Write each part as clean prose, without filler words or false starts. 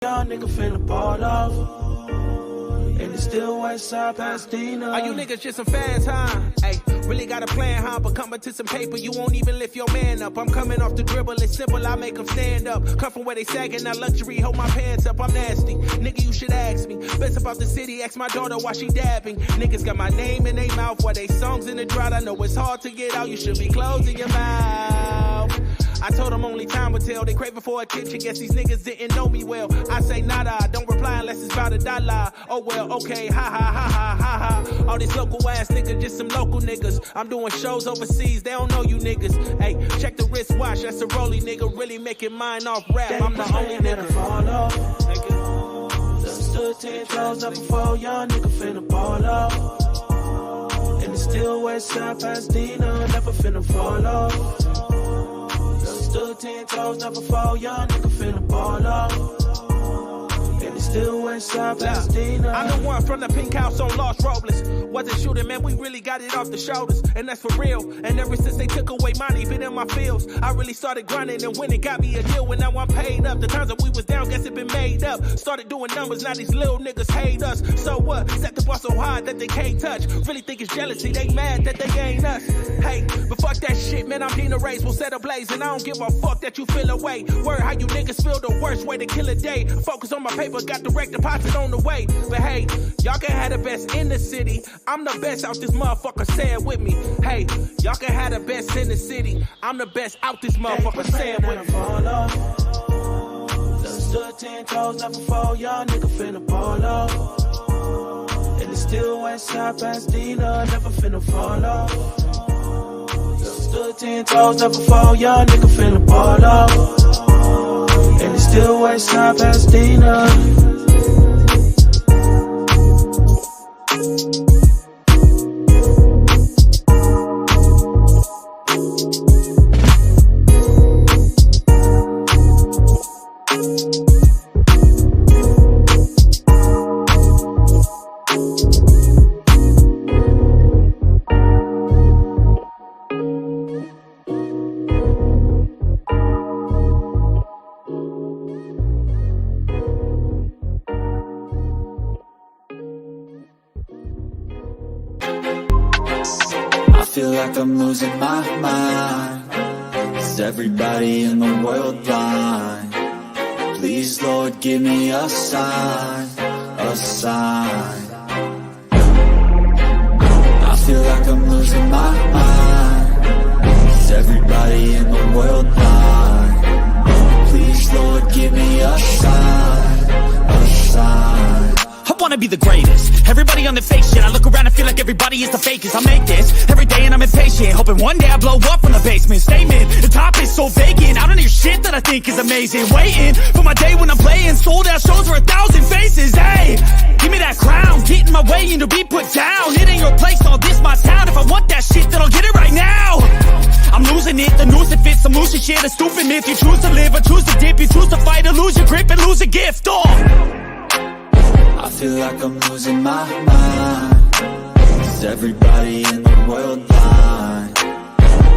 Y'all nigga finna ball off. And it's still Westside Pasadena. Are you niggas just some fans, huh? Hey, really got a plan, huh? But coming to some paper, you won't even lift your man up. I'm coming off the dribble, it's simple, I make them stand up. Come from where they sagging, now luxury, hold my pants up, I'm nasty. Nigga, you should ask me. Best about the city, ask my daughter why she dabbing. Niggas got my name in their mouth while they songs in the drought. I know it's hard to get out, you should be closing your mouth. I told them only time would tell. They craving for attention. Guess these niggas didn't know me well. I say nada. Don't reply unless it's about $1. Oh well, okay. Ha ha ha ha ha ha. All these local ass niggas, just some local niggas. I'm doing shows overseas. They don't know you niggas. Hey, check the wristwatch. That's a rolly nigga. Really making mine off rap. I'm the only nigga. Fall off. Nigga. Stood 10 toes up before y'all nigga finna ball off. And it's still Westside Pasadena. Never finna fall off. Stood 10 toes up before y'all nigga finna ball off. And it's still Westside Pasadena. I'm the one from the pink house on Los Robles. Wasn't shooting, man, we really got it off the shoulders. And that's for real. And ever since they took away money, been in my fields, I really started grinding and winning. Got me a deal and now I'm paid up. The times that we was down, guess it been made up. Started doing numbers, now these little niggas hate us. So what? Set the bar so high that they can't touch. Really think it's jealousy, they mad that they ain't us. Hey, but fuck that shit, man, I'm Dina Rays, we'll set ablaze. And I don't give a fuck that you feel away. Word how you niggas feel the worst way to kill a day. Focus on my paper, got direct deposit on the way. But hey, y'all can have the best in the city. I'm the best out this motherfucker, say it with me. Hey, y'all can have the best in the city. I'm the best out this motherfucker, say it with me. Fall off. Stood 10 toes up before y'all nigga finna ball off. And it's still Westside Pasadena, never finna fall off. Stood 10 toes up before y'all nigga finna ball off. And it's still Westside Pasadena. I feel like I'm losing my mind. Is everybody in the world blind? Please, Lord, give me a sign, a sign. I feel like I'm losing my mind. Is everybody in the world blind? Please, Lord, give me a sign, a sign. I wanna be the greatest. Everybody on the fake shit. I look around and feel like everybody is the fakest. I make this every day and I'm impatient, hoping one day I blow up from the basement. Statement, the top is so vacant. I don't hear shit that I think is amazing. Waiting for my day when I'm playing sold out shows for 1,000 faces. Hey, give me that crown, get in my way and to be put down. It ain't your place, all this my town. If I want that shit, then I'll get it right now. I'm losing it, the noose it fits. I'm losing shit, a stupid myth. You choose to live or choose to dip. You choose to fight or lose your grip and lose a gift. I feel like I'm losing my mind. Is everybody in the world blind?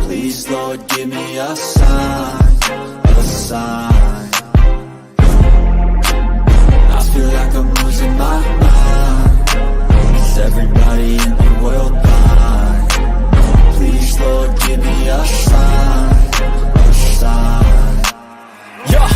Please, Lord, give me a sign, a sign. I feel like I'm losing my mind. Is everybody in the world blind? Please, Lord, give me a sign, a sign. Yeah.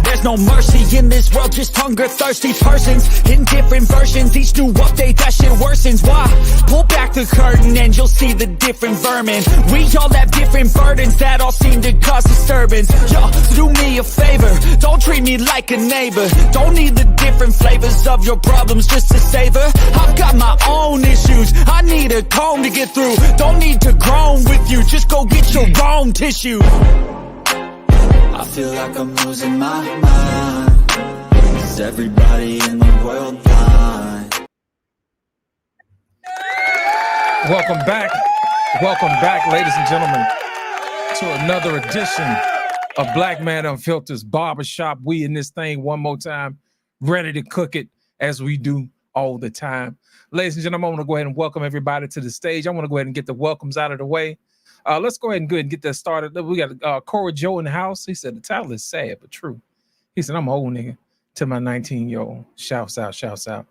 There's no mercy in this world, just hunger-thirsty persons in different versions. Each new update, that shit worsens. Why? Pull back the curtain and you'll see the different vermin. We all have different burdens that all seem to cause disturbance. Yo, so do me a favor, don't treat me like a neighbor. Don't need the different flavors of your problems just to savor. I've got my own issues, I need a comb to get through. Don't need to groan with you, just go get your own tissue. I feel like I'm losing my mind. Is everybody in the world blind? Welcome back, ladies and gentlemen, to another edition of Black Man Unfiltered's Barbershop. We in this thing one more time, ready to cook it as we do all the time. Ladies and gentlemen, I want to go ahead and welcome everybody to the stage. I want to go ahead and get the welcomes out of the way. Let's go ahead and get that started. We got Corey Joe in the house. He said the title is sad but true. He said, I'm an old nigga. to my 19-year-old. Shouts out.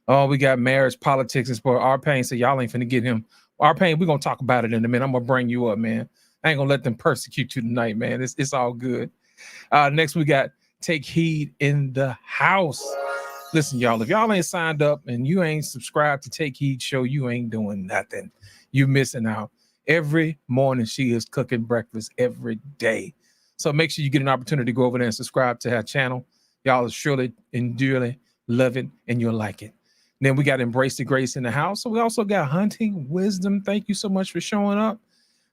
Oh, we got marriage, politics, and sport. R-Pain said, y'all ain't finna get him. R-Pain, we're gonna talk about it in a minute. I'm gonna bring you up, man. I ain't gonna let them persecute you tonight, man. It's all good. Next, we got Take Heed in the house. Listen, y'all, if y'all ain't signed up and you ain't subscribed to Take Heed show, you ain't doing nothing. You missing out. Every morning she is cooking breakfast every day. So make sure you get an opportunity to go over there and subscribe to her channel. Y'all will surely and dearly love it and you'll like it. And then we got Embrace the Grace in the house. So we also got Hunting Wisdom. Thank you so much for showing up.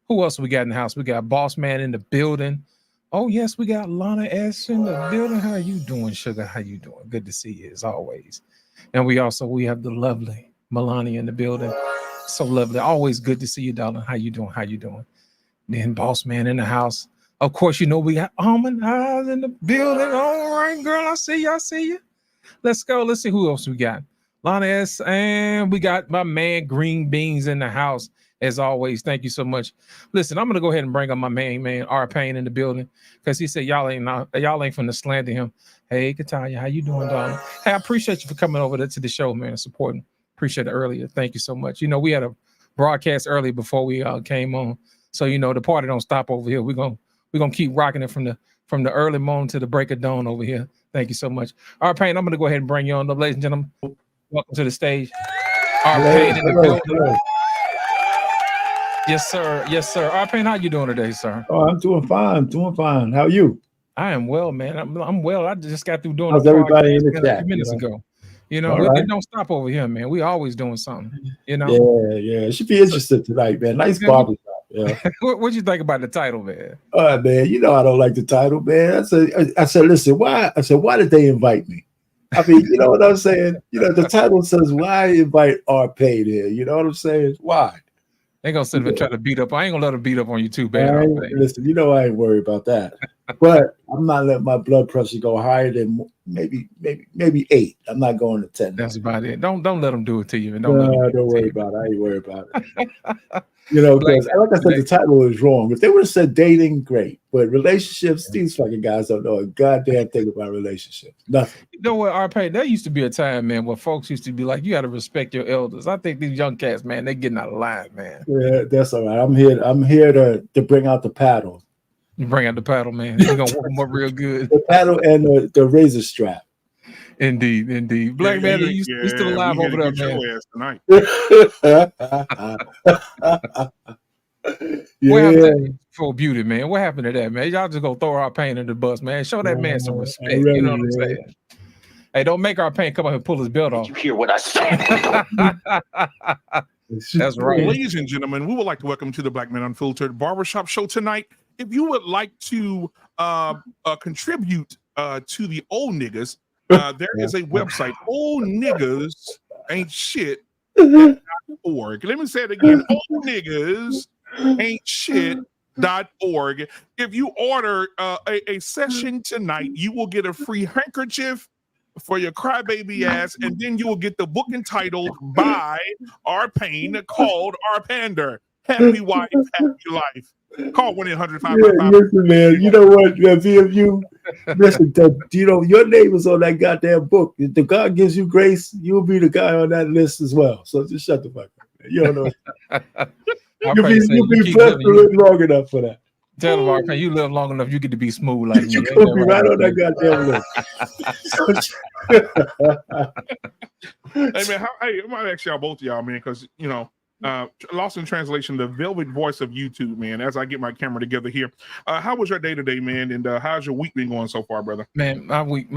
Who else we got in the house? We got Boss Man in the building. Oh, yes, we got Lana S in the building. How you doing, sugar? How you doing? Good to see you as always. And we have the lovely Melania in the building. So lovely. Always good to see you, darling. How you doing? Then Boss Man in the house. Of course, you know we got Almond Eyes in the building. All right, girl. I see you. Let's go. Let's see who else we got. Lana S. And we got my man Green Beans in the house. As always, thank you so much. Listen, I'm gonna go ahead and bring up my main man R-Pain in the building because he said y'all ain't finna slander him. Hey, Kataya, how you doing, darling? Hey, I appreciate you for coming over to the show, man, and supporting. Appreciate it earlier. Thank you so much. You know, we had a broadcast early before we came on, so you know the party don't stop over here. We're gonna keep rocking it from the early morning to the break of dawn over here. Thank you so much, R-Pain. I'm gonna go ahead and bring you on, ladies and gentlemen. Welcome to the stage, R-Pain in the building. Yes, sir. R-Pain, how you doing today, sir? Oh, I'm doing fine. How are you? I am well, man. I'm well. I just got through doing How's everybody in the chat, a few minutes ago. You know, right. It don't stop over here, man. We always doing something. You know. Yeah. It should be interesting tonight, man. Nice barbershop. Yeah. What'd you think about the title, man? All right, man. You know I don't like the title, man. I said, listen, why? I said, why did they invite me? I mean, you know what I'm saying? You know, the title says, why invite R-Pain here? You know what I'm saying? Why? They gonna sit and try to beat up. I ain't gonna let them beat up on you too bad. Listen, you know I ain't worried about that. But I'm not letting my blood pressure go higher than maybe 8. I'm not going to 10. That's about it. Don't let them do it to you. And don't worry about it. I ain't worried about it. You know, because like I said, the title is wrong. If they would have said dating, great. But relationships, these fucking guys don't know a goddamn thing about relationships. Nothing. You know what, R-Pain? There used to be a time, man, where folks used to be like, you got to respect your elders. I think these young cats, man, they getting out of line, man. Yeah, that's all right. I'm here to bring out the paddle. You bring out the paddle, man. You're gonna warm them up real good. The paddle and the razor strap. Indeed. Black man, you still alive over there, man. What happened to for beauty, man? What happened to that, man? Y'all just gonna throw R-Pain in the bus, man. Show that man some respect. You know what I'm saying? Hey, don't make R-Pain come up and pull his belt off. Did you hear what I said? That's right. Ladies and gentlemen, we would like to welcome you to the Black Man Unfiltered Barbershop Show tonight. If you would like to contribute to the old niggas, there is a website, oldniggasAintShit.org. Let me say it again, oldniggasAintShit.org. If you order a session tonight, you will get a free handkerchief for your crybaby ass, and then you will get the book entitled by R-Pain called R-Pander. Happy wife, happy life. Call 1-800-555. Listen, man, you know what? VFU, listen, you know, your name is on that goddamn book. If the God gives you grace, you'll be the guy on that list as well. So just shut the fuck up, man. You don't know. You'll be blessed to live long enough for that. Tell them, R-Pain, you live long enough, you get to be smooth like me. You could be right on that goddamn list. Hey, man, I might ask y'all, both of y'all, man, because, you know, lost in translation, the velvet voice of YouTube, man, as I get my camera together here. How was your day today, man? And how's your week been going so far, brother? Man, my week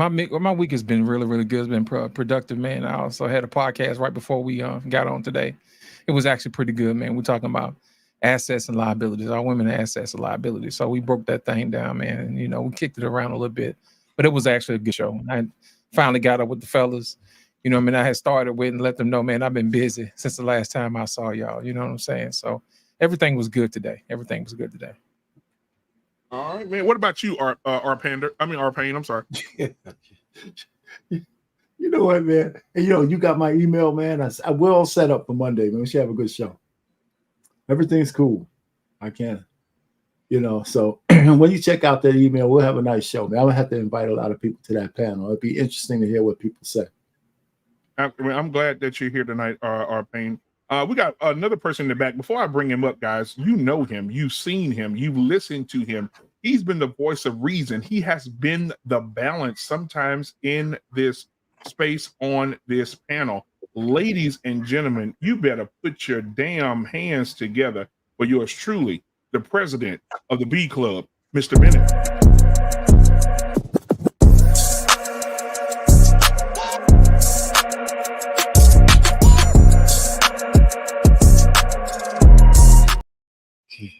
has been really, really good. It's been productive, man. I also had a podcast right before we got on today. It was actually pretty good, man. We're talking about assets and liabilities. Our women are assets and liabilities. So we broke that thing down, man. And, you know, we kicked it around a little bit, but it was actually a good show. I finally got up with the fellas. You know what I mean? I had started with and let them know, man, I've been busy since the last time I saw y'all. You know what I'm saying? So everything was good today. All right, man. What about you, R-Pain? I'm sorry. You know what, man? And, you know, you got my email, man. We're all set up for Monday, man. We should have a good show. Everything's cool. You You know, so when you check out that email, we'll have a nice show, man. I'm gonna have to invite a lot of people to that panel. It'd be interesting to hear what people say. I'm glad that you're here tonight, Payne. We got another person in the back. Before I bring him up, guys, you know him, you've seen him, you've listened to him. He's been the voice of reason. He has been the balance sometimes in this space on this panel. Ladies and gentlemen, you better put your damn hands together for yours truly, the president of the B Club, Mr. Bennett.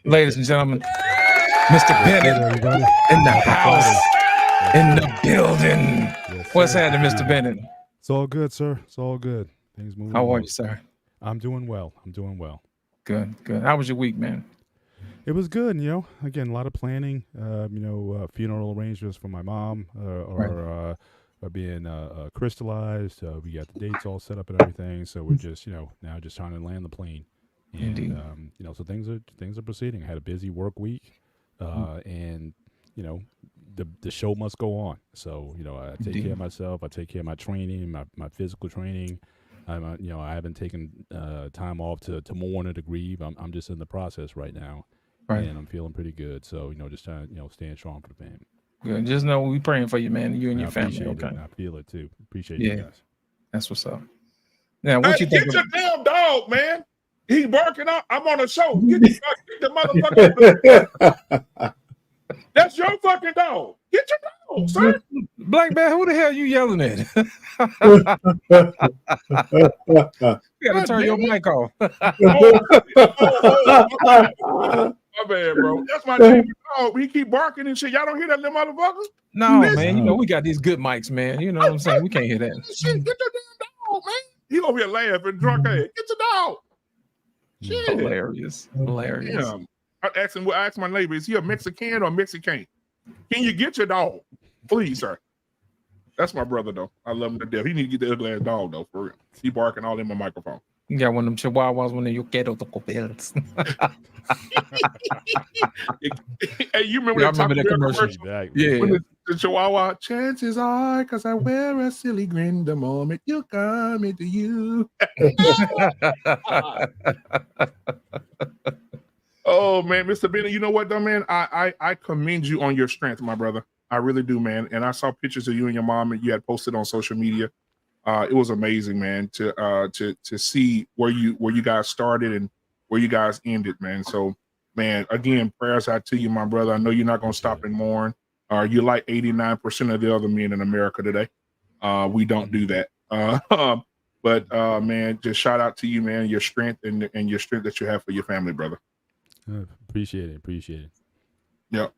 Ladies and gentlemen, Mr. Bennett in the house, in the building. Yes, What's happening, Mr. Bennett? It's all good, sir. It's all good. Things moving. How are along. you, sir? I'm doing well. Good, good. How was your week, man? It was good, you know. Again, a lot of planning. Funeral arrangements for my mom are being crystallized. We got the dates all set up and everything. So we're just, now just trying to land the plane. And Indeed. So things are proceeding. I had a busy work week, and the show must go on. So I take care of myself. I take care of my training, my physical training. I haven't taken time off to mourn or to grieve. I'm just in the process right now, and I'm feeling pretty good. So just trying to staying strong for the family. Good. Just know we praying for you, man. You and your family. Appreciate Okay. it. I feel it too. Appreciate you guys. That's what's up. Now, what you think? Get your damn dog, man. He barking out. I'm on a show. Get the motherfucker. That's your fucking dog. Get your dog, son. Black man, who the hell you yelling at? You gotta turn your mic off. My bad, bro. That's my neighbor's dog. He keep barking and shit. Y'all don't hear that little motherfucker? No, man. We got these good mics, man. You know what I'm saying? We can't hear that. Shit, get your damn dog, man. He over here laughing, drunk ass. Get your dog. Shit. Hilarious. Yeah. I asked my neighbor, is he a Mexican or Mexican? Can you get your dog? Please, sir. That's my brother, though. I love him to death. He need to get the ugly ass dog, though, for real. He barking all in my microphone. You got one of them chihuahuas, one of your quiero Taco Bells. Hey, you remember Yeah, I that remember that commercial. Yeah. When the chihuahua, chances are, because I wear a silly grin the moment you come into you. Oh, man, Mr. Bennett, you know what, though, man? I commend you on your strength, my brother. I really do, man. And I saw pictures of you and your mom and you had posted on social media. It was amazing, man, to see where you guys started and where you guys ended, man. So, man, again, prayers out to you, my brother. I know you're not going to stop and mourn. You're like 89% of the other men in America today. We don't do that. But man, just shout out to you, man, your strength and your strength that you have for your family, brother. Appreciate it. Yeah.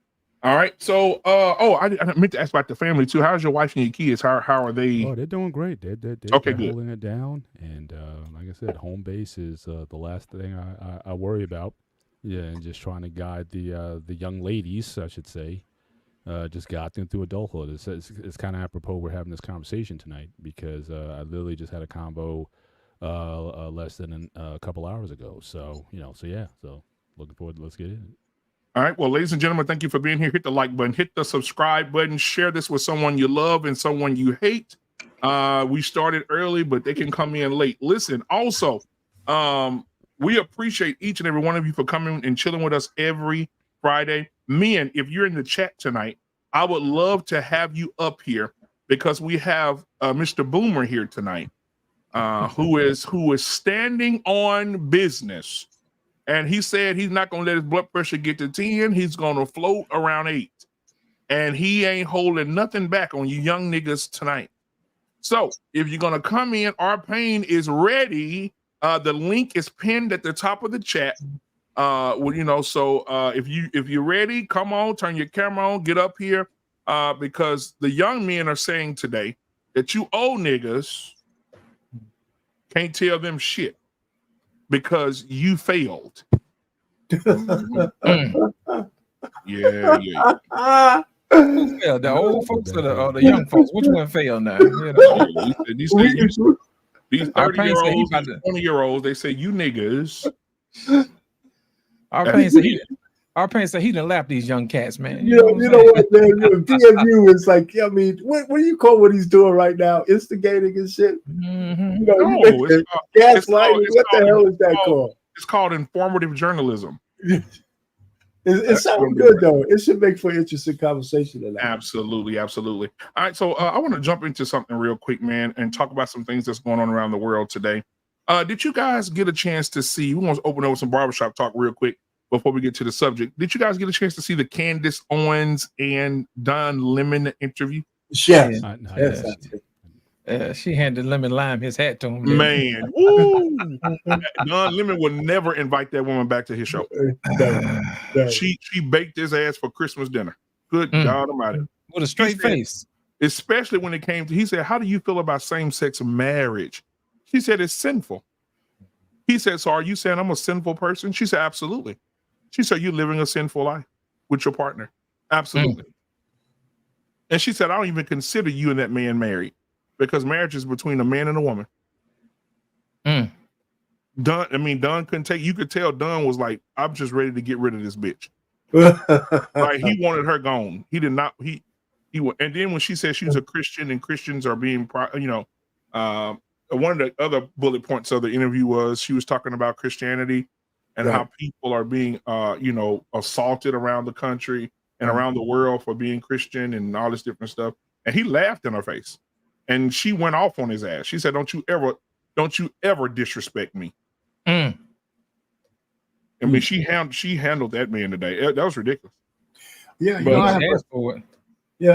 All right. So, I meant to ask about the family too. How's your wife and your kids? How are they? Oh, they're doing great. They're Okay, good. holding it down. And like I said, home base is the last thing I worry about. Yeah, and just trying to guide the young ladies, I should say, just got them through adulthood. It's kind of apropos we're having this conversation tonight because I literally just had a convo less than a couple hours ago. So so looking forward to let's get in. All right. Well, ladies and gentlemen, thank you for being here. Hit the like button, hit the subscribe button, share this with someone you love and someone you hate. We started early, but they can come in late. Listen, also, we appreciate each and every one of you for coming and chilling with us every Friday. Men, if you're in the chat tonight, I would love to have you up here because we have Mr. Boomer here tonight, who is standing on business. And he said he's not going to let his blood pressure get to 10. He's going to float around 8. And he ain't holding nothing back on you young niggas tonight. So if you're going to come in, our pain is ready. The link is pinned at the top of the chat. If you're ready, come on, turn your camera on, get up here. Because the young men are saying today that you old niggas can't tell them shit. Because you failed. Yeah. Who failed? The old folks or the young folks? Which one failed now? These 30-year-olds, 20-year-olds, they say you niggas. Our pain said Our parents say he done lapped these young cats, man. You know what, man? DMU is like, I mean, what do you call what he's doing right now? Instigating and shit. Mm-hmm. You know, gaslighting. What the hell is that called? It's called informative journalism. It sounds good though. It should make for interesting conversation tonight. Absolutely. All right, so I want to jump into something real quick, man, and talk about some things that's going on around the world today. Did you guys get a chance to see? We want to open up with some barbershop talk real quick before we get to the subject. Did you guys get a chance to see the Candace Owens and Don Lemon interview? Yes. She handed Lemon Lime his hat to him. Man, woo! Don Lemon would never invite that woman back to his show. She baked his ass for Christmas dinner. Good God Almighty! With a straight face. Especially when it came to, he said, "How do you feel about same-sex marriage?" She said, "It's sinful." He said, "So are you saying I'm a sinful person?" She said, "Absolutely." She said, "You're living a sinful life with your partner." Absolutely. And she said, "I don't even consider you and that man married, because marriage is between a man and a woman." Don couldn't take, you could tell Don was like, "I'm just ready to get rid of this bitch." Like, he wanted her gone. He did not, and then when she said she was a Christian and Christians are being, one of the other bullet points of the interview was she was talking about Christianity and how people are being, assaulted around the country and around the world for being Christian and all this different stuff. And he laughed in her face, and she went off on his ass. She said, Don't you ever disrespect me." I mean, she handled that man today. That was ridiculous. Yeah,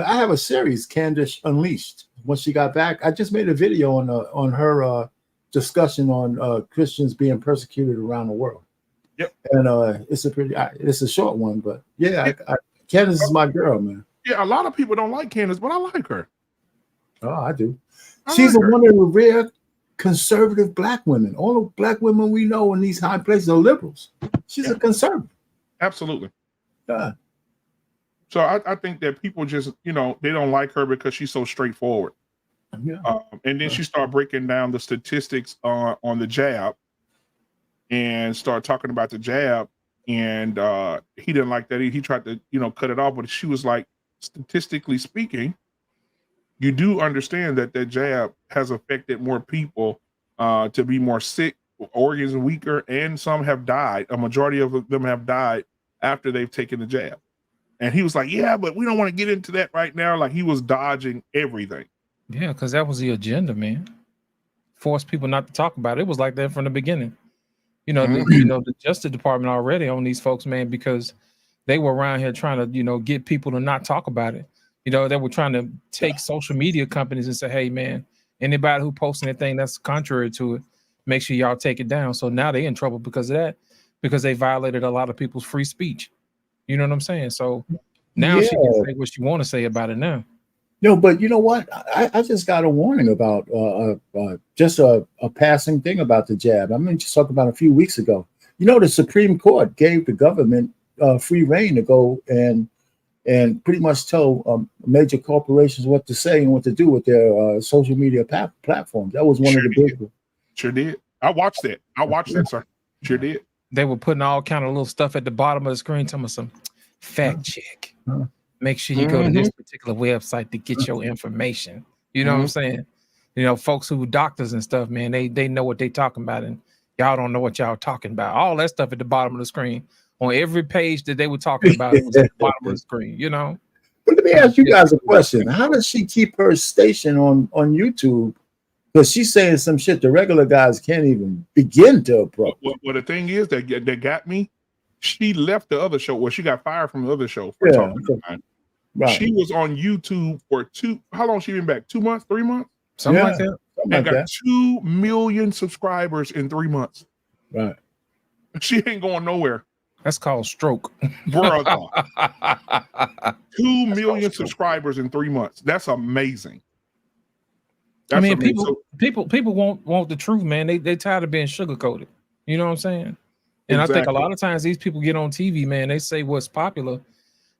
I have a series, Candace Unleashed. When she got back, I just made a video on her discussion on Christians being persecuted around the world. Yep. And it's a short one, but Candace is my girl, man. Yeah, a lot of people don't like Candace, but I like her. Oh, I do. She's one of the rare conservative black women. All the black women we know in these high places are liberals. She's a conservative. Absolutely. Yeah. So I think that people just, they don't like her because she's so straightforward. Yeah. And then she started breaking down the statistics on the jab and started talking about the jab. And he didn't like that. He tried to, cut it off. But she was like, statistically speaking, you do understand that jab has affected more people to be more sick, organs weaker, and some have died. A majority of them have died after they've taken the jab. And he was like, "Yeah, but we don't want to get into that right now." Like, he was dodging everything. Yeah, because that was the agenda, man. Force people not to talk about it. It was like that from the beginning. The Justice Department already on these folks, man, because they were around here trying to, get people to not talk about it. They were trying to take social media companies and say, "Hey, man, anybody who posts anything that's contrary to it, make sure y'all take it down." So now they're in trouble because of that, because they violated a lot of people's free speech. You know what I'm saying? So now she can say what she want to say about it now. No, but you know what? I just got a warning about just a passing thing about the jab. I mean, just talking about a few weeks ago. The Supreme Court gave the government free reign to go and pretty much tell major corporations what to say and what to do with their social media platforms. That was one of the big. Sure did. I watched that, sir. Sure did. They were putting all kind of little stuff at the bottom of the screen, telling us some fact check. Make sure you go to this particular website to get your information. You know what I'm saying? Folks who doctors and stuff, man, they know what they talking about, and y'all don't know what y'all talking about. All that stuff at the bottom of the screen. On every page that they were talking about, it was at the bottom of the screen, But let me ask you guys a question. How does she keep her station on YouTube? Because she's saying some shit the regular guys can't even begin to approach. Well, the thing is that got me. She left the other show. Well, she got fired from the other show for talking about it. Right. She was on YouTube for how long she been back? 2 months, 3 months? Something like that. And got 2 million subscribers in 3 months. Right. She ain't going nowhere. That's called stroke. Brother. 2 million subscribers in 3 months. That's amazing. People want the truth, man. They tired of being sugarcoated. You know what I'm saying? And exactly. I think a lot of times these people get on TV, man, they say what's popular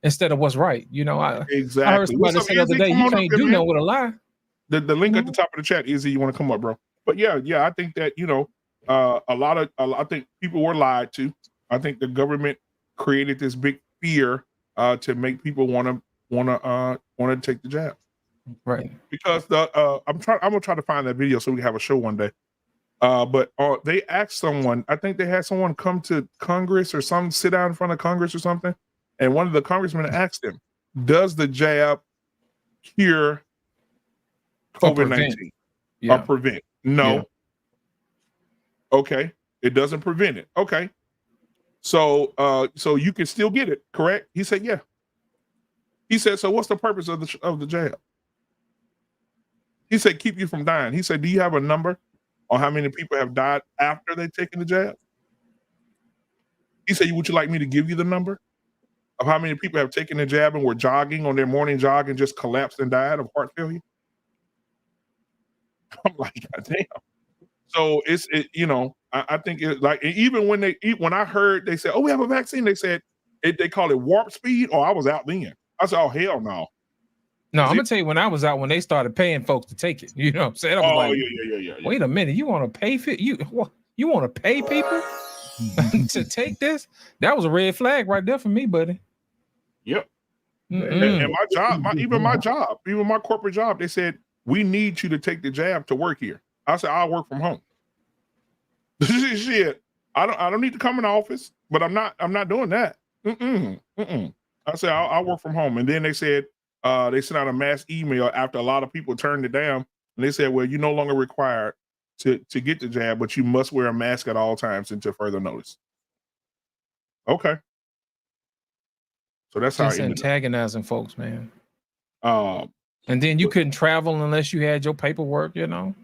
instead of what's right. Exactly. I heard somebody say the other day, you can't do nothing with a lie. The link at the top of the chat, Izzy, you want to come up, bro? But yeah, I think that, I think people were lied to. I think the government created this big fear to make people want to take the jab. Right. Because I'm gonna try to find that video so we can have a show one day. But they asked someone, I think they had someone come to Congress or sit down in front of Congress or something, and one of the congressmen asked him, "Does the jab cure COVID-19 or prevent?" No. Yeah. Okay, it doesn't prevent it. Okay, so you can still get it, correct? He said, yeah. He said, so what's the purpose of the jab? He said, keep you from dying. He said, do you have a number on how many people have died after they've taken the jab? He said, would you like me to give you the number of how many people have taken the jab and were jogging on their morning jog and just collapsed and died of heart failure? I'm like, God damn. So I think it's like, even when I heard they said, oh, we have a vaccine, they said they call it warp speed. Oh, I was out then. I said, oh, hell no. No, I'm gonna tell you, when I was out, when they started paying folks to take it, you know what I'm saying? I was like, yeah. Wait a minute, you want to pay for you want to pay people to take this? That was a red flag right there for me, buddy. Yep. And my job, even my corporate job, they said, we need you to take the jab to work here. I said, I'll work from home. Shit, I don't need to come in the office, but I'm not doing that. I said, I'll work from home. And then they said, they sent out a mass email after a lot of people turned it down, and they said, well, you're no longer required to get the jab, but you must wear a mask at all times until further notice. Okay. So that's just how antagonizing folks, man. And then you couldn't travel unless you had your paperwork, you know.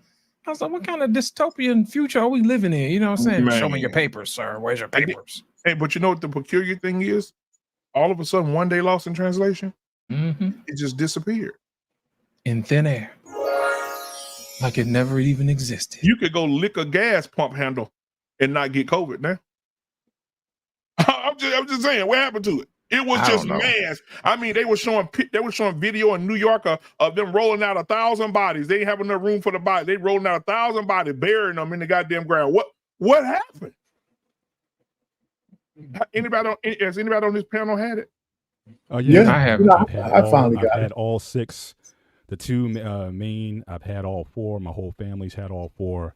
I was like, what kind of dystopian future are we living in? You know what I'm saying? Man. Show me your papers, sir. Where's your papers? Hey, but you know what the peculiar thing is? All of a sudden, one day lost in translation, it just disappeared. In thin air. Like it never even existed. You could go lick a gas pump handle and not get COVID now. I'm just saying, what happened to it? It was just mass. I mean, they were showing video in New York of them rolling out 1,000 bodies. They didn't have enough room for the body. They rolling out 1,000 bodies, burying them in the goddamn ground. What happened? Has anybody on this panel had it? Yeah, I have. I've finally got had all 6. The 2 main, I've had all 4. My whole family's had all 4.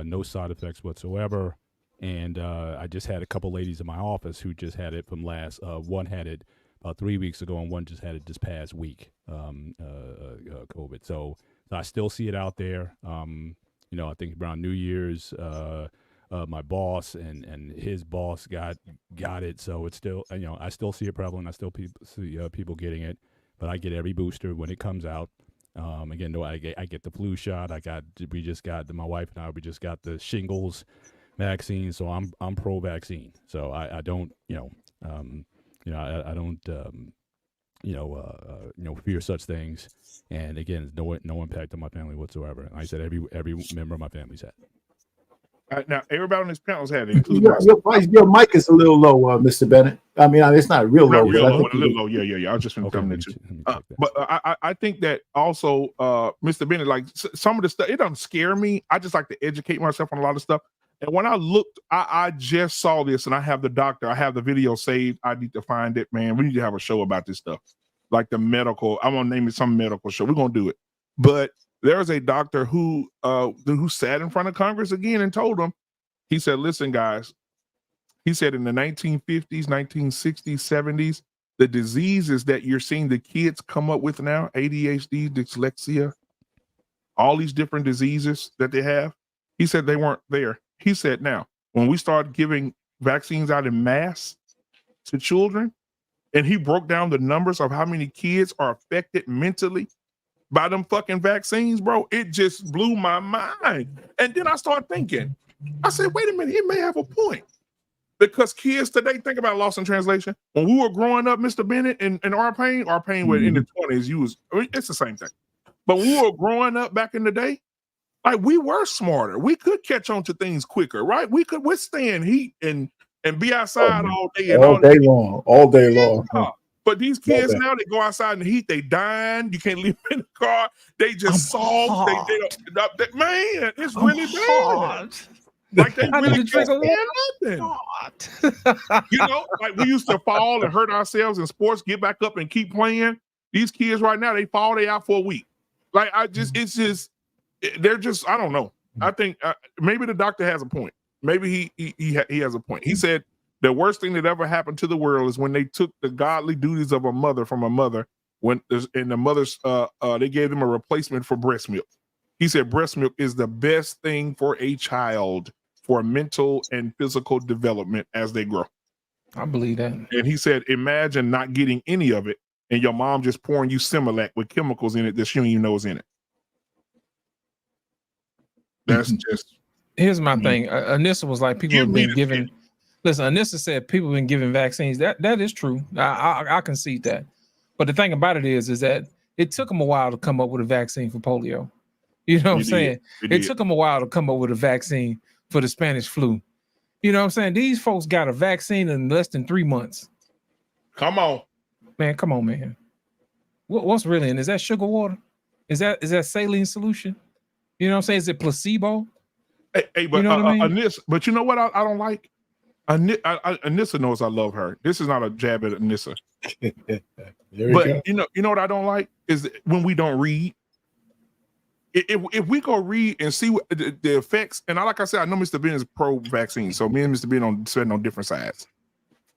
No side effects whatsoever. And I just had a couple ladies in my office who just had it from last. One had it 3 weeks ago, and one just had it this past week. COVID. So I still see it out there. I think around New Year's, my boss and his boss got it. So it's still, I still see it prevalent. I still see people getting it. But I get every booster when it comes out. Again, though, I get the flu shot. My wife and I, we just got the shingles vaccine, so I'm pro vaccine. So I don't I don't fear such things. And again, no impact on my family whatsoever. And I said every member of my family's had. Now everybody on this panel's had it. Your mic is a little low, Mr. Bennett. I mean, it's not real low. Not real low, but a little low. Yeah. I was just going to come into but I think that also, Mr. Bennett, like some of the stuff, it doesn't scare me. I just like to educate myself on a lot of stuff. And when I looked, I just saw this, and I have the doctor. I have the video saved. I need to find it, man. We need to have a show about this stuff, like the medical. I'm gonna name it some medical show. We're gonna do it. But there's a doctor who sat in front of Congress again and told them. He said, "Listen, guys." He said, in the 1950s, 1960s, 70s, the diseases that you're seeing the kids come up with now, ADHD, dyslexia, all these different diseases that they have. He said they weren't there. He said, now, when we start giving vaccines out in mass to children, and he broke down the numbers of how many kids are affected mentally by them fucking vaccines, bro, it just blew my mind. And then I started thinking, I said, wait a minute, he may have a point. Because kids today, think about lost in translation. When we were growing up, Mr. Bennett and our pain was in the 20s. It's the same thing. But when we were growing up back in the day, like we were smarter. We could catch on to things quicker, right? We could withstand heat and be outside all day and all day long. But these kids now, they go outside in the heat, they dying. You can't leave them in the car. They just soft. Man, it's really bad. Like they I need really to drink a can't stand nothing. You know, like we used to fall and hurt ourselves in sports, get back up and keep playing. These kids right now, they fall, they out for a week. Like they're just, I don't know. I think maybe the doctor has a point. Maybe he has a point. He said the worst thing that ever happened to the world is when they took the godly duties of a mother from a mother and the mother's they gave them a replacement for breast milk. He said breast milk is the best thing for a child for mental and physical development as they grow. I believe that. And he said, imagine not getting any of it and your mom just pouring you Similac with chemicals in it that she don't even know is in it. That's just. Here's my thing. Anissa was like, people have been given. Listen, Anissa said people have been given vaccines. That is true. I concede that. But the thing about it is that it took them a while to come up with a vaccine for polio. You know what I'm saying? It took them a while to come up with a vaccine for the Spanish flu. You know what I'm saying? These folks got a vaccine in less than 3 months. Come on, man. What's really in? Is that sugar water? Is that saline solution? You know what I'm saying? Is it placebo? Hey, but you know what I mean? Anissa, but you know what I don't like? Anissa knows I love her. This is not a jab at Anissa. But you know what I don't like is when we don't read. If we go read and see what the effects, and like I said, I know Mr. Ben is pro-vaccine, so me and Mr. Ben sitting on different sides,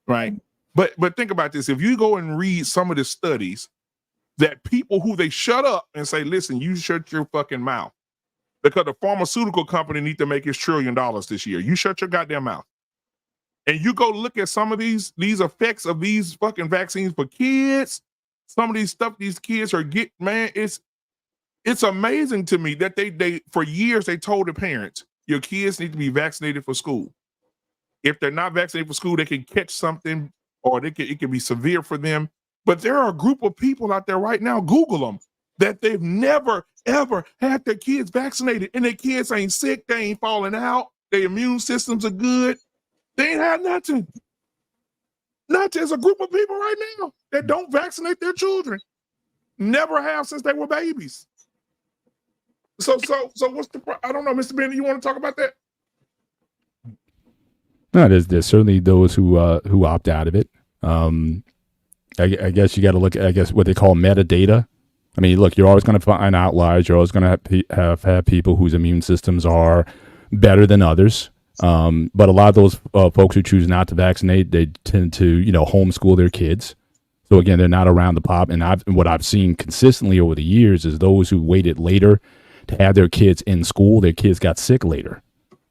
right? But think about this: if you go and read some of the studies, that people who they shut up and say, "Listen, you shut your fucking mouth," because the pharmaceutical company need to make its $1 trillion this year. You shut your goddamn mouth, and you go look at some of these effects of these fucking vaccines for kids. Some of these stuff these kids are getting, man, it's amazing to me that they for years they told the parents, your kids need to be vaccinated for school. If they're not vaccinated for school, they can catch something or it can be severe for them. But there are a group of people out there right now, Google them, that they've never, ever had their kids vaccinated and their kids ain't sick. They ain't falling out. Their immune systems are good. They ain't had nothing. There's a group of people right now that don't vaccinate their children. Never have since they were babies. So what's I don't know, Mr. Ben, you want to talk about that? No, there's certainly those who opt out of it. I guess you got to look at, what they call metadata. I mean, look, you're always going to find outliers. You're always going to have people whose immune systems are better than others. But a lot of those folks who choose not to vaccinate, they tend to, homeschool their kids. So again, they're not around the pop. And what I've seen consistently over the years is those who waited later to have their kids in school, their kids got sick later.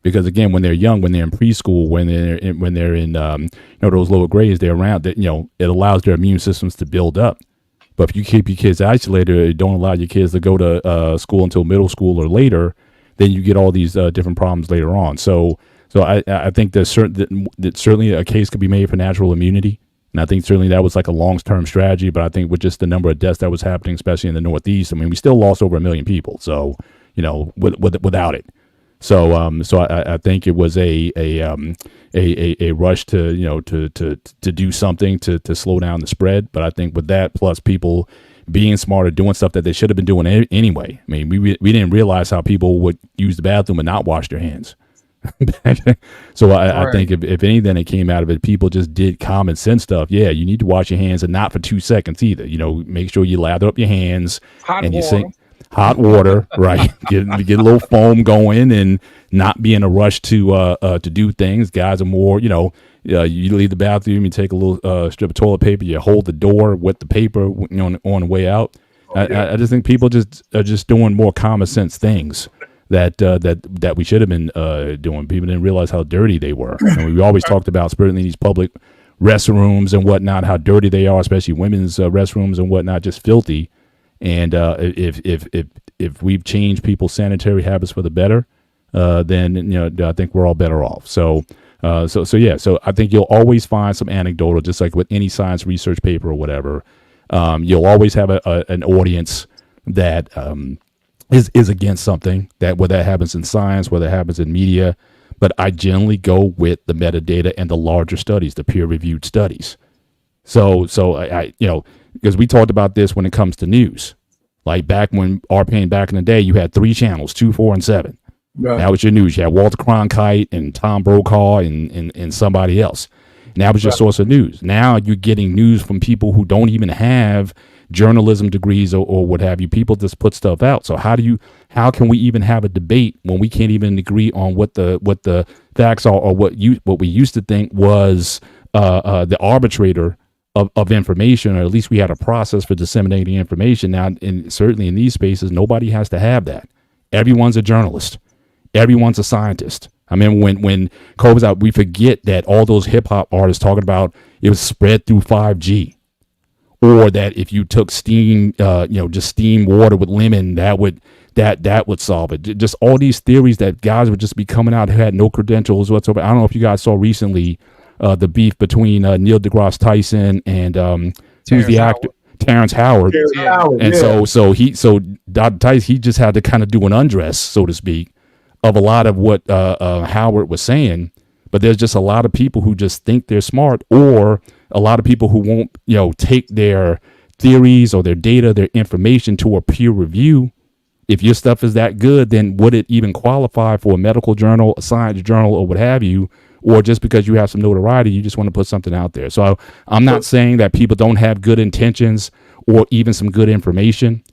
Because again, when they're young, when they're in preschool, when they're in those lower grades, they're around. That it allows their immune systems to build up. But if you keep your kids isolated, don't allow your kids to go to school until middle school or later, then you get all these different problems later on. So I think that certainly a case could be made for natural immunity. And I think certainly that was like a long-term strategy, but I think with just the number of deaths that was happening, especially in the Northeast, I mean, we still lost over 1 million people. So, without it. So I think it was a rush to do something to slow down the spread. But I think with that, plus people being smarter, doing stuff that they should have been doing anyway. I mean, we didn't realize how people would use the bathroom and not wash their hands. So I think if anything that came out of it, people just did common sense stuff. Yeah, you need to wash your hands, and not for 2 seconds either. Make sure you lather up your hands you sink hot water, right? Get a little foam going, and not be in a rush to do things. Guys are more, you leave the bathroom, you take a little strip of toilet paper, you hold the door with the paper on the way out. I just think people are just doing more common sense things that we should have been doing. People didn't realize how dirty they were. And we always talked about, certainly these public restrooms and whatnot, how dirty they are, especially women's restrooms and whatnot, just filthy. And if we've changed people's sanitary habits for the better, then I think we're all better off. So I think you'll always find some anecdotal, just like with any science research paper or whatever. You'll always have an audience that is against something, that whether that happens in science, whether it happens in media. But I generally go with the metadata and the larger studies, the peer-reviewed studies. So I because we talked about this when it comes to news. Like back when RPN back in the day, you had 3 channels, 2, 4, and 7. Right. That was your news. You had Walter Cronkite and Tom Brokaw and somebody else. And that was your source of news. Now you're getting news from people who don't even have journalism degrees or what have you. People just put stuff out. So how can we even have a debate when we can't even agree on what the facts are, or what we used to think was the arbitrator of information, or at least we had a process for disseminating information. Now, certainly in these spaces, nobody has to have that. Everyone's a journalist. Everyone's a scientist. I mean, when COVID was out, we forget that all those hip hop artists talking about it was spread through 5G, or that if you took steam, just steam water with lemon, that would solve it. Just all these theories that guys would just be coming out who had no credentials whatsoever. I don't know if you guys saw recently the beef between Neil deGrasse Tyson and who's the actor? Terrence Howard. So Dr. Tyson, he just had to kind of do an undress, so to speak, of a lot of what Howard was saying. But there's just a lot of people who just think they're smart, or a lot of people who won't, take their theories or their data, their information to a peer review. If your stuff is that good, then would it even qualify for a medical journal, a science journal, or what have you? Or just because you have some notoriety, you just want to put something out there. So I'm not saying that people don't have good intentions or even some good information,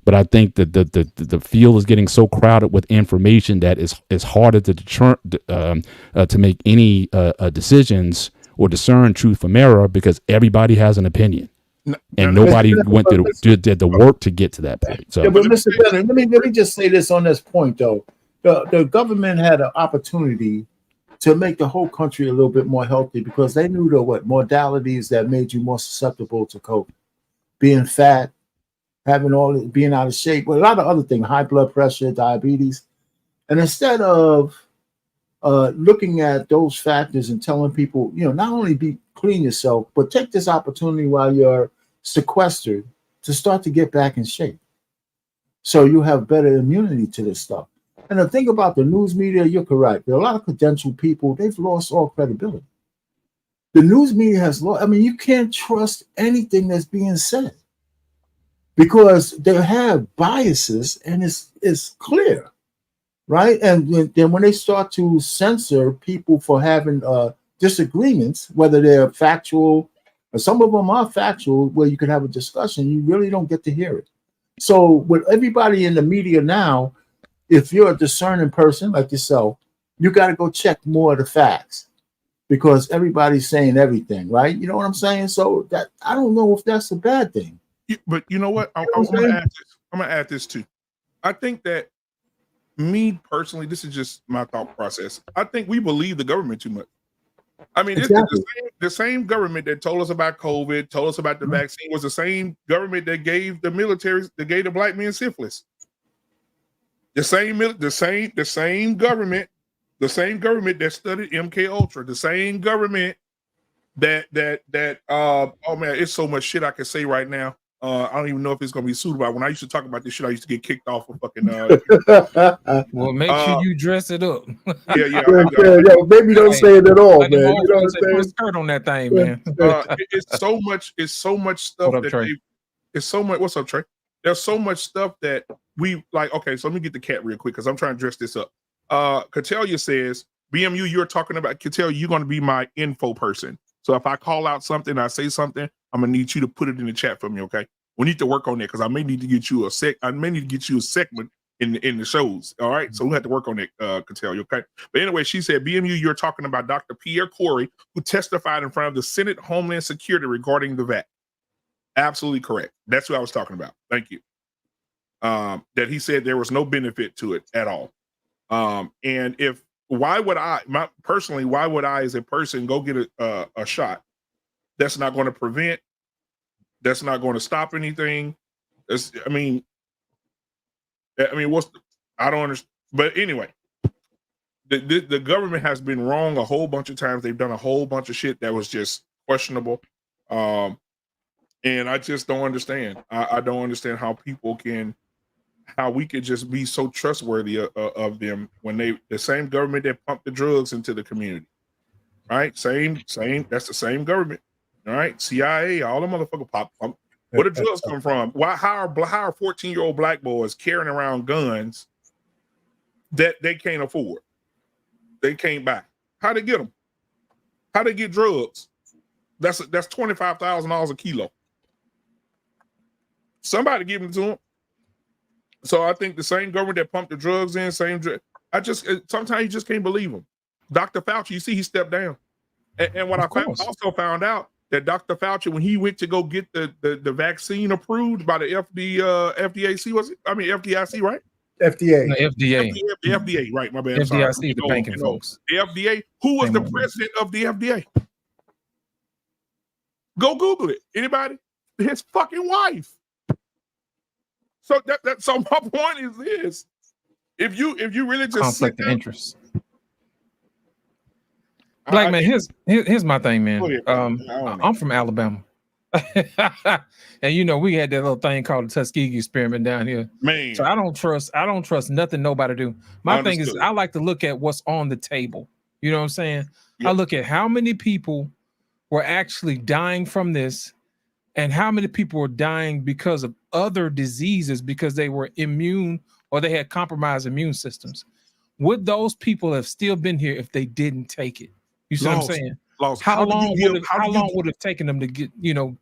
but I think that the field is getting so crowded with information that it's harder to make any decisions or discern truth from error, because everybody has an opinion. And nobody did the work to get to that point. So, but Mr. Bennett, let me just say this on this point though. The government had an opportunity to make the whole country a little bit more healthy, because they knew the modalities that made you more susceptible to COVID, being fat, being out of shape, but a lot of other things, high blood pressure, diabetes. And instead of looking at those factors and telling people, not only clean yourself, but take this opportunity while you're sequestered to start to get back in shape, so you have better immunity to this stuff. And the thing about the news media, you're correct. There are a lot of credentialed people. They've lost all credibility. The news media has lost. I mean, you can't trust anything that's being said, because they have biases, and it's clear, right? And then when they start to censor people for having disagreements, whether they're factual, or some of them are factual, where you can have a discussion, you really don't get to hear it. So with everybody in the media now, if you're a discerning person like yourself, you got to go check more of the facts, because everybody's saying everything, right? You know what I'm saying? So that, I don't know if that's a bad thing. But you know what? I'm going to add this too. I think that, me personally, this is just my thought process. I think we believe the government too much. I mean, exactly. The same government that told us about COVID, told us about the vaccine, was the same government that gave the military, that gave the black men syphilis. The same government that studied MK Ultra, the same government that oh man, it's so much shit I can say right now. I don't even know if it's gonna be suitable. When I used to talk about this shit, I used to get kicked off of fucking. Well, make sure you dress it up. yeah. Maybe don't say it at all, man. You know what I'm saying? Put a skirt on that thing, man. It's so much stuff it's so much. What's up, Trey? There's so much stuff that we like. Okay, so let me get the cat real quick, because I'm trying to dress this up. Catellia says, BMU, you're talking about Catellia, you're going to be my info person. So if I call out something, I say something, I'm gonna need you to put it in the chat for me, okay? We need to work on that, because I may need to get you a segment in the shows. All right, so we have to work on it, Catellia, okay? But anyway, she said, BMU, you're talking about Dr. Pierre Corey, who testified in front of the Senate Homeland Security regarding the VAT. Absolutely correct. That's what I was talking about. Thank you. That he said there was no benefit to it at all. And why would I as a person go get a shot that's not going to prevent, that's not going to stop anything? I don't understand. But anyway, the government has been wrong a whole bunch of times. They've done a whole bunch of shit that was just questionable. And I just don't understand. I don't understand how we could just be so trustworthy of them when the same government that pumped the drugs into the community, right? Same. That's the same government, all right? CIA, all the motherfucker pump. Where the drugs come from? How are 14-year-old black boys carrying around guns that they can't afford. They can't buy. How they get them? How they get drugs? That's $25,000 a kilo. Somebody give them to them. So I think the same government that pumped the drugs in, sometimes you just can't believe them. Dr. Fauci, you see, he stepped down. And what I also found out that Dr. Fauci, when he went to go get the vaccine approved by the FDIC, right? FDA. No, FDA. The FDA, right? My bad. FDIC, the banking folks. The FDA. Who was the president of the FDA? Go Google it. Anybody? His fucking wife. So so my point is this: if you really just conflict of interest. Black man, here's my thing, man. I'm from Alabama. And you know, we had that little thing called the Tuskegee experiment down here. Man. So I don't trust nothing nobody do. My thing is I like to look at what's on the table. You know what I'm saying? Yep. I look at how many people were actually dying from this and how many people were dying because of other diseases because they were immune or they had compromised immune systems. Would those people have still been here if they didn't take it? You see what I'm saying? How long would it have taken them to get,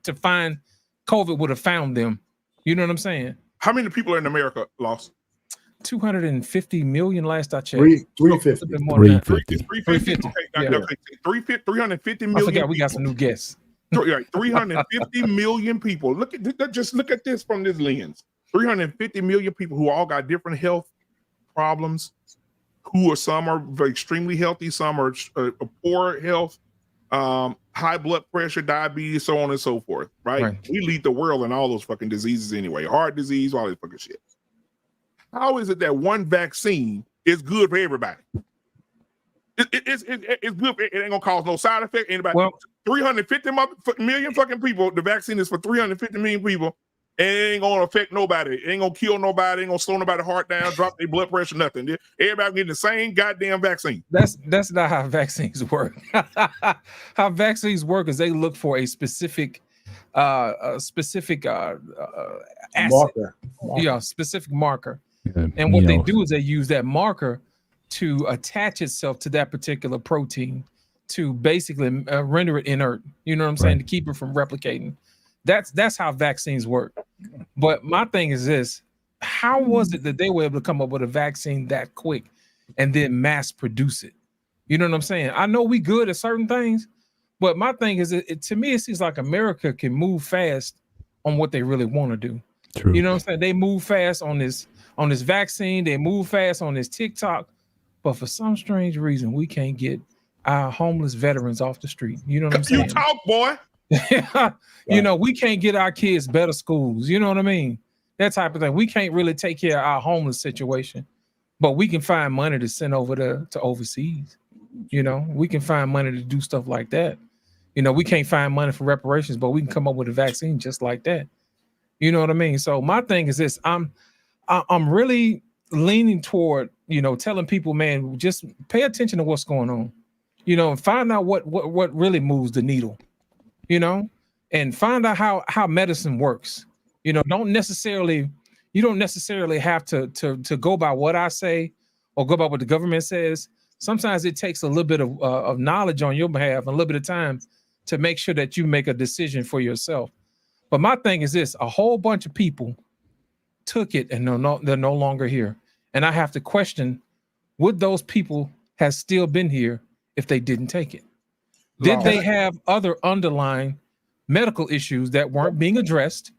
to find COVID would have found them? You know what I'm saying? How many people are in America lost? 250 million last I checked. 350. 350. Yeah. 350 million. I forgot we got some new guests. 350 million people. Look at this from this lens. 350 million people who all got different health problems. Some are extremely healthy, some are poor health, high blood pressure, diabetes, so on and so forth. Right? We lead the world in all those fucking diseases anyway. Heart disease, all this fucking shit. How is it that one vaccine is good for everybody? It's good. It ain't gonna cause no side effect. Anybody? Well, 350 million fucking people. The vaccine is for 350 million people. It ain't gonna affect nobody. It ain't gonna kill nobody. It ain't gonna slow nobody's heart down, drop their blood pressure, nothing. Everybody getting the same goddamn vaccine. That's not how vaccines work. How vaccines work is they look for a specific acid. Marker. Yeah, specific marker. And what they do is they use that marker to attach itself to that particular protein to basically render it inert. You know what I'm saying? To keep it from replicating. That's how vaccines work. But my thing is this: how was it that they were able to come up with a vaccine that quick and then mass produce it? You know what I'm saying? I know we good at certain things, but my thing is, to me, it seems like America can move fast on what they really want to do. True. You know what I'm saying? They move fast on this vaccine. They move fast on this TikTok, but for some strange reason, we can't get our homeless veterans off the street. You know what I'm saying? You talk, boy. You know, we can't get our kids better schools. You know what I mean? That type of thing. We can't really take care of our homeless situation, but we can find money to send over to overseas. You know, we can find money to do stuff like that. You know, we can't find money for reparations, but we can come up with a vaccine just like that. You know what I mean? So my thing is this: I'm really leaning toward, telling people, man, just pay attention to what's going on. And find out what really moves the needle. And find out how medicine works. You don't necessarily have to go by what I say or go by what the government says. Sometimes it takes a little bit of knowledge on your behalf, a little bit of time to make sure that you make a decision for yourself. But my thing is this: a whole bunch of people took it and they're no longer here. And I have to question, would those people have still been here if they didn't take it? Did they have other underlying medical issues that weren't being addressed,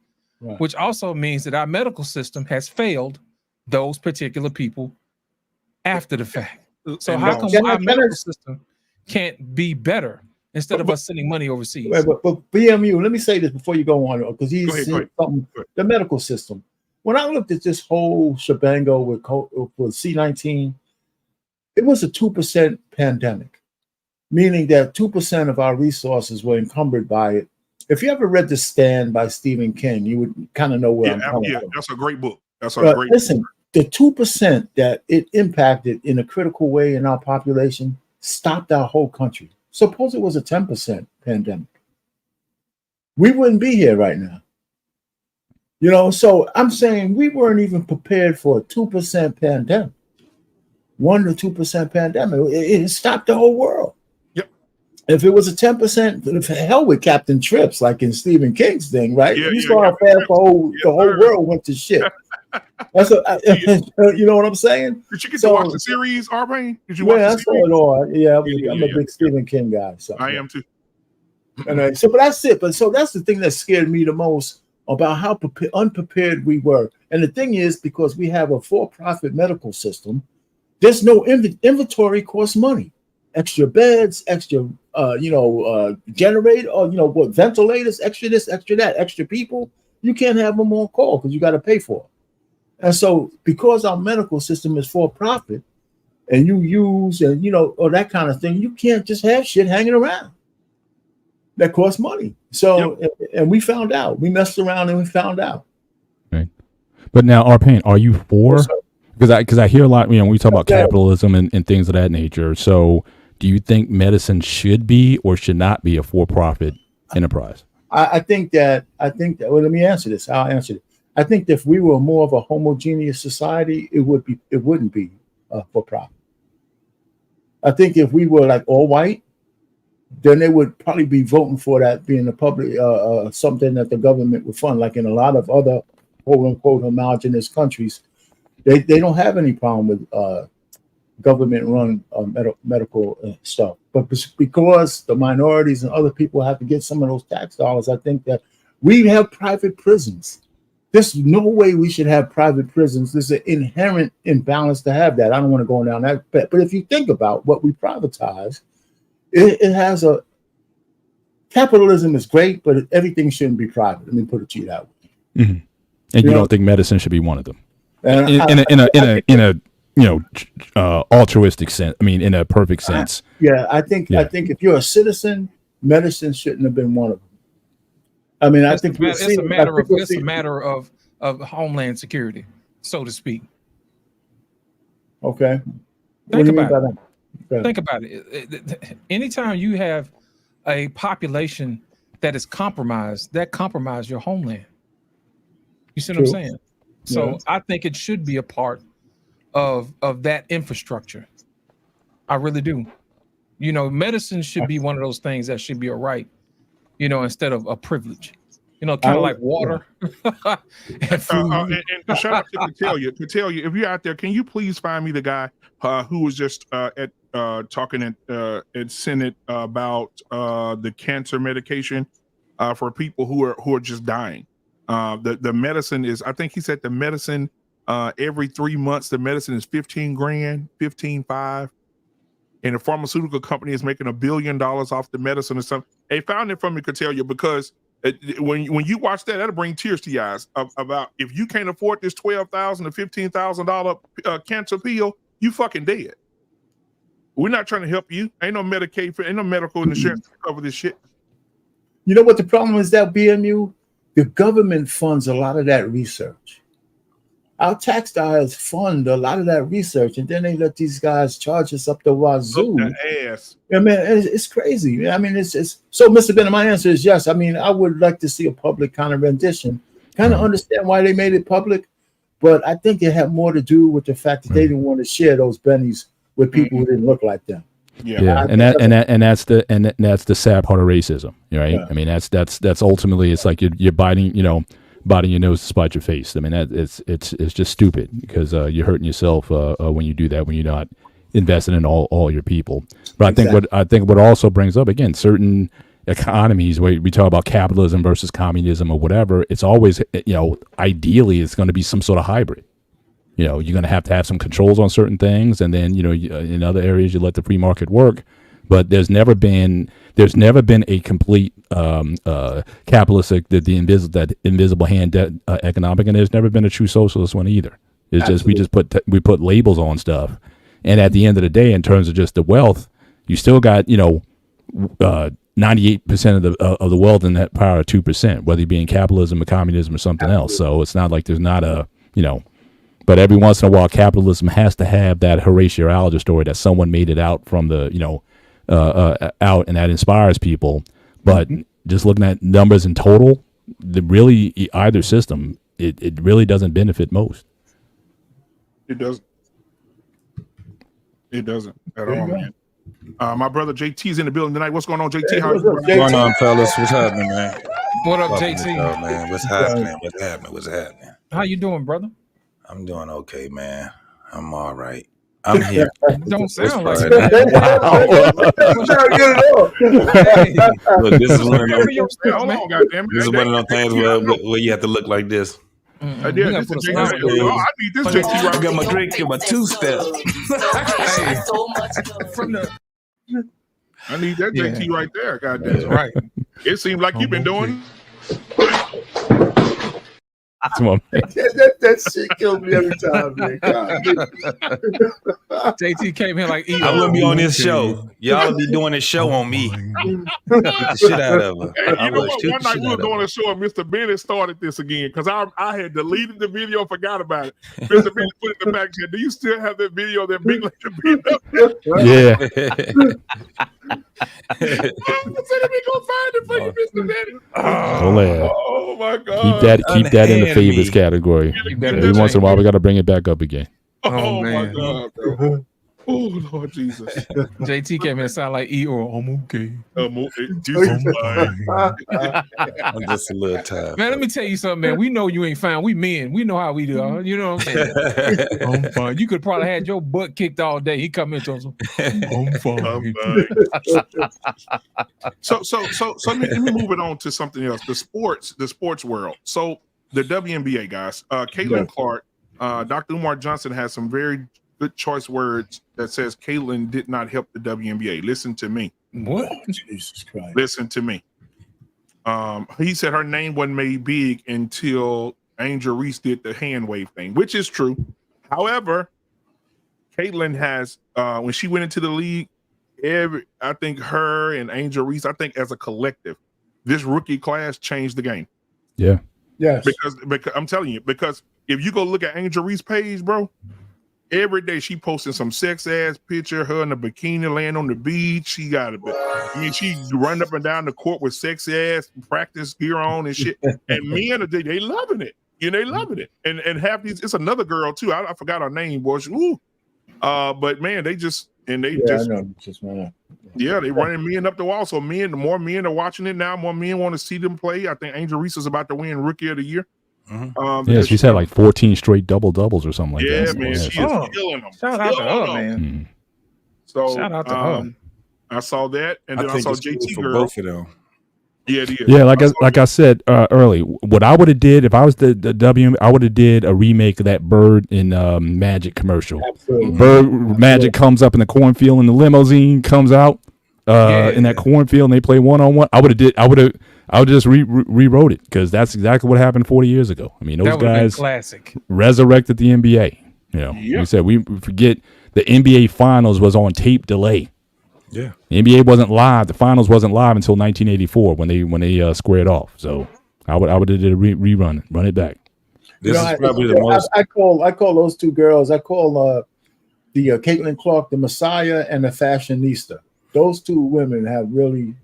which also means that our medical system has failed those particular people after the fact? So how come our medical system can't be better instead of us sending money overseas? But BMU, let me say this before you go on, because he's saying something. The medical system. When I looked at this whole shebango with C-19, it was a 2% pandemic, meaning that 2% of our resources were encumbered by it. If you ever read The Stand by Stephen King, you would kind of know where I'm coming from. That's a great book. Listen, the 2% that it impacted in a critical way in our population stopped our whole country. Suppose it was a 10% pandemic. We wouldn't be here right now. So I'm saying we weren't even prepared for a 2% pandemic. 1 to 2% pandemic, it stopped the whole world. Yep. If it was a 10%, hell with Captain Trips, like in Stephen King's thing, right? You saw how fast the whole world went to shit. That's you know what I'm saying? Did you get to watch the series, R-Pain? Did you watch the series? I saw it all. Yeah, I'm a big Stephen King guy. So I am too. And but that's it. But so that's the thing that scared me the most about how unprepared we were. And the thing is, because we have a for-profit medical system, there's no inventory costs money. Extra beds, extra generator, or ventilators, extra this, extra that, extra people. You can't have them on call because you got to pay for it. And so, because our medical system is for profit, and you use or that kind of thing, you can't just have shit hanging around that costs money. So, and we found out. We messed around and we found out. Right. But now, R-Pain, are you for? Because I hear a lot. We talk about capitalism and things of that nature. So, do you think medicine should be or should not be a for-profit enterprise? I think that. Well, let me answer this. I'll answer it. I think that if we were more of a homogeneous society, it wouldn't be for profit. I think if we were like all white, then they would probably be voting for that being a public something that the government would fund. Like in a lot of other quote unquote homogenous countries, they don't have any problem with government run medical stuff. But because the minorities and other people have to get some of those tax dollars, I think that we have private prisons. There's no way we should have private prisons. There's an inherent imbalance to have that. I don't want to go down that path. But if you think about what we privatize, it has a capitalism is great, but everything shouldn't be private. Let me put it to you that way. Mm-hmm. And you don't think medicine should be one of them? In a altruistic sense. I mean, in a perfect sense. I think if you're a citizen, medicine shouldn't have been one of them. I mean, I think it's a matter of homeland security, so to speak. Okay. Think about it. Anytime you have a population that is compromised, that compromises your homeland. You see what I'm saying? So I think it should be a part of that infrastructure. I really do. Medicine should be one of those things that should be a right. Instead of a privilege, kind of like water. And food. And shout out to Katalia, if you're out there, can you please find me the guy who was just talking at Senate about the cancer medication for people who are just dying. The medicine is, I think he said the medicine every 3 months, the medicine is $15,000, $15,500. And the pharmaceutical company is making $1 billion off the medicine or something. They found it from me, Katalia, because when you watch that, that'll bring tears to your eyes about if you can't afford this $12,000 to $15,000 cancer pill, you fucking dead. We're not trying to help you. Ain't no Medicaid, ain't no medical insurance to cover this shit. You know what the problem is that BMU? The government funds a lot of that research. Our tax dollars fund a lot of that research, and then they let these guys charge us up the wazoo. Up the ass. I mean, it's crazy. I mean, it's so. Mr. Bennett, my answer is yes. I mean, I would like to see a public kind of rendition, kind of understand why they made it public, but I think it had more to do with the fact that they didn't want to share those bennies with people who didn't look like them. Yeah. And that's the sad part of racism, right? Yeah. I mean, that's ultimately it's like you're biting your nose to spite your face. I mean, it's just stupid because you're hurting yourself when you do that, when you're not investing in all your people. But I think what also brings up again certain economies where we talk about capitalism versus communism or whatever. It's always ideally it's going to be some sort of hybrid. You're going to have some controls on certain things, and then in other areas you let the free market work. But there's never been a complete capitalistic that invisible hand economic, and there's never been a true socialist one either. It's Absolutely. Just we put labels on stuff, and at the end of the day, in terms of just the wealth, you still got 98% of the wealth in that power of 2%, whether it be in capitalism or communism or something Absolutely. Else. So it's not like there's not a But every once in a while, capitalism has to have that Horatio Alger story that someone made it out from the out, and that inspires people. But just looking at numbers in total, either system, it really doesn't benefit most. It doesn't. It doesn't at There you all, go. man. My brother JT's in the building tonight. What's going on, JT? Hey, How what's you up, doing? What's going JT? on, fellas? What's happening, man? What up, Welcome to JT? the show, man. What's happening? What's happening? What's happening? How you doing, brother? I'm doing okay, man. I'm all right. I'm here. Don't sound like Friday. it. Look, this is one of Remember those. your stuff, Hold man. on, goddamn it. This is one of those things where you have to look like this. Yeah, We gotta this put a is JT. smile. Yeah. I need this JT I right got my now. drink and my two-step. From the I need that Yeah. JT right there. Goddamn. right. It seems like you've been doing. Come on, man. that shit kills me every time, man. God. JT came here like I wouldn't be on this show. Y'all would be doing this show on me. Beat the shit out of her. Hey, I you know would what? shoot One the night shit we were out of doing her. a show and Mr. Bennett started this again because I had deleted the video, forgot about it. Mr. Bennett put it in the back said, "Do you still have that video of that big lady beating up?" Yeah. I said, "Let me go find it for you, Mr. Bennett." Don't let Oh my God! keep that in the Unhand favors me. category. Every once in a while, we got to bring it back up again. Oh, my man. God, bro. Oh Lord Jesus! JT came here and sound like Eeyore. I'm okay. Jesus, I'm just a little tired. Man, let me tell you something, man. We know you ain't fine. We men. We know how we do. You know what I'm saying? I'm fine. You could probably had your butt kicked all day. He come into us. I'm fine. I'm fine. So let me move it on to something else. The sports world. So the WNBA guys, Caitlin Clark, Dr. Umar Johnson has some very good choice words that says Caitlin did not help the WNBA. Listen to me. What? Jesus Christ. Listen to me. He said her name wasn't made big until Angel Reese did the hand wave thing, which is true. However, Caitlin has when she went into the league, I think her and Angel Reese, I think as a collective, this rookie class changed the game. Yeah. Yes. Because I'm telling you, because if you go look at Angel Reese's page, bro, every day she posting some sex ass picture, her in a bikini laying on the beach. She got it. I mean, she run up and down the court with sex ass practice gear on and shit. And men, they loving it. You know, they loving it. And half these, it's another girl too. I forgot her name, boy. But man, they just I know. Just man. yeah, they running men up the wall. So the more men are watching it now, more men want to see them play. I think Angel Reese is about to win Rookie of the Year. Yeah, she's had like 14 straight doubles or something like yeah, that. man, she is killing them. Shout out to her, man. Mm. So Shout out to her. I saw that, and I then I think saw it's good JT for girl. both of them. Yeah, it is. Yeah, like I said early, what I would have did if I was the W, I would have did a remake of that Bird in Magic commercial. Absolutely. Bird Magic comes up in the cornfield, and the limousine comes out in that cornfield, and they play one-on-one. I would have just rewrote it because that's exactly what happened 40 years ago. I mean, those That would've been guys classic. resurrected the NBA. You know, we said we forget the NBA Finals was on tape delay. Yeah. The NBA wasn't live. The finals wasn't live until 1984 when they squared off. So I would have did a rerun, run it back. This is probably the most. I call those two girls. I call the Caitlin Clark the Messiah and the Fashionista. Those two women have really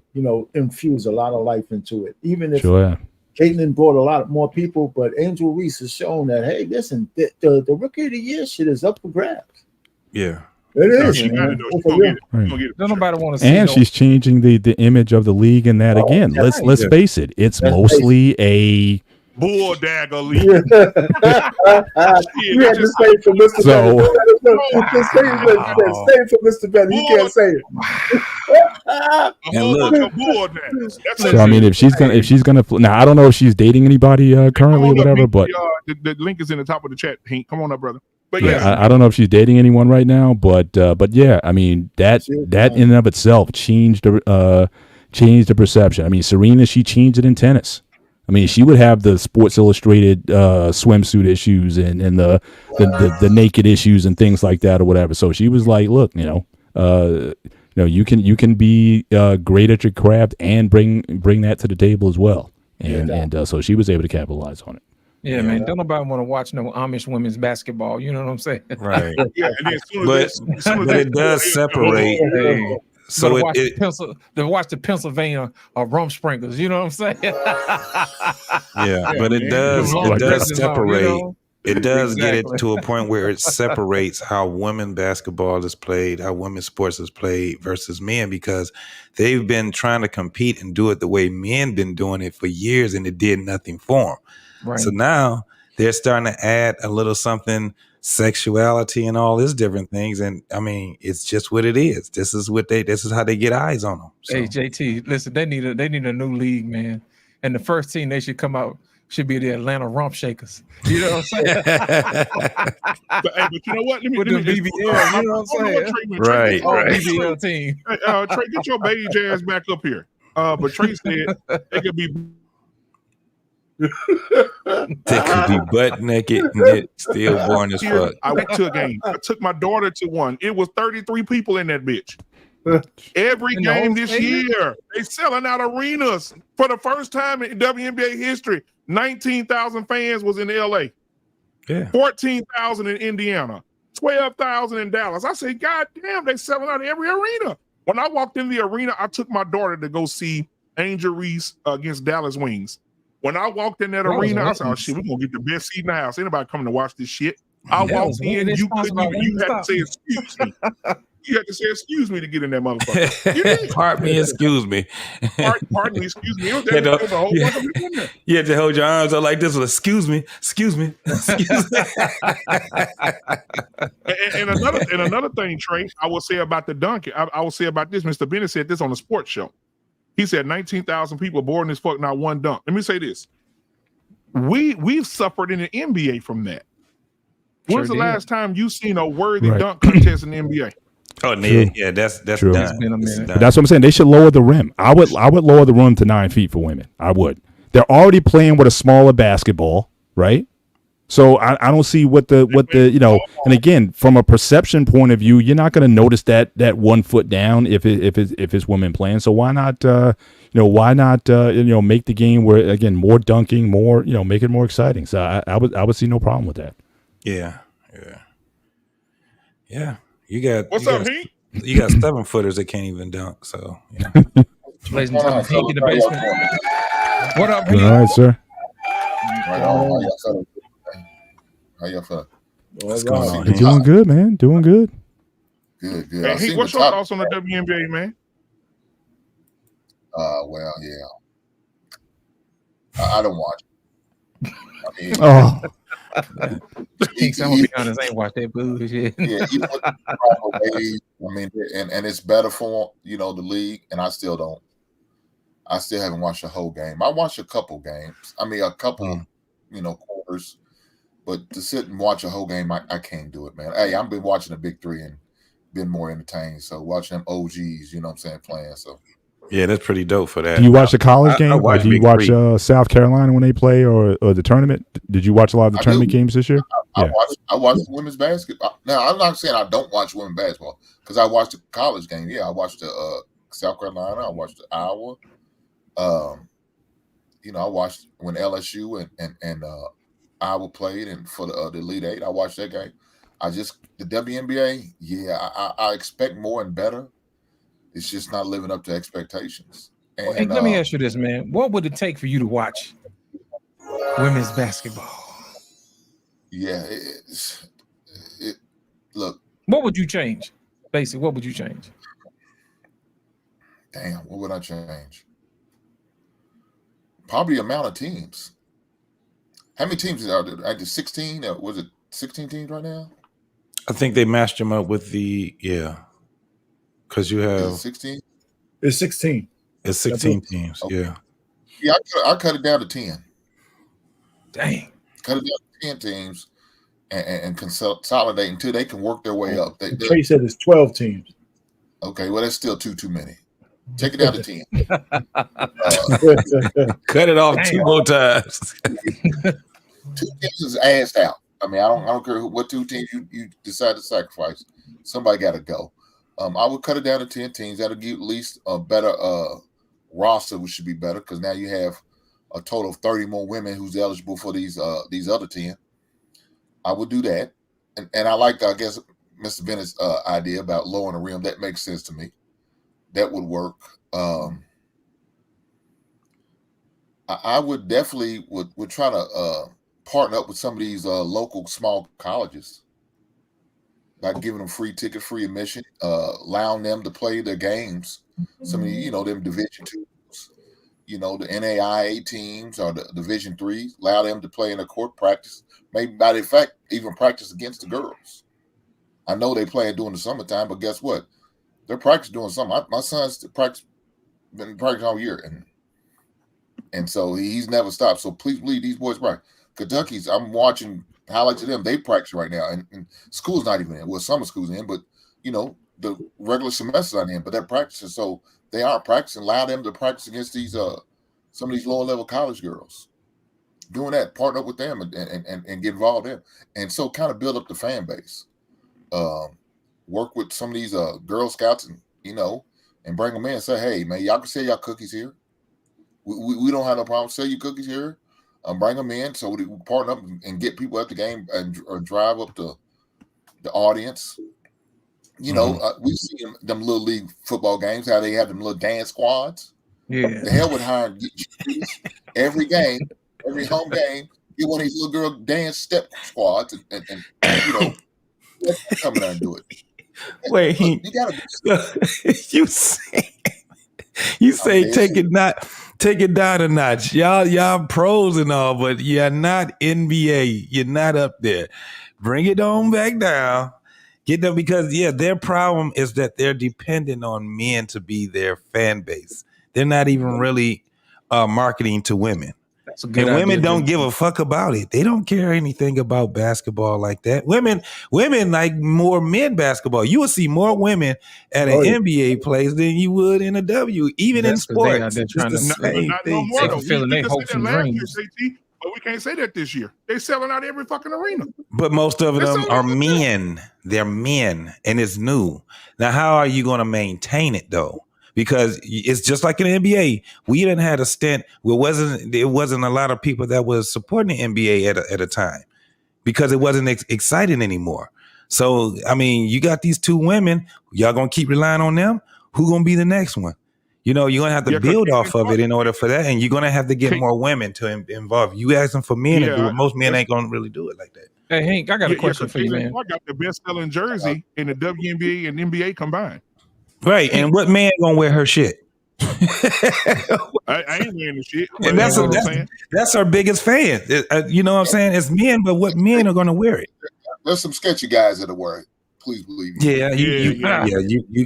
infused a lot of life into it. Even if Caitlin brought a lot more people, but Angel Reese has shown that hey, listen, the Rookie of the Year shit is up for grabs. Yeah. It is. She got it, though. She For gonna real. get it. She gonna get it. Don't nobody want to see. And she's changing the image of the league in that again. that's Let's face it, it's mostly a Bull dagger league. You had to say it for Mr. So- Bennett. Say it for Mr. Bennett. You can't say it. A whole bunch of bull daggers. That's So I mean, if she's gonna now, I don't know if she's dating anybody currently or whatever, but the link is in the top of the chat. Hank, come on up, brother. But I don't know if she's dating anyone right now, but yeah, I mean that in and of itself changed the perception. I mean, Serena, she changed it in tennis. I mean, she would have the Sports Illustrated swimsuit issues and the naked issues and things like that or whatever. So she was like, look, you can be great at your craft and bring that to the table as well. And so she was able to capitalize on it. Yeah, man. Don't nobody want to watch no Amish women's basketball. You know what I'm saying? Right. Yeah, and then as soon But as it does separate. Hey, So watch it the Pennsylvania Rumspringers. You know what I'm saying? yeah, but it does Long dresses on, separate. It does get Exactly. it to a point where it separates how women basketball is played, how women's sports is played versus men, because they've been trying to compete and do it the way men been doing it for years, and it did nothing for them. Right. So now they're starting to add a little something, sexuality and all these different things. And I mean, it's just what it is. This is how they get eyes on them. So. Hey, JT, listen, they need a new league, man. And the first team they should come out should be the Atlanta Rump Shakers. You know what I'm saying? But you know what? With the BBL, you know what I'm saying? Right. BBL team. Hey, Trey, get your beige ass back up here. But Trey said they could be. They could be butt naked and still born as fuck. I went to a game. I took my daughter to one. It was 33 people in that bitch. Every game this year, they selling out arenas for the first time in WNBA history. 19,000 fans was in LA. Yeah. 14,000 in Indiana. 12,000 in Dallas. I said, God damn, they selling out every arena. When I walked in the arena, I took my daughter to go see Angel Reese against Dallas Wings. When I walked in that arena, I said, oh shit, we're gonna get the best seat in the house. Anybody coming to watch this shit? I walked in, you couldn't even, you had to say excuse me. You had to say excuse me to get in that motherfucker. You did. Pardon me, excuse me. Pardon me, excuse me. It was a whole bunch of people in there. You had to hold your arms up like this. Excuse me, excuse me, excuse me. and another thing, Trey, I will say about the dunk. I will say about this. Mr. Bennett said this on the sports show. He said 19,000 people bored as fuck, not one dunk. Let me say this. We've suffered in the NBA from that. When's the last time you seen a worthy dunk contest in the NBA? Oh, yeah, that's True. done. It's been a minute. But that's what I'm saying. They should lower the rim. I would lower the rim to 9 feet for women. I would. They're already playing with a smaller basketball, right? So I don't see what the and again, from a perception point of view, you're not going to notice that 1 foot down if it's women playing. So why not make the game where, again, more dunking, more, make it more exciting. So I would see no problem with that. Yeah. You got What's up, Heat? You got 7-footers that can't even dunk. So yeah. Ladies and gentlemen, Hank in the basement. What up, Hank? All right, sir. Right on. How y'all feeling? What's going on? You're doing good, man. Doing good. Good. Hey, Heat, what's your thoughts on the WNBA, man? Well, yeah. I don't watch. I mean, Heat, I'm gonna be honest, I ain't watched that bullshit. Yeah, even with the proper ways, I mean, and it's better for the league, and I still don't. I still haven't watched a whole game. I watched a couple games. I mean, a couple, quarters. But to sit and watch a whole game, I can't do it, man. Hey, I've been watching the Big Three and been more entertained. So watching them OGs, playing. So yeah, that's pretty dope for that. Do you watch the college game? Or do you watch South Carolina when they play or the tournament? Did you watch a lot of the tournament games this year? I watch women's basketball. Now, I'm not saying I don't watch women's basketball because I watched the college game. Yeah, I watched the South Carolina. I watched the Iowa. I watched when LSU and Iowa played and for the Elite Eight. I watched that game. The WNBA, yeah, I expect more and better. It's just not living up to expectations. And, Hey, let me ask you this, man. What would it take for you to watch women's basketball? Yeah, look. What would you change? Basically, what would you change? Damn, what would I change? Probably the amount of teams. How many teams are there? 16? Was it 16 teams right now? I think they mashed them up with because you have 16. It's 16. It's 16 teams. Okay. Yeah. Yeah, I cut it down to 10. Dang. Cut it down to 10 teams and consolidate until they can work their way up. Trey said it's 12 teams. Okay, well, that's still too many. Take it down to 10. Cut it off 2 more times. 2 teams is assed out. I mean, I don't care what 2 teams you decide to sacrifice. Somebody got to go. I would cut it down to 10 teams. That'll give at least a better roster, which should be better because now you have a total of 30 more women who's eligible for these other 10. I would do that, and I like, I guess, Mr. Bennett's idea about lowering the rim. That makes sense to me. That would work. I would definitely would try to partner up with some of these local small colleges, like giving them free ticket, free admission, allowing them to play their games. Some of the, them Division IIs, the NAIA teams or the Division IIIs, allow them to play in a court practice. Maybe by the fact, even practice against the girls. I know they play during the summertime, but guess what? They're practicing doing something. My son's been practicing all year, and so he's never stopped. So please believe these boys practice. Kentucky's, I'm watching highlights of them. They practice right now, and school's not even in. Well, summer school's in, but the regular semester's not in. But they're practicing, so they aren't practicing. Allow them to practice against these some of these lower level college girls. Doing that, partner up with them and get involved in, and so kind of build up the fan base. Work with some of these Girl Scouts and and bring them in and say, hey man, y'all can sell y'all cookies here. We don't have no problem. Sell you cookies here. Bring them in so we partner up and get people at the game or drive up the audience. We've seen them little league football games, how they have them little dance squads. Yeah. The hell with hiring every game, every home game, get one of these little girl dance step squads and come out and do it. Wait, you gotta you say take it down a notch. Y'all pros and all, but you're not NBA. You're not up there. Bring it on back down. Get them, because their problem is that they're dependent on men to be their fan base. They're not even really marketing to women. And women don't give a fuck about it. They don't care anything about basketball like that. Women like more men basketball. You will see more women at an NBA place than you would in a W, even in sports. Not no more, though. But we can't say that this year. They're selling out every fucking arena. But most of them are men. They're men, and it's new. Now, how are you going to maintain it though? Because it's just like in the NBA. We didn't had a stint where it wasn't a lot of people that was supporting the NBA at a time because it wasn't exciting anymore. So, I mean, you got these two women. Y'all going to keep relying on them? Who going to be the next one? You're going to have to build off of it in order for that. And you're going to have to get more women to involve. You asking for men to do it. Most men ain't going to really do it like that. Hey, Hank, I got a question for you, man. I got the best-selling jersey in the WNBA and NBA combined. Right, and what man gonna wear her shit? I ain't wearing the shit. And that's our biggest fan. You know what I'm saying? It's men, but what men are gonna wear it? There's some sketchy guys that are wearing it. Please believe me.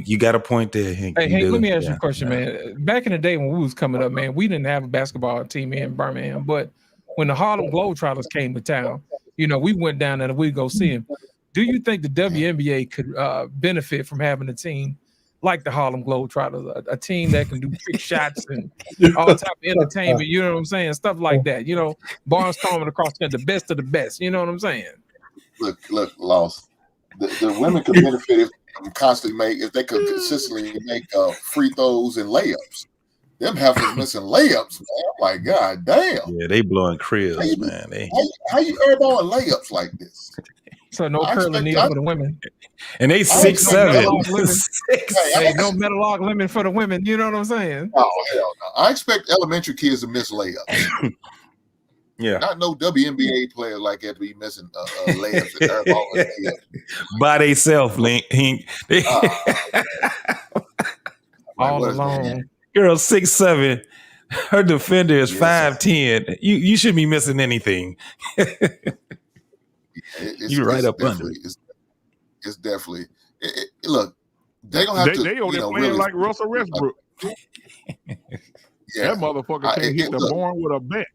You got a point there, Hank. Hey, Hank, let me ask you a question, man. Back in the day when we was coming up, man, we didn't have a basketball team in Birmingham, but when the Harlem Globetrotters came to town, we went down there and we'd go see them. Do you think the WNBA could benefit from having a team like the Harlem Globetrotters, a team that can do trick shots and all type of entertainment, you know what I'm saying? Stuff like that, barnstorming across the best of the best, you know what I'm saying? Look, Lost. The women could benefit if they could consistently make free throws and layups. Them heifers missing layups, man. I'm like, God damn. Yeah, they blowing cribs, man. How you airballing layups like this? So no curling needed for the women. And they 6'7". No metal log limit for the women. You know what I'm saying? Oh, hell no. I expect elementary kids to miss layups. Yeah. Not no WNBA player like that to be missing layups and airballing layups. By themselves, Hank. All alone. Girl, 6'7". Her defender is 5'10". You shouldn't be missing anything. You're right up under. It's definitely. Look, they don't have to. They on there playing really, like Russell Westbrook. That motherfucker can't hit the barn with a bat.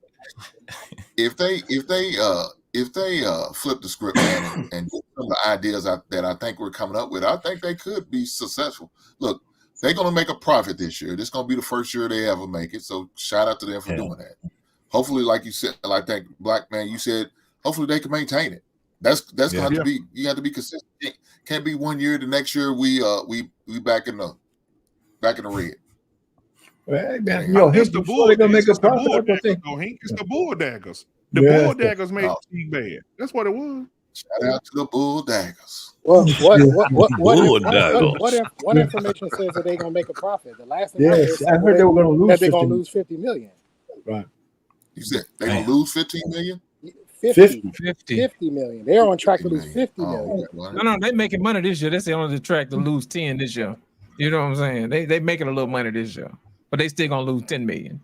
If they flip the script, man, and get some of the ideas that I think we're coming up with, I think they could be successful. Look, they're going to make a profit this year. This is going to be the first year they ever make it. So shout out to them for doing that. Hopefully, like you said, I think Black Man, you said, hopefully they can maintain it. That's going to have to be. You have to be consistent. It can't be 1 year. The next year we back in the red. Well, man, it's the Bull. They're gonna make a profit. It's the Bull Daggers. The Bull Daggers made the team bad. That's what it was. Shout out to the Bull Daggers. Well, what information says that they're gonna make a profit? The last thing I heard they were gonna lose. That they're gonna lose $50 million. Right. You said they're gonna lose $15 million? 50 50. million. They're on track to lose 50 million. No, they making money this year. That's the only track to lose 10 this year. You know what I'm saying? They making a little money this year, but they still gonna lose 10 million.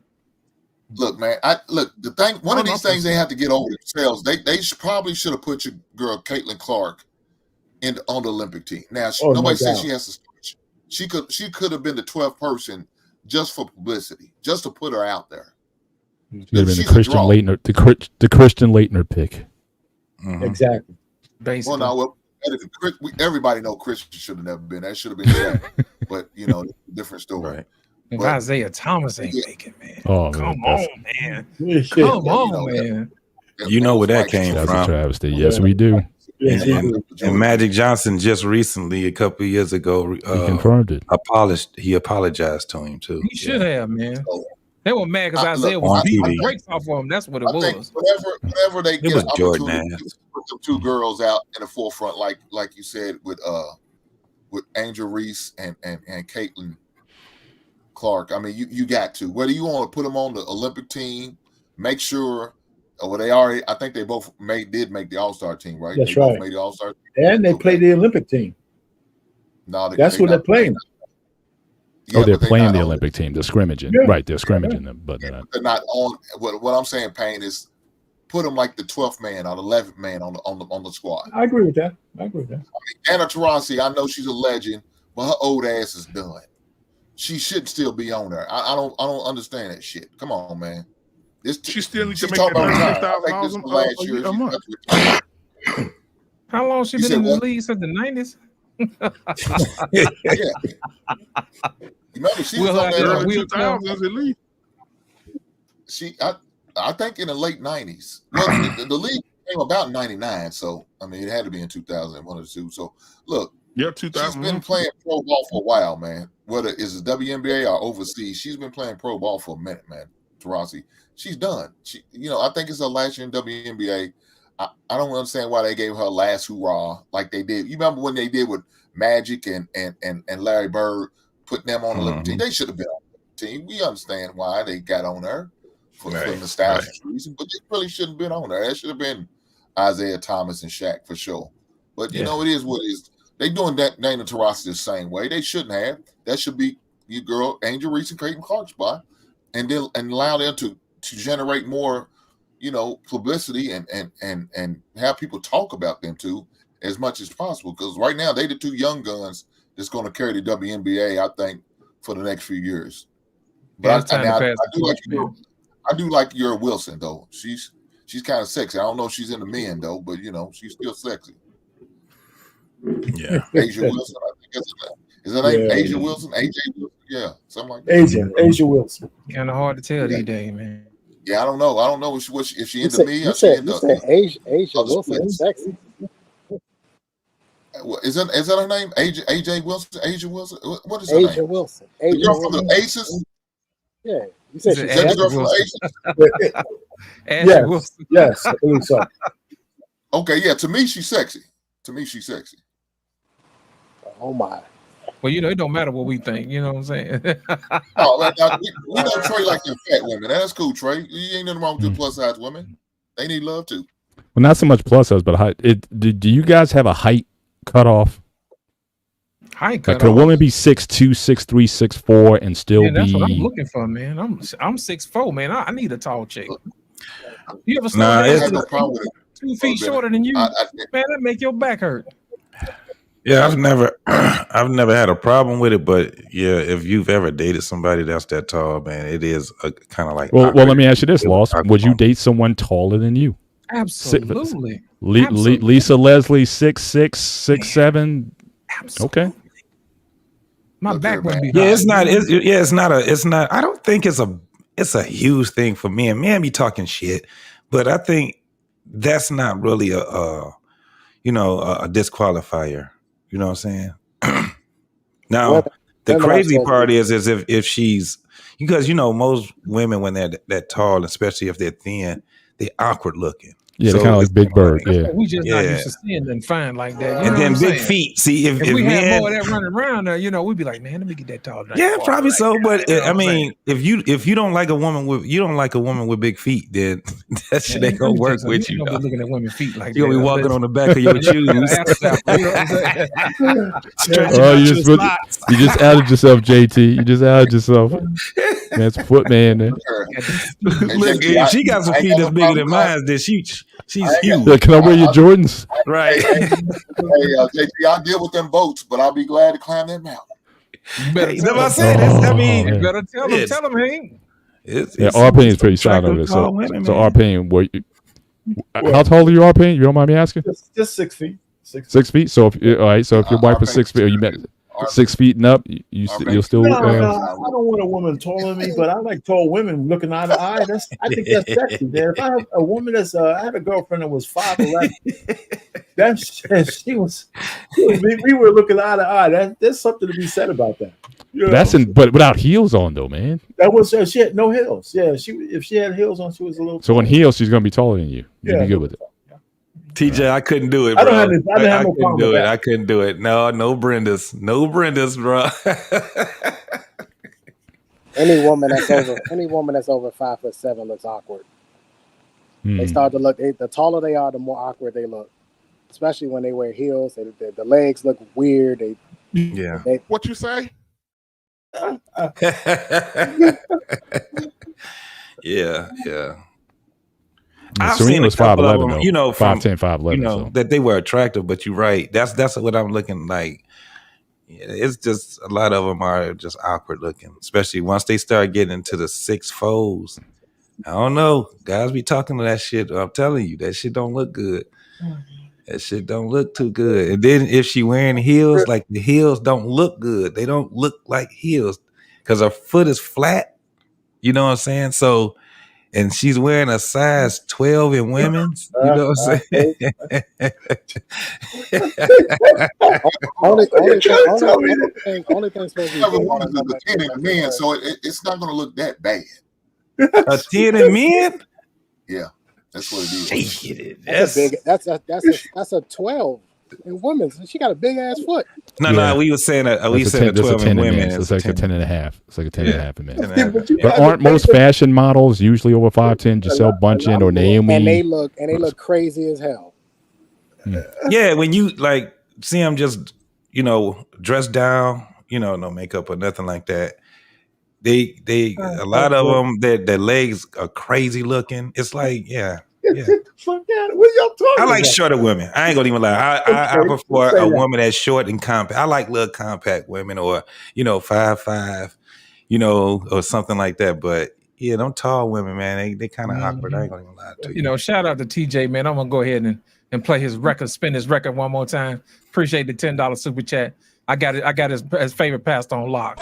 Look, man. The thing. One of these things they have to get over themselves. They probably should have put your girl Caitlin Clark on the Olympic team. Now nobody says she has to start. She could have been the 12th person just for publicity, just to put her out there. She'd have been the Christian Leitner pick. Mm-hmm. Exactly. Basically. Everybody know Christian should have never been. That should have been Shaq. But different story. Right. But Isaiah Thomas ain't making, man. Oh, come on, man. Come on, man. You know where that came That's from. a travesty. Yes, we do. And Magic Johnson just recently, a couple of years ago, He confirmed it. He apologized to him too. He should have, man. They were mad because Isaiah was beating breaks off of him. That's what it was. Whenever they get an opportunity to put them two girls out in the forefront, like you said with Angel Reese and Caitlin Clark. I mean, you got to. Whether you want to put them on the Olympic team, make sure. Well, they already. I think they both did make the All-Star team, right? That's they right. Both made the All-Star team. And they played the Olympic team. No, that's what they're playing. They're playing the Olympic team. They're scrimmaging, right? They're scrimmaging them, but they're not on. What I'm saying, Payne, is put them like the 12th man or the 11th man on the squad. I agree with that. Anna Taurasi, I know she's a legend, but her old ass is done. She should still be on there. I don't understand that shit. Come on, man. She still needs to make that $100,000 a month. How long she been in the league since the 90s? Remember, she was on there in the 2000s at least. I think in the late 90s. Well, the league came about in 99, so I mean it had to be in 2001 or 2. So look, 2000. She's been playing pro ball for a while, man. Whether it's the WNBA or overseas, she's been playing pro ball for a minute, man. Taurasi, she's done. I think it's her last year in WNBA. I don't understand why they gave her last hurrah like they did. You remember when they did with Magic and Larry Bird, putting them on the Olympic team? They should have been on the team. We understand why they got on there for nostalgia reason, but they really shouldn't have been on there. That should have been Isaiah Thomas and Shaq for sure. But it is what it is. They doing that Dana Taurasi the same way. They shouldn't have. That should be your girl Angel Reese and Creighton Clark spot, and allow them to generate more, publicity and have people talk about them too as much as possible. Because right now they the two young guns that's going to carry the WNBA, I think, for the next few years. But I do like your Wilson though. She's kind of sexy. I don't know if she's into men though, but she's still sexy. Yeah, Asia Wilson. I think is her name Asia Wilson? AJ Wilson? Yeah, something like that. Asia Wilson. Kind of hard to tell these days, man. Yeah, I don't know. If she into me or she into Asia Wilson is sexy. Is that her name? AJ Wilson? Asia Wilson? What is her Asia name? Wilson. The girl from the Aces? Yeah. You said she's the girl from the Aces? Yes, I believe so. Okay, yeah. To me, she's sexy. Oh my. Well, it don't matter what we think. You know what I'm saying? We know Trey like your fat women. That's cool, Trey. You ain't nothing wrong with your plus size women. They need love too. Well, not so much plus size, but height. Do you guys have a height cutoff? Height cutoff. Could a woman be 6'2", 6'3", 6'4", and still be? That's what I'm looking for, man. I'm 6'4", man. I need a tall chick. You ever no problem with it. 2 feet shorter than you, man? That make your back hurt. Yeah, I've never had a problem with it, but yeah, if you've ever dated somebody that's that tall, man, it is a kind of like. Well, let me ask you this, Lost: would you date someone taller than you? Absolutely. Lisa Leslie, 6'6", 6'7". Absolutely. Okay. My back would be. Yeah, it's not. It's not. I don't think it's a huge thing for men. Men be talking shit, but I think that's not really a disqualifier. You know what I'm saying? Now, the crazy part is if she's, because most women when they're that tall, especially if they're thin, they're awkward looking. Yeah, they're So kind of it's like Big Bird. That's Yeah. like we just not yeah. used to seeing them fine like that. You And know then what I'm big saying? feet. See, if we had men, more of that running around there, we'd be like, man, let me get that tall. yeah, probably so. But You know I what I'm mean, if you don't like a woman with big feet, then that shit ain't gonna work with you. You're gonna be looking at women's feet like You're that. gonna be walking on the back of your You got shoes, an ass flapper, you know what I'm saying? stretching Oh, out you your just put, slots. you just added yourself, JT. You just added yourself. That's footman there. Look, if she got some feet that's bigger than mine, then she's huge. Yeah, can I wear your Jordans? Right. Hey, JT, I'll deal with them boats, but I'll be glad to climb that mountain. You better That's tell what I him. said. I mean, You better tell him. Tell him, Hank. Yeah, R-Pain is pretty solid on this. So, women, so man. R-Pain, how tall are you, R-Pain? You don't mind me asking? Just 6 feet. 6 feet. So if all right, so if your wife was 6 feet, or you met 6 feet and up, you'll still. No, I don't want a woman taller than me, but I like tall women looking eye to eye. I think that's sexy, man. If I have a woman I had a girlfriend that was 5'11". We were looking eye to eye. There's something to be said about that. You know? But without heels on though, man. That was she had no heels. Yeah, if she had heels on, she was a little. So in heels, she's gonna be taller than you. You'd be good with it. TJ, I couldn't do it, I bro. don't have no couldn't problem do with it. that. I couldn't do it. No Brendas, bro. Any woman that's over 5'7" looks awkward. They start to look. The taller they are, the more awkward they look. Especially when they wear heels. The legs look weird. Yeah. What you say? Yeah. Yeah, I've Serena seen was a couple of 5'11", them, though. from 5'10", 5'11", so. that they were attractive, but you're right. That's what I'm looking like. It's just a lot of them are just awkward looking, especially once they start getting into the 6'4". I don't know. Guys be talking to that shit. I'm telling you, that shit don't look good. That shit don't look too good. And then if she wearing heels, like the heels don't look good. They don't look like heels because her foot is flat. You know what I'm saying? So, and she's wearing a size 12 in women's. You know what I'm saying? Only thing supposed to be Everyone is a 10 in men, so it's not going to look that bad. A 10 in men? Yeah, that's what it is. That's a 12 in women's. She got a big ass foot. No, we were saying a 12 in women. It's like a 10 and a half. It's like a 10 and a half in men. But But aren't most fashion models usually over 5'10"? Giselle Bundchen or Naomi? And they look crazy as hell. Yeah, when you like see them just dressed down, no makeup or nothing like that. They a lot of them their legs are crazy looking. It's like What y'all talking I like about? shorter women. I ain't gonna even lie. I prefer a woman that's short and compact. I like little compact women or 5'5", or something like that. But yeah, them tall women, man, they kind of awkward. I ain't gonna even lie to you. Shout out to TJ, man. I'm gonna go ahead and play his record, spin his record one more time. Appreciate the $10 super chat. I got it. I got his favorite passed on lock.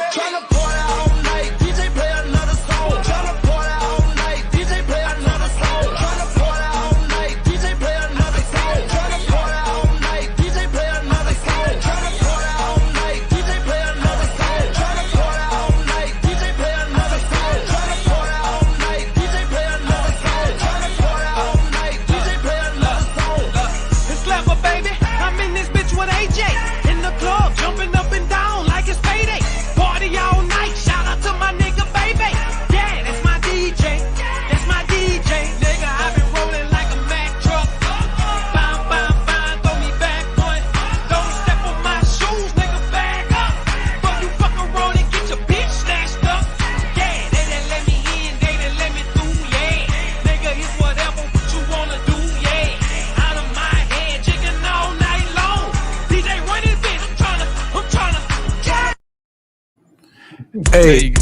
Hey.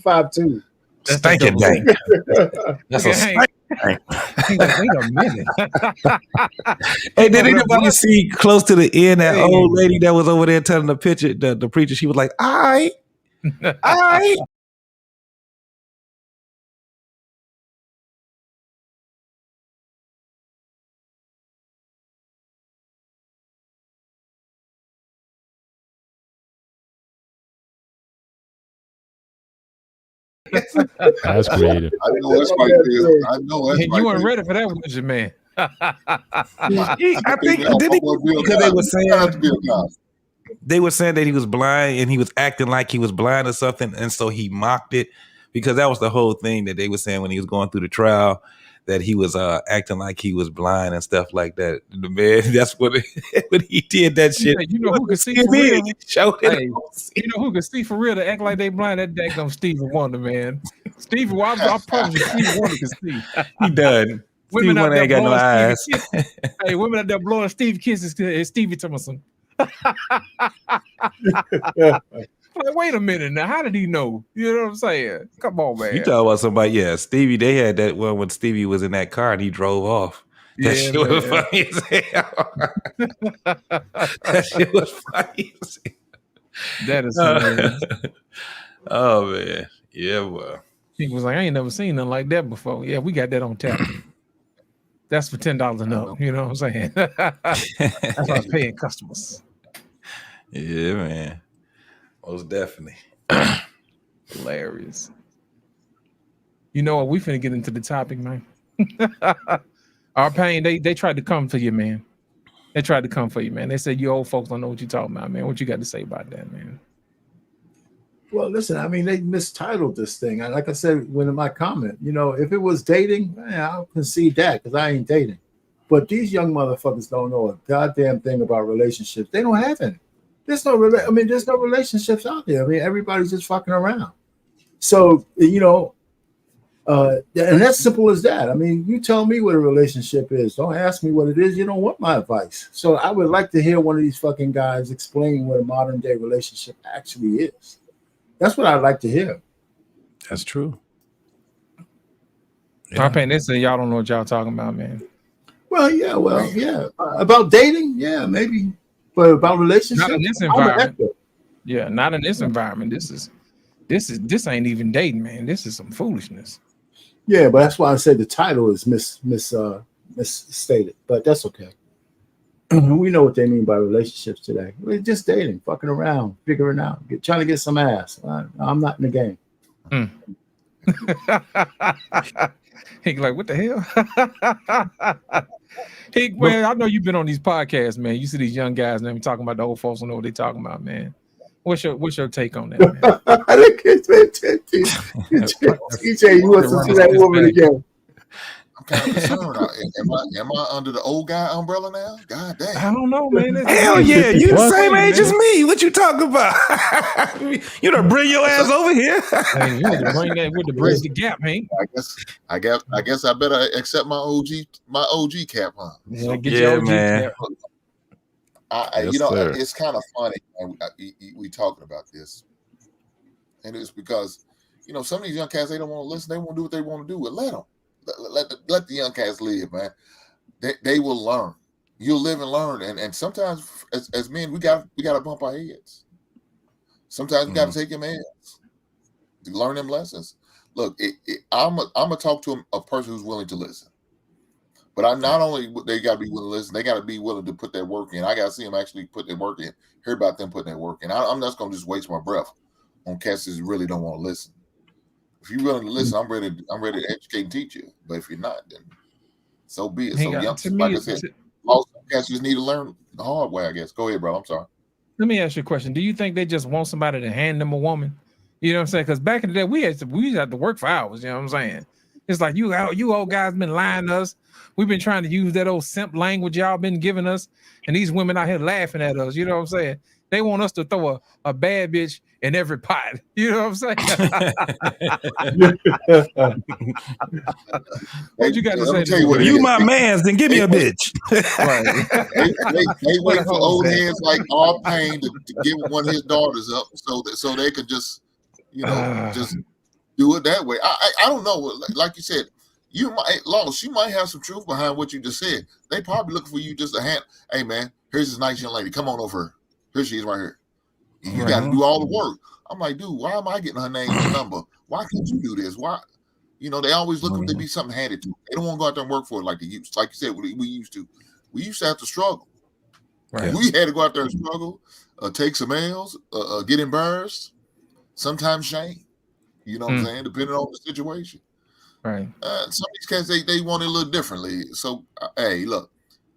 Five two. Stinking dang. That's a stank. Wait a minute. Hey, did anybody see close to the end that old lady that was over there telling the picture, the preacher? She was like, "I." That's creative. I know that's right there. I know that's And right you weren't there. ready for that, was you, man? I think because they were saying they were saying that he was blind and he was acting like he was blind or something, and so he mocked it because that was the whole thing that they were saying when he was going through the trial, that he was acting like he was blind and stuff like that. The man, that's what when he did that shit. You know who could see for real? Hey, you know who could see for real to act like they blind? That daggone Stevie Wonder, man. Stevie, well, I promise you, Stevie Wonder can see. He done. Stevie Wonder ain't got no eyes. Hey, women out there blowing Stevie kisses to Stevie Thomason. Like, wait a minute now. How did he know? You know what I'm saying? Come on, man. You talk about somebody, yeah. Stevie, they had that one when Stevie was in that car and he drove off. That shit was funny as hell. That shit was funny as hell. That is hilarious. Oh man. Yeah, well. He was like, I ain't never seen nothing like that before. Yeah, we got that on tap. That's for $10 and up. You know what I'm saying? That's why I'm paying customers. Yeah, man. Most definitely. Hilarious. You know what? We finna get into the topic, man. Our pain, they tried to come for you, man. They tried to come for you, man. They said you old folks don't know what you're talking about, man. What you got to say about that, man? Well, listen, I mean, they mistitled this thing. Like I said, when in my comment, you know, if it was dating, man, I'll concede that because I ain't dating. But these young motherfuckers don't know a goddamn thing about relationships. They don't have any. There's no relationships out there. I mean, everybody's just fucking around. So, you know, and that's simple as that. I mean, you tell me what a relationship is. Don't ask me what it is. You don't want my advice. So I would like to hear one of these fucking guys explain what a modern day relationship actually is. That's what I'd like to hear. That's true. My pain, they say y'all don't know what y'all talking about, man. Well, yeah. About dating, yeah, maybe. But about relationships, not in this environment. Yeah, not in this environment. This ain't even dating, man. This is some foolishness. Yeah, but that's why I said the title is misstated. But that's okay. We know what they mean by relationships today. We're just dating, fucking around, figuring out, trying to get some ass. I'm not in the game. He like, what the hell? Hey, man, I know you've been on these podcasts, man. You see these young guys and them talking about the old folks don't know what they talking about, man. What's your take on that, man? TJ, you want to see that woman again? I'm kind of concerned. Am I under the old guy umbrella now? God damn. I don't know, man. Hell yeah, you the same age as me. What you talking about? You done bring your ass over here. Hey, you need to bring that with the bridge the gap, man. I guess I better accept my OG cap, huh? Yeah, get your OG man. Cap. Yes, you know, sir. it's kind of funny. We talking about this, and it's because you know some of these young cats, they don't want to listen. They want to do what they want to do. But let them. Let the young cats live, man. They will learn. You'll live and learn. And sometimes as men, we got to bump our heads. Sometimes we got to take them hands to learn them lessons. Look, I'm gonna talk to a person who's willing to listen. But I not only they got to be willing to listen, they got to be willing to put their work in. I got to see them actually put their work in. Hear about them putting their work in. I'm not gonna just waste my breath on cats that really don't want to listen. If you're willing to listen, I'm ready to educate and teach you. But if you're not, then so be it. So young, like I said, most cats just need to learn the hard way, I guess. Go ahead, bro. I'm sorry. Let me ask you a question. Do you think they just want somebody to hand them a woman? You know what I'm saying? Because back in the day, we used to have to work for hours. You know what I'm saying? It's like you old guys been lying to us. We've been trying to use that old simp language y'all been giving us, and these women out here laughing at us. You know what I'm saying? They want us to throw a bad bitch in every pot. You know what I'm saying? What you got to say? You my mans, then give me a bitch. They wait for old heads like all pain to give one of his daughters up so they could just just do it that way. I don't know. Like you said, you might have some truth behind what you just said. They probably looking for you just a hand. Hey man, here's this nice young lady. Come on over. Here she is right here. You got to do all the work. I'm like, dude, why am I getting her name and number? Why can't you do this? Why? You know, they always looking to be something handed to. They don't want to go out there and work for it like they used. Like you said, we used to. We used to have to struggle. Right. We had to go out there and struggle, take some L's, get embarrassed, sometimes shame. You know what I'm saying? Depending on the situation. Right. Some of these cats, they want it a little differently. So, hey, look,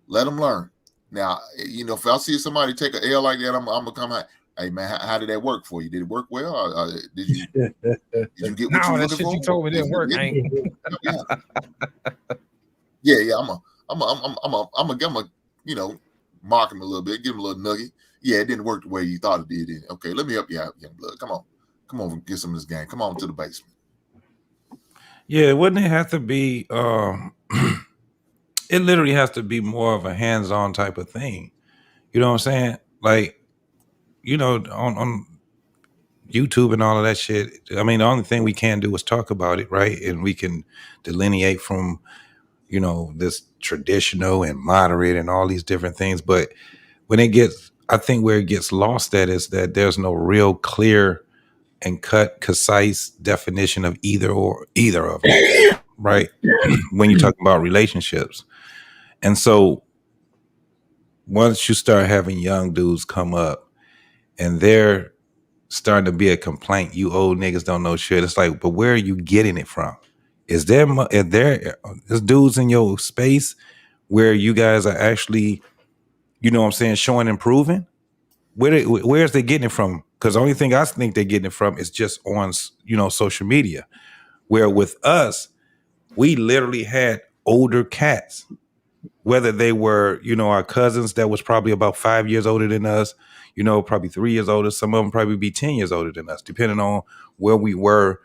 let them learn. Now, you know, if I see somebody take an L like that, I'm gonna come out. Hey man, how did that work for you? Did it work well? Or did you get what you No, that looking shit for? you told me didn't work. Yeah. I'm a, you know, mark him a little bit, give him a little nugget. Yeah, it didn't work the way you thought it did. Okay, let me help you out, young blood. Come on, get some of this game. Come on to the basement. Yeah, wouldn't it have to be? It literally has to be more of a hands-on type of thing. You know what I'm saying? Like, you know, on YouTube and all of that shit. I mean, the only thing we can do is talk about it, right? And we can delineate from, you know, this traditional and moderate and all these different things. But when it gets, I think where it gets lost at is that there's no real clear and concise definition of either of them, right? When you talk about relationships. And so once you start having young dudes come up and they're starting to be a complaint, you old niggas don't know shit. It's like, but where are you getting it from? Is there dudes in your space where you guys are actually, you know what I'm saying, showing and proving? Where's they getting it from? Because the only thing I think they're getting it from is just on, you know, social media. Where with us, we literally had older cats, whether they were, you know, our cousins that was probably about 5 years older than us, you know, probably 3 years older. Some of them probably be 10 years older than us, depending on where we were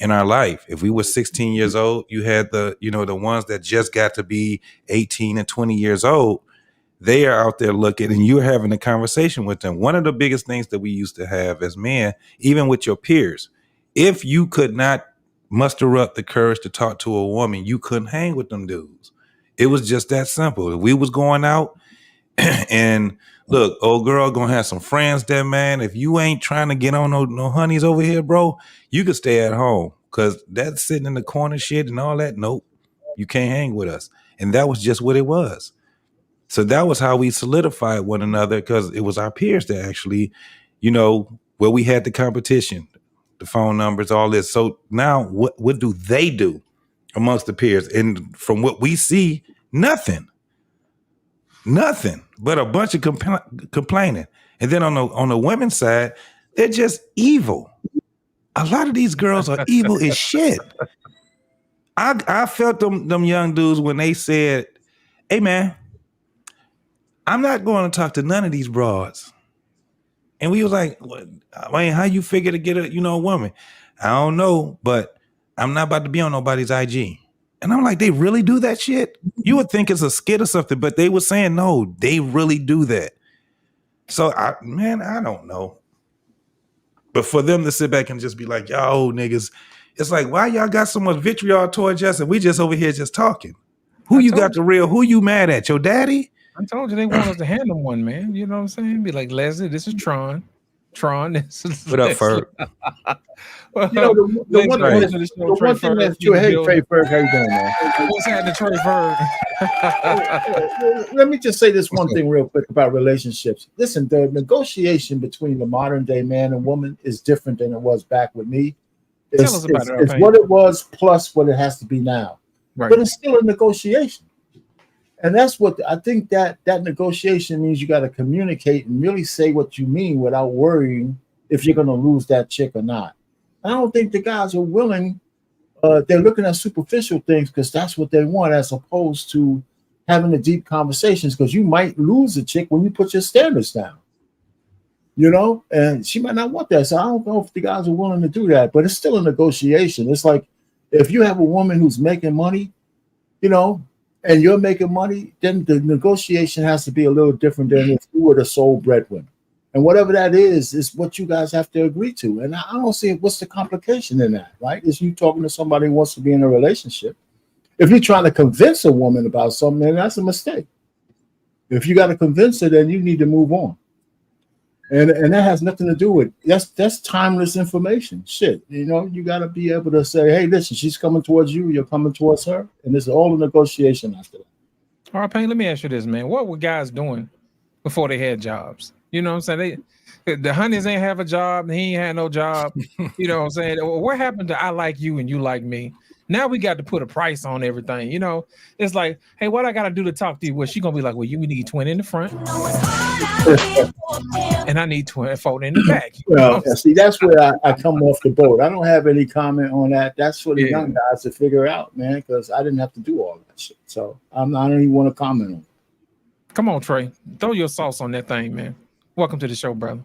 in our life. If we were 16 years old, you had the ones that just got to be 18 and 20 years old. They are out there looking and you're having a conversation with them. One of the biggest things that we used to have as men, even with your peers, if you could not muster up the courage to talk to a woman, you couldn't hang with them dudes. It was just that simple. If we was going out and look, old girl gonna have some friends there, man. If you ain't trying to get on no honeys over here, bro, you could stay at home. Cause that sitting in the corner shit and all that, nope, you can't hang with us. And that was just what it was. So that was how we solidified one another, because it was our peers that actually, you know, where we had the competition, the phone numbers, all this. So now what do they do amongst the peers? And from what we see, nothing but a bunch of complaining. And then on the women's side, they're just evil. A lot of these girls are evil as shit. I felt them young dudes when they said, hey man, I'm not going to talk to none of these broads. And we was like, I mean, how you figure to get a woman? I don't know, but I'm not about to be on nobody's IG. And I'm like, they really do that shit? You would think it's a skit or something, but they were saying, no, they really do that. So, I don't know. But for them to sit back and just be like, y'all old niggas, it's like, why y'all got so much vitriol towards us and we just over here just talking? Who you mad at? Your daddy? I told you they want us to hand them one, man. You know what I'm saying? Be like, Leslie, this is Tron. This is what up, Ferg? Well, you know, the one thing that's true. Hey, Trey Ferg, how you doing, man? What's happening, Trey Ferg? Let me just say this one thing real quick about relationships. Listen, the negotiation between the modern day man and woman is different than it was back with me. Tell us about it. It's what it was plus what it has to be now. Right. But it's still a negotiation. And that's what I think that negotiation means. You got to communicate and really say what you mean without worrying if you're going to lose that chick or not. I don't think the guys are willing. They're looking at superficial things because that's what they want, as opposed to having the deep conversations, because you might lose a chick when you put your standards down, you know, and she might not want that. So I don't know if the guys are willing to do that, but it's still a negotiation. It's like if you have a woman who's making money, you know, and you're making money, then the negotiation has to be a little different than if you were the sole breadwinner. And whatever that is what you guys have to agree to. And I don't see what's the complication in that, right? Is you talking to somebody who wants to be in a relationship. If you're trying to convince a woman about something, then that's a mistake. If you got to convince her, then you need to move on. And that has nothing to do with that's timeless information. Shit, you know, you got to be able to say, hey, listen, she's coming towards you, you're coming towards her, and it's all a negotiation after that. All right, Payne, let me ask you this, man. What were guys doing before they had jobs? You know what I'm saying? The honeys ain't have a job. He ain't had no job. You know what I'm saying? What happened to I like you and you like me? Now we got to put a price on everything. You know, it's like, hey, what I got to do to talk to you? Well, she going to be like, well, you need 20 in the front. And I need 24 in the back. Well, see, that's where I come off the boat. I don't have any comment on that. That's for the young guys to figure out, man, because I didn't have to do all that shit. So I don't even want to comment on it. Come on, Trey. Throw your sauce on that thing, man. Welcome to the show, brother.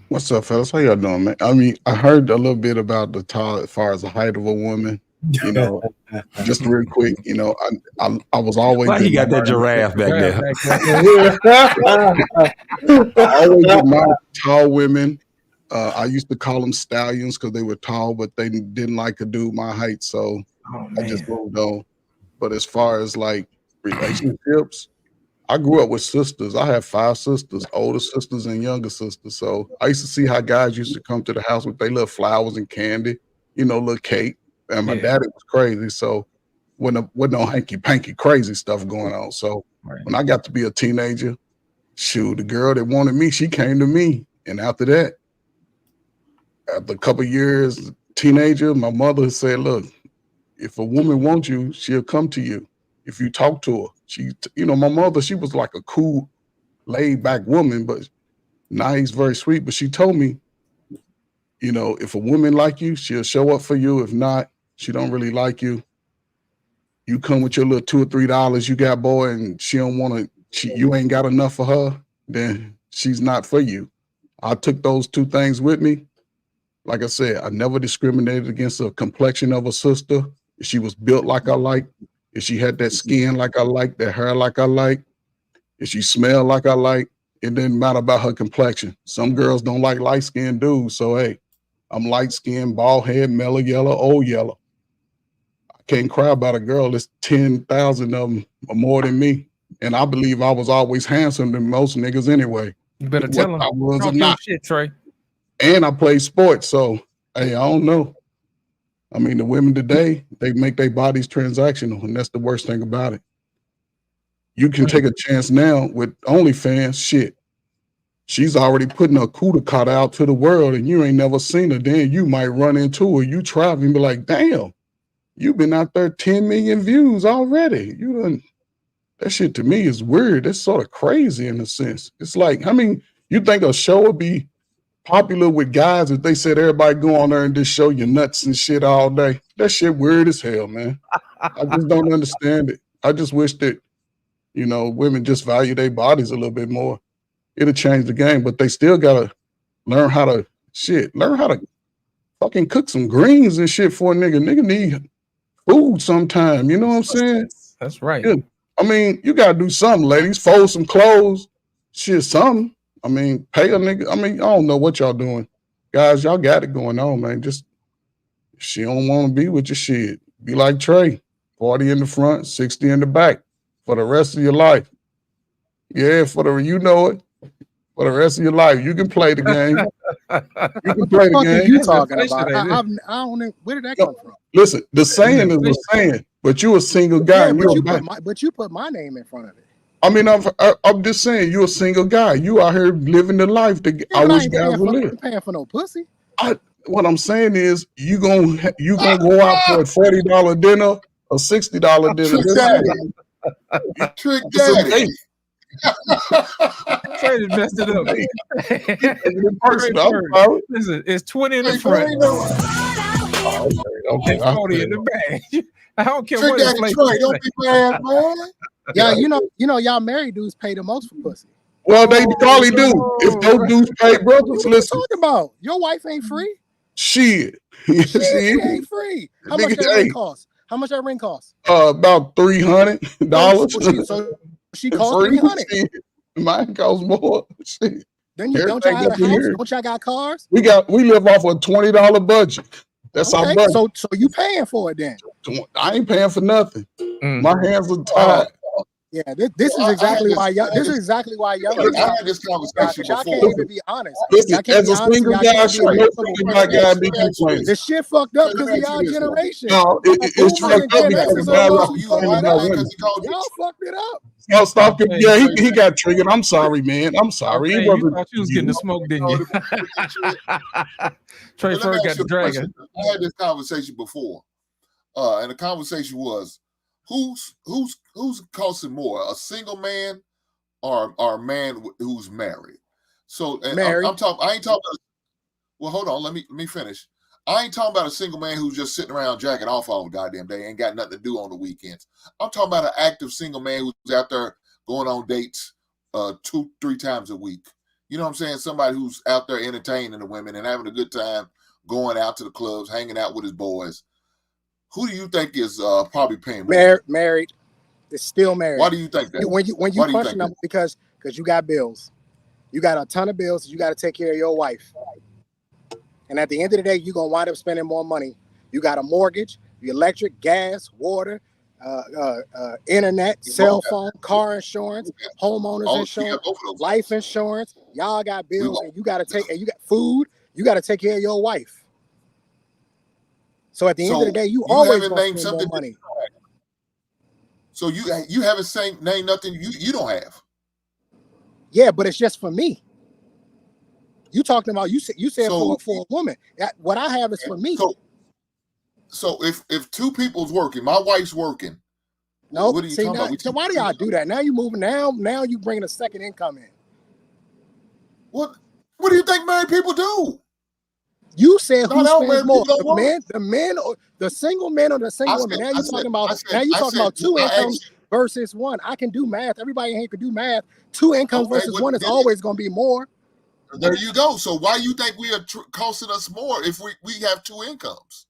What's up, fellas? How y'all doing, man? I mean, I heard a little bit about the tall as far as the height of a woman. You know, just real quick, you know, I was always. Why he got that giraffe back there? I always admired tall women. I used to call them stallions because they were tall, but they didn't like a dude my height, so I just moved on. But as far as like relationships, I grew up with sisters. I have 5 sisters, older sisters and younger sisters. So I used to see how guys used to come to the house with their little flowers and candy, you know, little cake. And my daddy was crazy. So wasn't no hanky-panky crazy stuff going on. So when I got to be a teenager, shoot, the girl that wanted me, she came to me. And after that, after a couple of years, teenager, my mother said, look, if a woman wants you, she'll come to you. If you talk to her, you know, my mother, she was like a cool, laid back woman, but nice, very sweet. But she told me, you know, if a woman like you, she'll show up for you. If not, she don't really like you. You come with your little $2 or $3 you got, boy, and she don't want to, you ain't got enough for her, then she's not for you. I took those 2 things with me. Like I said, I never discriminated against the complexion of a sister. If she was built like I like, if she had that skin like I like, that hair like I like, if she smelled like I like, it didn't matter about her complexion. Some girls don't like light-skinned dudes, so hey, I'm light-skinned, bald head, mellow yellow, old yellow. I can't cry about a girl that's 10,000 of them or more than me. And I believe I was always handsome than most niggas anyway. You better tell them. I was or Talk not. your shit, Trey. And I played sports, so hey, I don't know. I mean, the women today, they make their bodies transactional, and that's the worst thing about it. You can take a chance now with OnlyFans, shit. She's already putting her cooter cut out to the world, and you ain't never seen her. Then you might run into her. You travel and be like, damn, you've been out there 10 million views already. You done. That shit to me is weird. It's sort of crazy in a sense. It's like, I mean, you think a show would be popular with guys if they said everybody go on there and just show your nuts and shit all day? That shit weird as hell, man. I just don't understand it. I just wish that, you know, women just value their bodies a little bit more. It'll change the game, but they still gotta learn how to fucking cook some greens and shit for a nigga. Nigga need food sometime. You know what I'm saying? That's right. Yeah. I mean, you gotta do something, ladies. Fold some clothes, shit, something. I mean, pay a nigga. I mean, I don't know what y'all doing. Guys, y'all got it going on, man. Just, if she don't want to be with your shit, be like Trey, 40 in the front, 60 in the back for the rest of your life. Yeah, you know it. For the rest of your life, you can play the game. You can play the What game. are you talking about? I don't know. Where did that come from? Listen, the saying is the saying, but you a single guy. Yeah, but you put my name in front of it. I mean, I'm just saying, you're a single guy. You out here living the life that I wish guys would live. I ain't paying for no pussy. What I'm saying is, you gonna go out for a $40 dinner, a $60 dinner. You trick daddy. Trey just messed it up. Listen, it's 20 in the front. Okay, 40 in the back. I don't care what it's like. Don't be bad, man. Yeah, you know, y'all married dudes pay the most for pussy. Well, they probably do. If those dudes pay brothers, what you listen. talking about? Your wife ain't free. Shit. She ain't free. How much that ring cost? How much that ring cost? About $300. So she cost $300. Mine costs more. Shit. Then you don't y'all have a house? Don't y'all got cars? We live off a $20 budget. That's our budget. So you paying for it then? I ain't paying for nothing. My hands are tied. Yeah, this is exactly why y'all. This is exactly why y'all. I had this conversation Y'all before. can't even be honest. Listen, Y'all can't as be a honest. single Y'all guy, can't sure, be no accountable single for black it. guy be complaining. This shit fucked up Let me because of ask you y'all this, though. generation. No, it's Boomers fucked and up Gen because X's guys alone like You fucked gonna it lie up. because he called you? Y'all fucked it up. No, stop him. Okay, Yeah, so he got triggered. I'm sorry, man. I'm sorry. okay, It you wasn't thought you was getting the smoke, didn't you? Trey But let me Ferg got ask the you a dragon. question. I had this conversation before, and the conversation was, who's costing more, a single man or a man who's married? So, and Married. I'm talking. I ain't talking about. Well, hold on. Let me finish. I ain't talking about a single man who's just sitting around jacking off all goddamn day, ain't got nothing to do on the weekends. I'm talking about an active single man who's out there going on dates 2-3 times a week. You know what I'm saying? Somebody who's out there entertaining the women and having a good time, going out to the clubs, hanging out with his boys. Who do you think is probably paying more? Married. It's still married. Why do you think that? When you Why do you question think them, because you got bills. You got a ton of bills. You got to take care of your wife. And at the end of the day, you're going to wind up spending more money. You got a mortgage, electric, gas, water, internet, cell phone, car insurance, homeowners insurance, life insurance. Y'all got bills, and you got to take, and you got food. You got to take care of your wife. So at the end of the day, you always going to spend more money. So you haven't named nothing you don't have. Yeah, but it's just for me. You talking about you said for a woman. What I have is for me. So if two people's working, my wife's working. No, what are you talking about? So why do y'all do that? Now you moving. Now you bringing a second income in. What do you think married people do? You said who spends more? The single men or the single women? Now you talking about two incomes versus one. I can do math. Everybody here can do math. Two incomes versus one is always going to be more. There you go. So why you think we are costing us more if we have two incomes?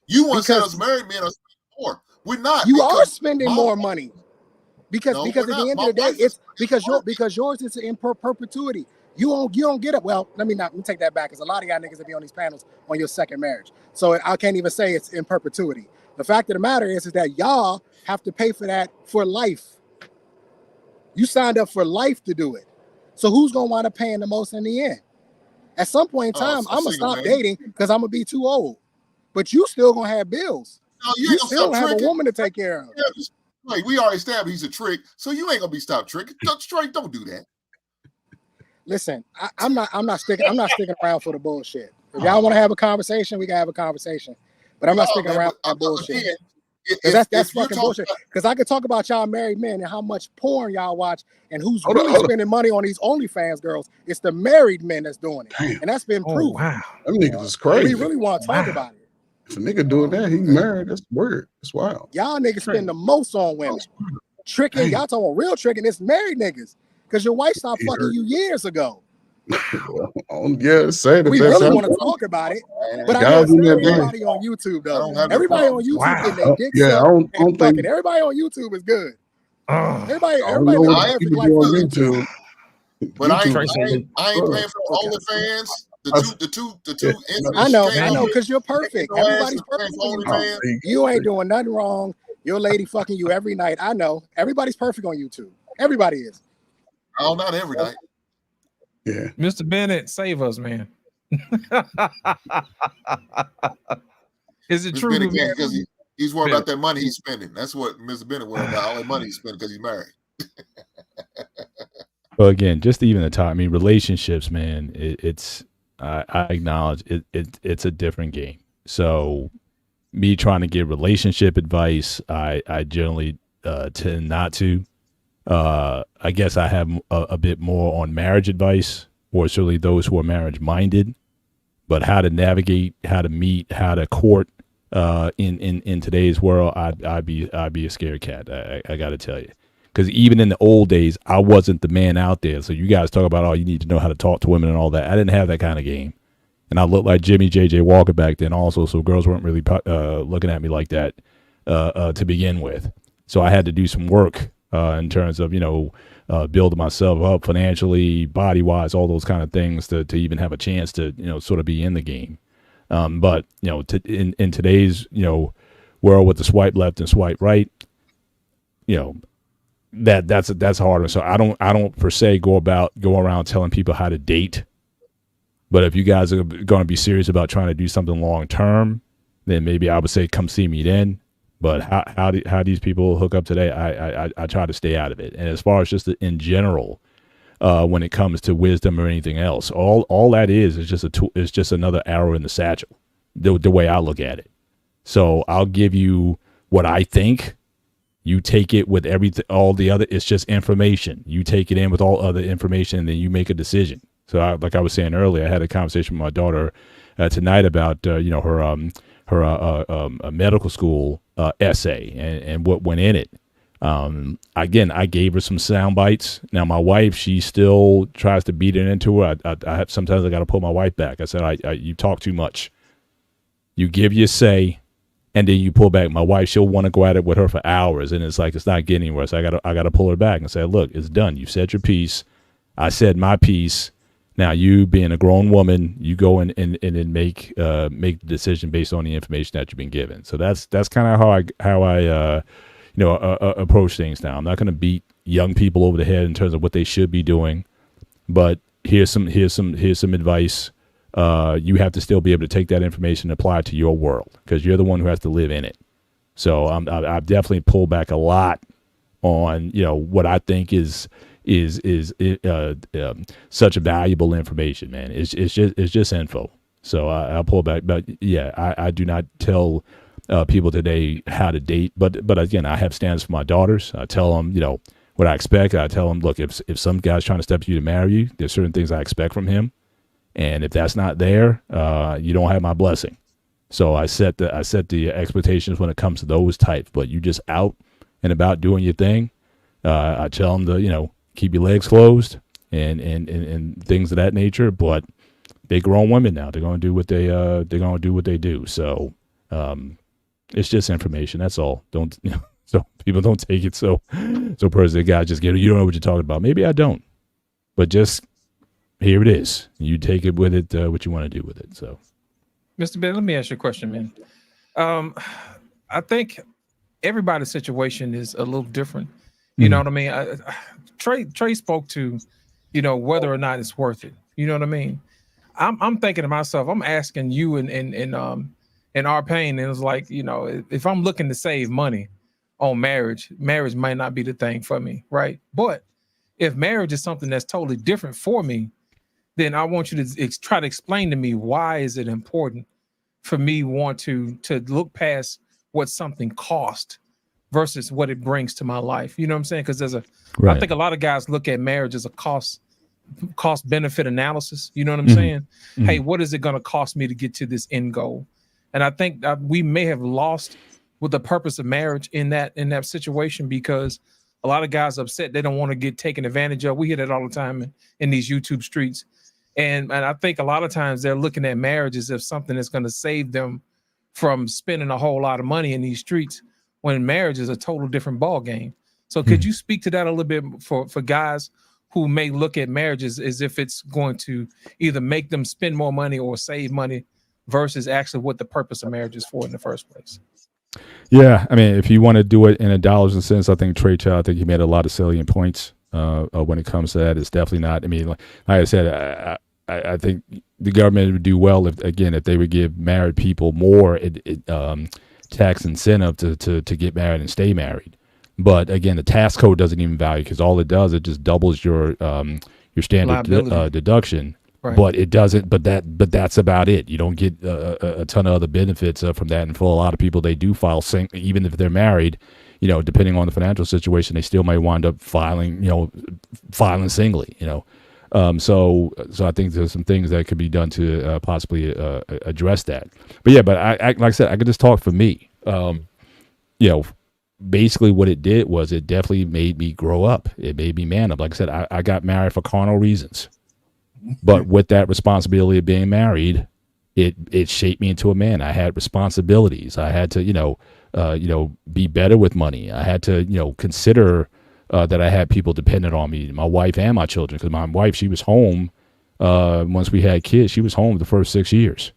You want to say us married men are spending more? We're not. You are spending more money because at the end of the day, it's because yours is in perpetuity. You don't get it. Well, let me take that back, because a lot of y'all niggas that be on these panels on your second marriage. So I can't even say it's in perpetuity. The fact of the matter is that y'all have to pay for that for life. You signed up for life to do it. So who's gonna wind up paying the most in the end? At some point in time, I'm gonna stop dating because I'm gonna be too old. But you still gonna have bills. No, you still have a woman to take care of. Wait, we already established he's a trick, so you ain't gonna be stopped tricking. Straight, don't do that. Listen, I'm not sticking around for the bullshit. If y'all want to have a conversation, we can have a conversation. But I'm not sticking around for that bullshit. That's fucking bullshit. Because I could talk about y'all married men and how much porn y'all watch and who's really spending money on these OnlyFans girls. It's the married men that's doing it. Damn. And that's been proven. Wow. Them niggas is crazy. We really want to talk about it. If a nigga doing that, he married. That's weird. That's wild. Y'all niggas spend the most on women. Tricking, y'all talking about real tricking, it's married niggas. Because your wife stopped fucking you years ago. Yeah, say the we best. really want to talk about it, but I know everybody on YouTube though. Everybody on YouTube getting their dicks up and fucking. Everybody on YouTube is good. Everybody people do on YouTube. But I ain't paying for OnlyFans. The two. I know, because you're perfect. Everybody's perfect. You ain't doing nothing wrong. Your lady fucking you every night. I know. Everybody's perfect on YouTube. Everybody is. Oh, not every night. Yeah. Mr. Bennett, save us, man. Is it true? Because he's worried about that money he's spending. That's what Mr. Bennett worried about. All that money he's spending because he's married. Well, again, just even the time. I mean, relationships, man. I acknowledge it's a different game. So, me trying to give relationship advice, I generally tend not to. I guess I have a bit more on marriage advice, or certainly those who are marriage minded, but how to navigate, how to meet, how to court in today's world, I'd be a scared cat. I got to tell you, because even in the old days, I wasn't the man out there. So you guys talk about, oh, you need to know how to talk to women and all that. I didn't have that kind of game, and I looked like Jimmy J.J. Walker back then also. So girls weren't really looking at me like that to begin with. So I had to do some work. In terms of, building myself up financially, body-wise, all those kind of things to even have a chance to, sort of be in the game. But, in today's, world with the swipe left and swipe right, that's harder. So I don't per se go around telling people how to date. But if you guys are going to be serious about trying to do something long term, then maybe I would say come see me then. But how these people hook up today, I try to stay out of it. And as far as just in general, when it comes to wisdom or anything else, all that is just a tool, is just another arrow in the satchel. The way I look at it. So I'll give you what I think. You take it with everything, all the other. It's just information. You take it in with all other information, and then you make a decision. So, like I was saying earlier, I had a conversation with my daughter tonight about her medical school essay and what went in it. Again, I gave her some sound bites. Now, my wife, she still tries to beat it into her. Sometimes I got to pull my wife back. I said, you talk too much. You give your say, and then you pull back. My wife, she'll want to go at it with her for hours, and it's like it's not getting anywhere. So I got to pull her back and say, look, it's done. You said your piece. I said my piece. Now, you being a grown woman, you go and make the decision based on the information that you've been given. So that's kind of how I approach things now. I'm not going to beat young people over the head in terms of what they should be doing, but here's some advice. You have to still be able to take that information and apply it to your world because you're the one who has to live in it. So I've definitely pulled back a lot on what I think is such a valuable information, man. It's just info. So I'll pull back. But yeah, I do not tell people today how to date. But again, I have standards for my daughters. I tell them, what I expect. I tell them, look, if some guy's trying to step to you to marry you, there's certain things I expect from him. And if that's not there, you don't have my blessing. So I set the expectations when it comes to those types. But you just out and about doing your thing. I tell them to, keep your legs closed and things of that nature. But they're grown women now. They're going to do what they do. So it's just information. That's all. So people don't take it so personally. Guys, just get it. You don't know what you're talking about. Maybe I don't, but just here it is. You take it with it, what you want to do with it. So, Mr. Ben, let me ask you a question, man. I think everybody's situation is a little different. You know what I mean? Trey spoke to, whether or not it's worth it. You know what I mean? I'm thinking to myself, I'm asking you in our pain, and it's like, if I'm looking to save money on marriage might not be the thing for me, right? But if marriage is something that's totally different for me, then I want you to try to explain to me why is it important for me want to look past what something cost versus what it brings to my life. You know what I'm saying? Because I think a lot of guys look at marriage as a cost benefit analysis. You know what I'm saying? Mm-hmm. Hey, what is it going to cost me to get to this end goal? And I think we may have lost with the purpose of marriage in that situation, because a lot of guys are upset. They don't want to get taken advantage of. We hear that all the time in these YouTube streets. And I think a lot of times they're looking at marriage as if something that's going to save them from spending a whole lot of money in these streets, when marriage is a total different ball game. So could you speak to that a little bit for guys who may look at marriages as if it's going to either make them spend more money or save money versus actually what the purpose of marriage is for in the first place? Yeah, I mean, if you want to do it in a dollars and cents, I think Trey Child, I think he made a lot of salient points when it comes to that. It's definitely not. I mean, like I said, I think the government would do well if they would give married people more tax incentive to get married and stay married. But again, the tax code doesn't even value, because all it does, it just doubles your standard deduction. Right. But it doesn't. But that's about it. You don't get a ton of other benefits from that. And for a lot of people, they do file even if they're married. Depending on the financial situation, they still might wind up filing singly. So I think there's some things that could be done to possibly address that. But yeah, but I like I said, I could just talk for me. Basically what it did was it definitely made me grow up. It made me man up. Like I said, I got married for carnal reasons. But with that responsibility of being married, it shaped me into a man. I had responsibilities. I had to, be better with money. I had to, consider that I had people dependent on me, my wife and my children. Because my wife, she was home once we had kids. She was home the first 6 years,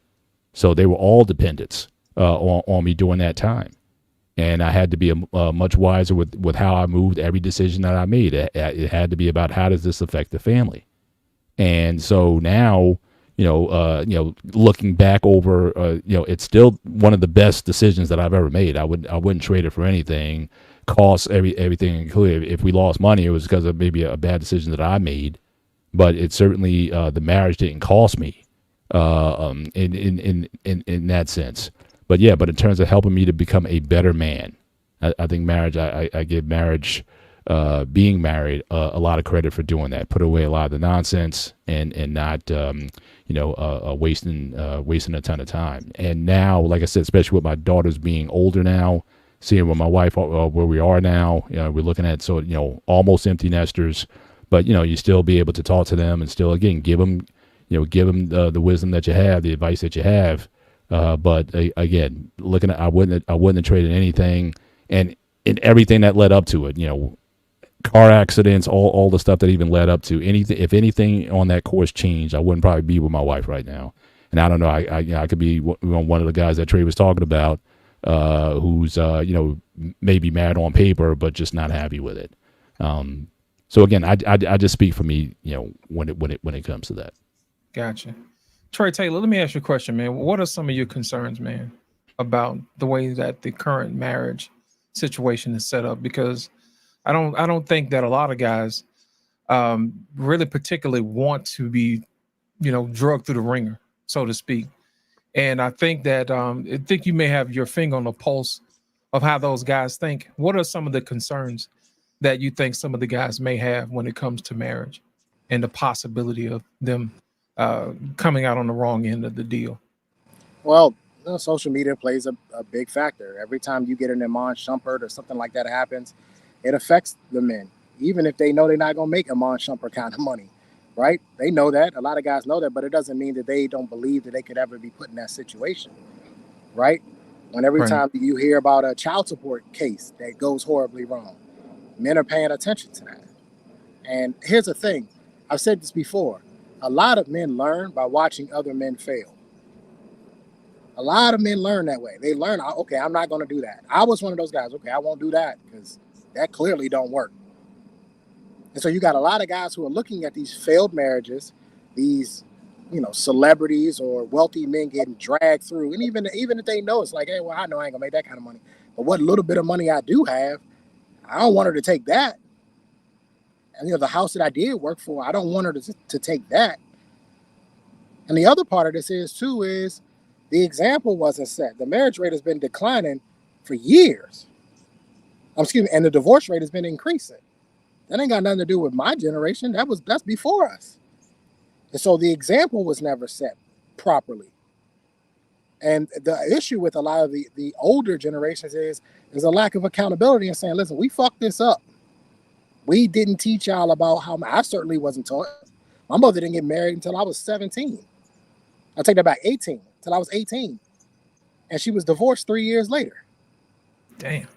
so they were all dependents on me during that time. And I had to be much wiser with how I moved every decision that I made. It had to be about how does this affect the family. And so now, looking back over, it's still one of the best decisions that I've ever made. I wouldn't trade it for anything. Costs everything included. If we lost money, it was because of maybe a bad decision that I made. But it certainly the marriage didn't cost me in that sense. But in terms of helping me to become a better man, I think marriage. I give marriage, being married, a lot of credit for doing that. Put away a lot of the nonsense and not wasting a ton of time. And now, like I said, especially with my daughters being older now, seeing with my wife where we are now, we're looking at almost empty nesters, but you still be able to talk to them and still again give them the wisdom that you have, the advice that you have. But again, looking at I wouldn't have traded anything, and in everything that led up to it, car accidents, all the stuff that even led up to anything. If anything on that course changed, I wouldn't probably be with my wife right now. And I don't know, I could be one of the guys that Trey was talking about, who's maybe mad on paper but just not happy with it. So again, I just speak for me, when it comes to that. Gotcha. Trey Taylor, let me ask you a question, man. What are some of your concerns, man, about the way that the current marriage situation is set up? Because I don't think that a lot of guys really particularly want to be, drugged through the ringer, so to speak. And I think that I think you may have your finger on the pulse of how those guys think. What are some of the concerns that you think some of the guys may have when it comes to marriage and the possibility of them coming out on the wrong end of the deal? Well, social media plays a big factor. Every time you get an Iman Shumpert or something like that happens, it affects the men, even if they know they're not going to make Iman Shumpert kind of money, right? They know that. A lot of guys know that, but it doesn't mean that they don't believe that they could ever be put in that situation, right? When every time you hear about a child support case that goes horribly wrong, men are paying attention to that. And here's the thing. I've said this before. A lot of men learn by watching other men fail. A lot of men learn that way. They learn, okay, I'm not going to do that. I was one of those guys. Okay, I won't do that because that clearly don't work. And so you got a lot of guys who are looking at these failed marriages, these, celebrities or wealthy men getting dragged through. And even if they know, it's like, hey, well, I know I ain't gonna make that kind of money. But what little bit of money I do have, I don't want her to take that. And the house that I did work for, I don't want her to take that. And the other part of this is the example wasn't set. The marriage rate has been declining for years. And the divorce rate has been increasing. That ain't got nothing to do with my generation. That's before us. And so the example was never set properly. And the issue with a lot of the older generations is there's a lack of accountability and saying, listen, we fucked this up. We didn't teach y'all about how, I certainly wasn't taught. My mother didn't get married until I was 17. I'll take that back, 18, until I was 18. And she was divorced 3 years later. Damn.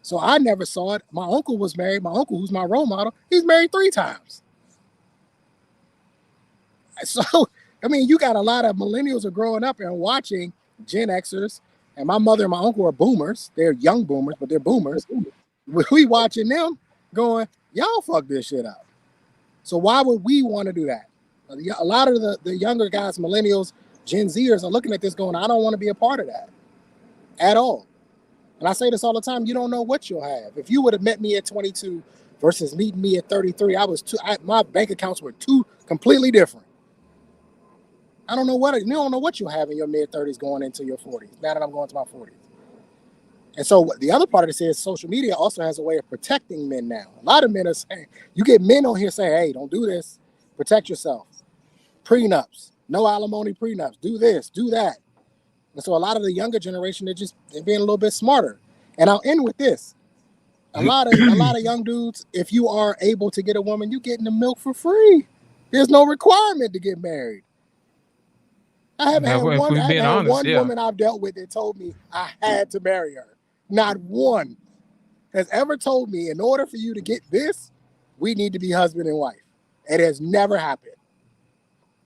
So I never saw it. My uncle was married. My uncle, who's my role model, he's married 3 times. So, you got a lot of millennials are growing up and watching Gen Xers, and my mother and my uncle are boomers. They're young boomers, but they're boomers. We watching them going, y'all fuck this shit up. So why would we want to do that? A lot of the younger guys, millennials, Gen Zers are looking at this going, I don't want to be a part of that at all. And I say this all the time, you don't know what you'll have. If you would have met me at 22 versus meeting me at 33, my bank accounts were 2 completely different. You don't know what you'll have in your mid-30s going into your 40s, now that I'm going to my 40s. And so the other part of this is social media also has a way of protecting men now. A lot of men are saying, you get men on here saying, hey, don't do this, protect yourself. Prenups, no alimony prenups, do this, do that. And so a lot of the younger generation, they're being a little bit smarter. And I'll end with this. A lot of young dudes, if you are able to get a woman, you're getting the milk for free. There's no requirement to get married. I haven't had one woman I've dealt with that told me I had to marry her. Not one has ever told me, in order for you to get this, we need to be husband and wife. It has never happened.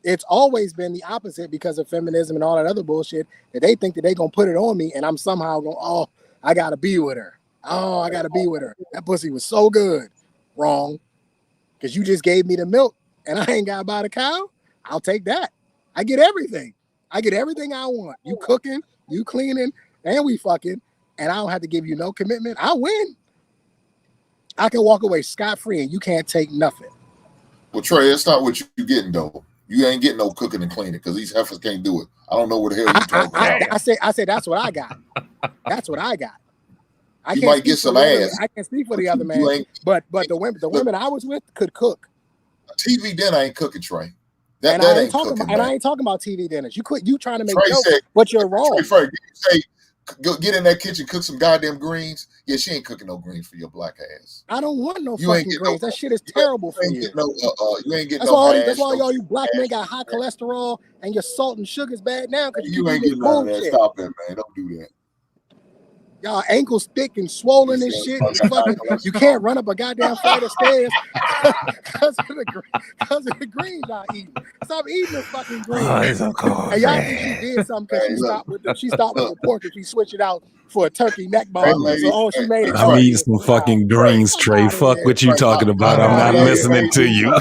It's always been the opposite because of feminism and all that other bullshit that they think that they're going to put it on me and I'm somehow going, oh, I gotta be with her. Oh, I gotta be with her. That pussy was so good. Wrong. Because you just gave me the milk and I ain't gotta buy the cow. I'll take that. I get everything. I get everything I want. You cooking, you cleaning, and we fucking, and I don't have to give you no commitment. I win. I can walk away scot-free and you can't take nothing. Well, Trey, that's not what you getting though. You ain't getting no cooking and cleaning because these heifers can't do it. I don't know what the hell you talking about. I said that's what I got. That's what I got. You might get some ass. I can't speak for the other man, but the women I was with could cook. TV dinner ain't cooking, Trey. I ain't talking about TV dinners. You trying to make jokes, but you're wrong. Trey, you say go get in that kitchen, cook some goddamn greens. Yeah, she ain't cooking no greens for your black ass. I don't want no fucking greens. That shit is terrible for you. You ain't getting that's no That's why all you black men got high cholesterol and your salt and sugar's bad now because you ain't getting none of that. Stop it, man. Don't do that. Y'all ankles thick and swollen and shit. You can't run up a goddamn flight of stairs because of the greens y'all eating. Stop eating the fucking greens. And y'all think she did something because she stopped with the pork and she switched it out for a turkey neck bone. So she made it. I'm eating some fucking greens, Trey. Fuck what you talking about. I'm not listening to you.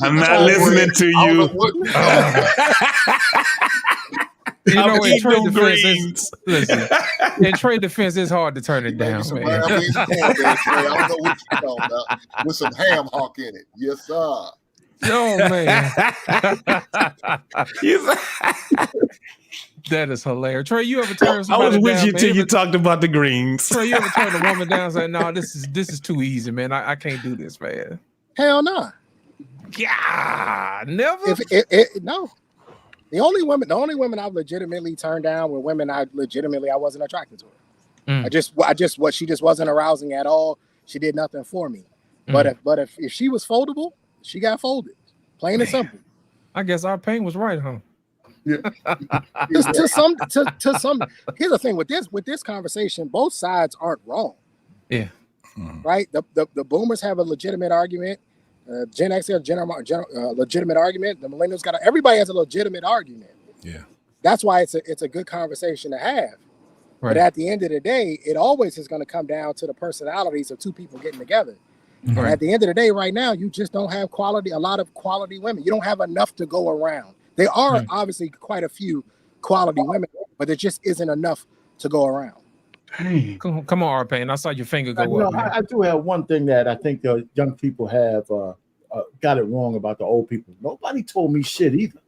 I'm not listening to you. You know, in trade defense, listen. In trade defense, it's hard to turn it down, man. I don't know what you're talking about. With some ham hock in it, yes, sir. Oh man, that is hilarious. Trey, you ever turn somebody I was with down, you man? till you talked about the greens. Trey, you ever turn a woman down and say, "No, this is too easy, man. I can't do this, man." Hell no. Yeah, never. No. The only women I've legitimately turned down were women I wasn't attracted to her. She just wasn't arousing at all. She did nothing for me. But if she was foldable, she got folded. Plain and simple. I guess our pain was right, huh? Yeah. to some. Here's the thing with this conversation, both sides aren't wrong. Yeah. Right. The boomers have a legitimate argument. Gen X has a legitimate argument. The millennials everybody has a legitimate argument. Yeah. That's why it's a good conversation to have. Right. But at the end of the day, it always is going to come down to the personalities of two people getting together. Right. And at the end of the day, right now, you just don't have a lot of quality women. You don't have enough to go around. There are obviously quite a few quality women, but there just isn't enough to go around. Dang. Come on, R-Pain. I saw your finger go up. I do have one thing that I think the young people have got it wrong about the old people. Nobody told me shit either.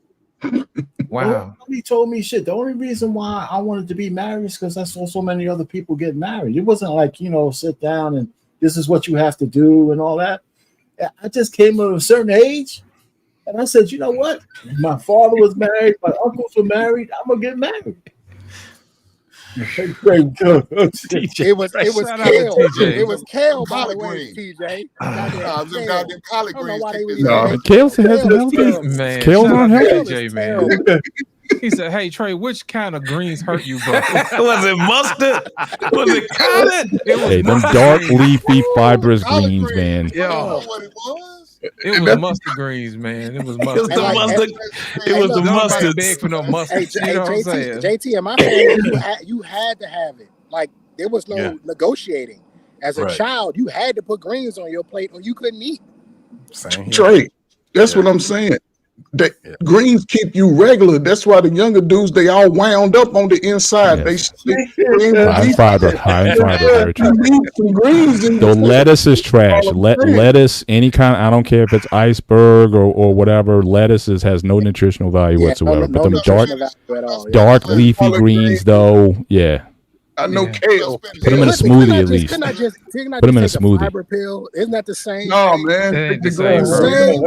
Wow. Nobody told me shit. The only reason why I wanted to be married is because I saw so many other people get married. It wasn't like, sit down and this is what you have to do and all that. I just came to a certain age and I said, you know what? My father was married. My uncles were married. I'm going to get married. It was kale. It was kale, by the way, TJ. Goddamn collard greens. Kale's healthy. Man, Kale's unhealthy. TJ, man. He said, "Hey Trey, which kind of greens hurt you, bro? Was it mustard? Was it cotton? Hey, them dark, leafy, fibrous greens, man. Yeah. It was mustard greens, man. It was mustard. It was the mustard. Big for no mustard. You know what I'm saying? JT, in my family, you had to have it. Like there was no negotiating. As a child, you had to put greens on your plate, or you couldn't eat. Trey, that's what I'm saying. Greens keep you regular. That's why the younger dudes, they all wound up on the inside. Yes. High fiber. Very true. So lettuce is trash. Lettuce, any kind. I don't care if it's iceberg or whatever. Lettuce has no nutritional value whatsoever. But them dark leafy greens, though, I know kale. Put them in a smoothie at least. Put them in a smoothie. Fiber pill, isn't that the same? No, man. The same thing.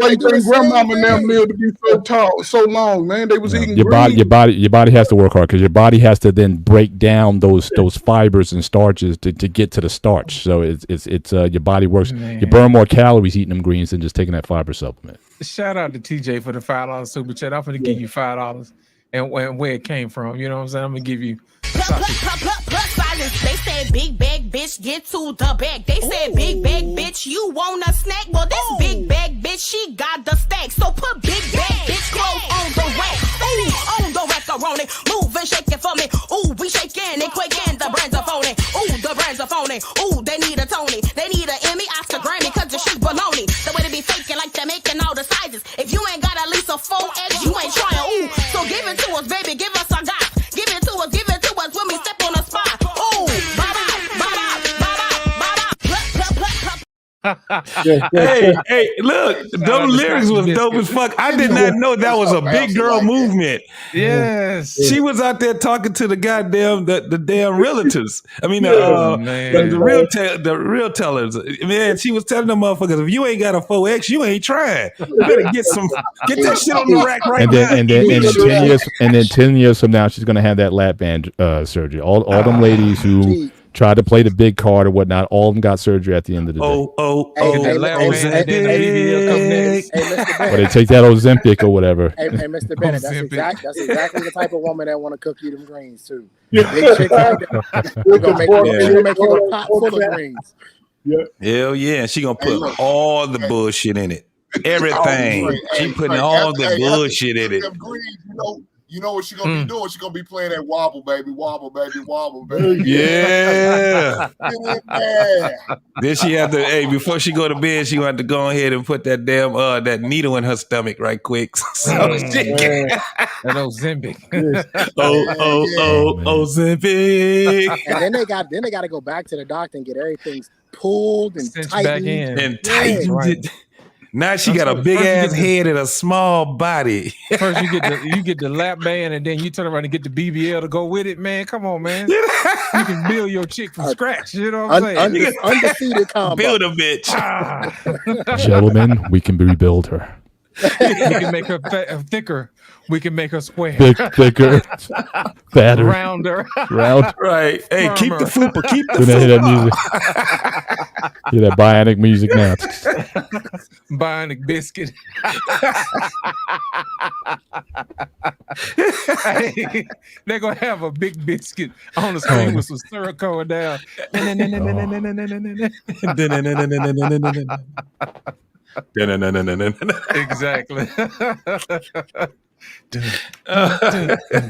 Why you think grandmama and them lived to be so tall, so long, man? They was eating your body has to work hard because your body has to then break down those fibers and starches to get to the starch. So it's your body works. Man. You burn more calories eating them greens than just taking that fiber supplement. Shout out to TJ for the $5 super chat. I'm gonna give you $5 and where it came from. You know what I'm saying? I'm gonna give you. Plus silence. They said big bag bitch get to the bag. They said big bag bitch you want a snack. Well this big bag bitch she got the stack. So put big bag bitch clothes on the rack. Ooh, on the rack. macaroni. Move and shake it for me. Ooh, we shaking and quaking. The brands are phony. Ooh, the brands are phony. Ooh, they need a Tony. They need an Emmy, Oscar, Grammy, cause the shit baloney. The way they be faking like they're making all the sizes. If you ain't got at least a 4X, you ain't trying. Ooh, so give it to us, baby. Give us our guys. Give it to us when we step on the spot. Ooh, ba-da, ba-da, ba-da, hey, look, those lyrics was dope as fuck. I did not know that was a big girl movement. Yes, she was out there talking to the goddamn the damn realtors. I mean, man. the real tellers. Man, she was telling them motherfuckers, if you ain't got a 4X, you ain't trying. You better get that shit on the rack right now. And then 10 years from now, she's gonna have that lap band surgery. All them ladies who tried to play the big card or whatnot, all of them got surgery at the end of the day. Or they take that Ozempic or whatever. Hey, Mr. Bennett, that's exactly the type of woman that want to cook you them greens too. Big chick like that. We're gonna make you a pot full of greens. Hell yeah, she gonna put all the bullshit in it. Everything. She putting all the bullshit in it. You know what she's gonna be doing? She's gonna be playing that wobble, baby, wobble, baby, wobble, baby. Yeah. Then she have to, before she go to bed, she want to go ahead and put that damn that needle in her stomach right quick. So she can. That Ozempic. Ozempic. And then they got to go back to the doctor and get everything pulled and Cinched tightened. back in. And tightened. Now she got a big ass head and a small body. First you get the lap band, and then you turn around and get the BBL to go with it. Man, come on, man. You can build your chick from scratch. You know what I'm saying? Undefeated combo. Build a bitch. Gentlemen, we can rebuild her. We can make her thicker. We can make her square. Thicker. Fatter. Rounder. Right. Hey, Firmer. keep the fupa. Keep the We're gonna hear that music. fupa. Hear that bionic music now. Bionic biscuit. Hey, they're gonna have a big biscuit on the screen with some syrup going down. Exactly.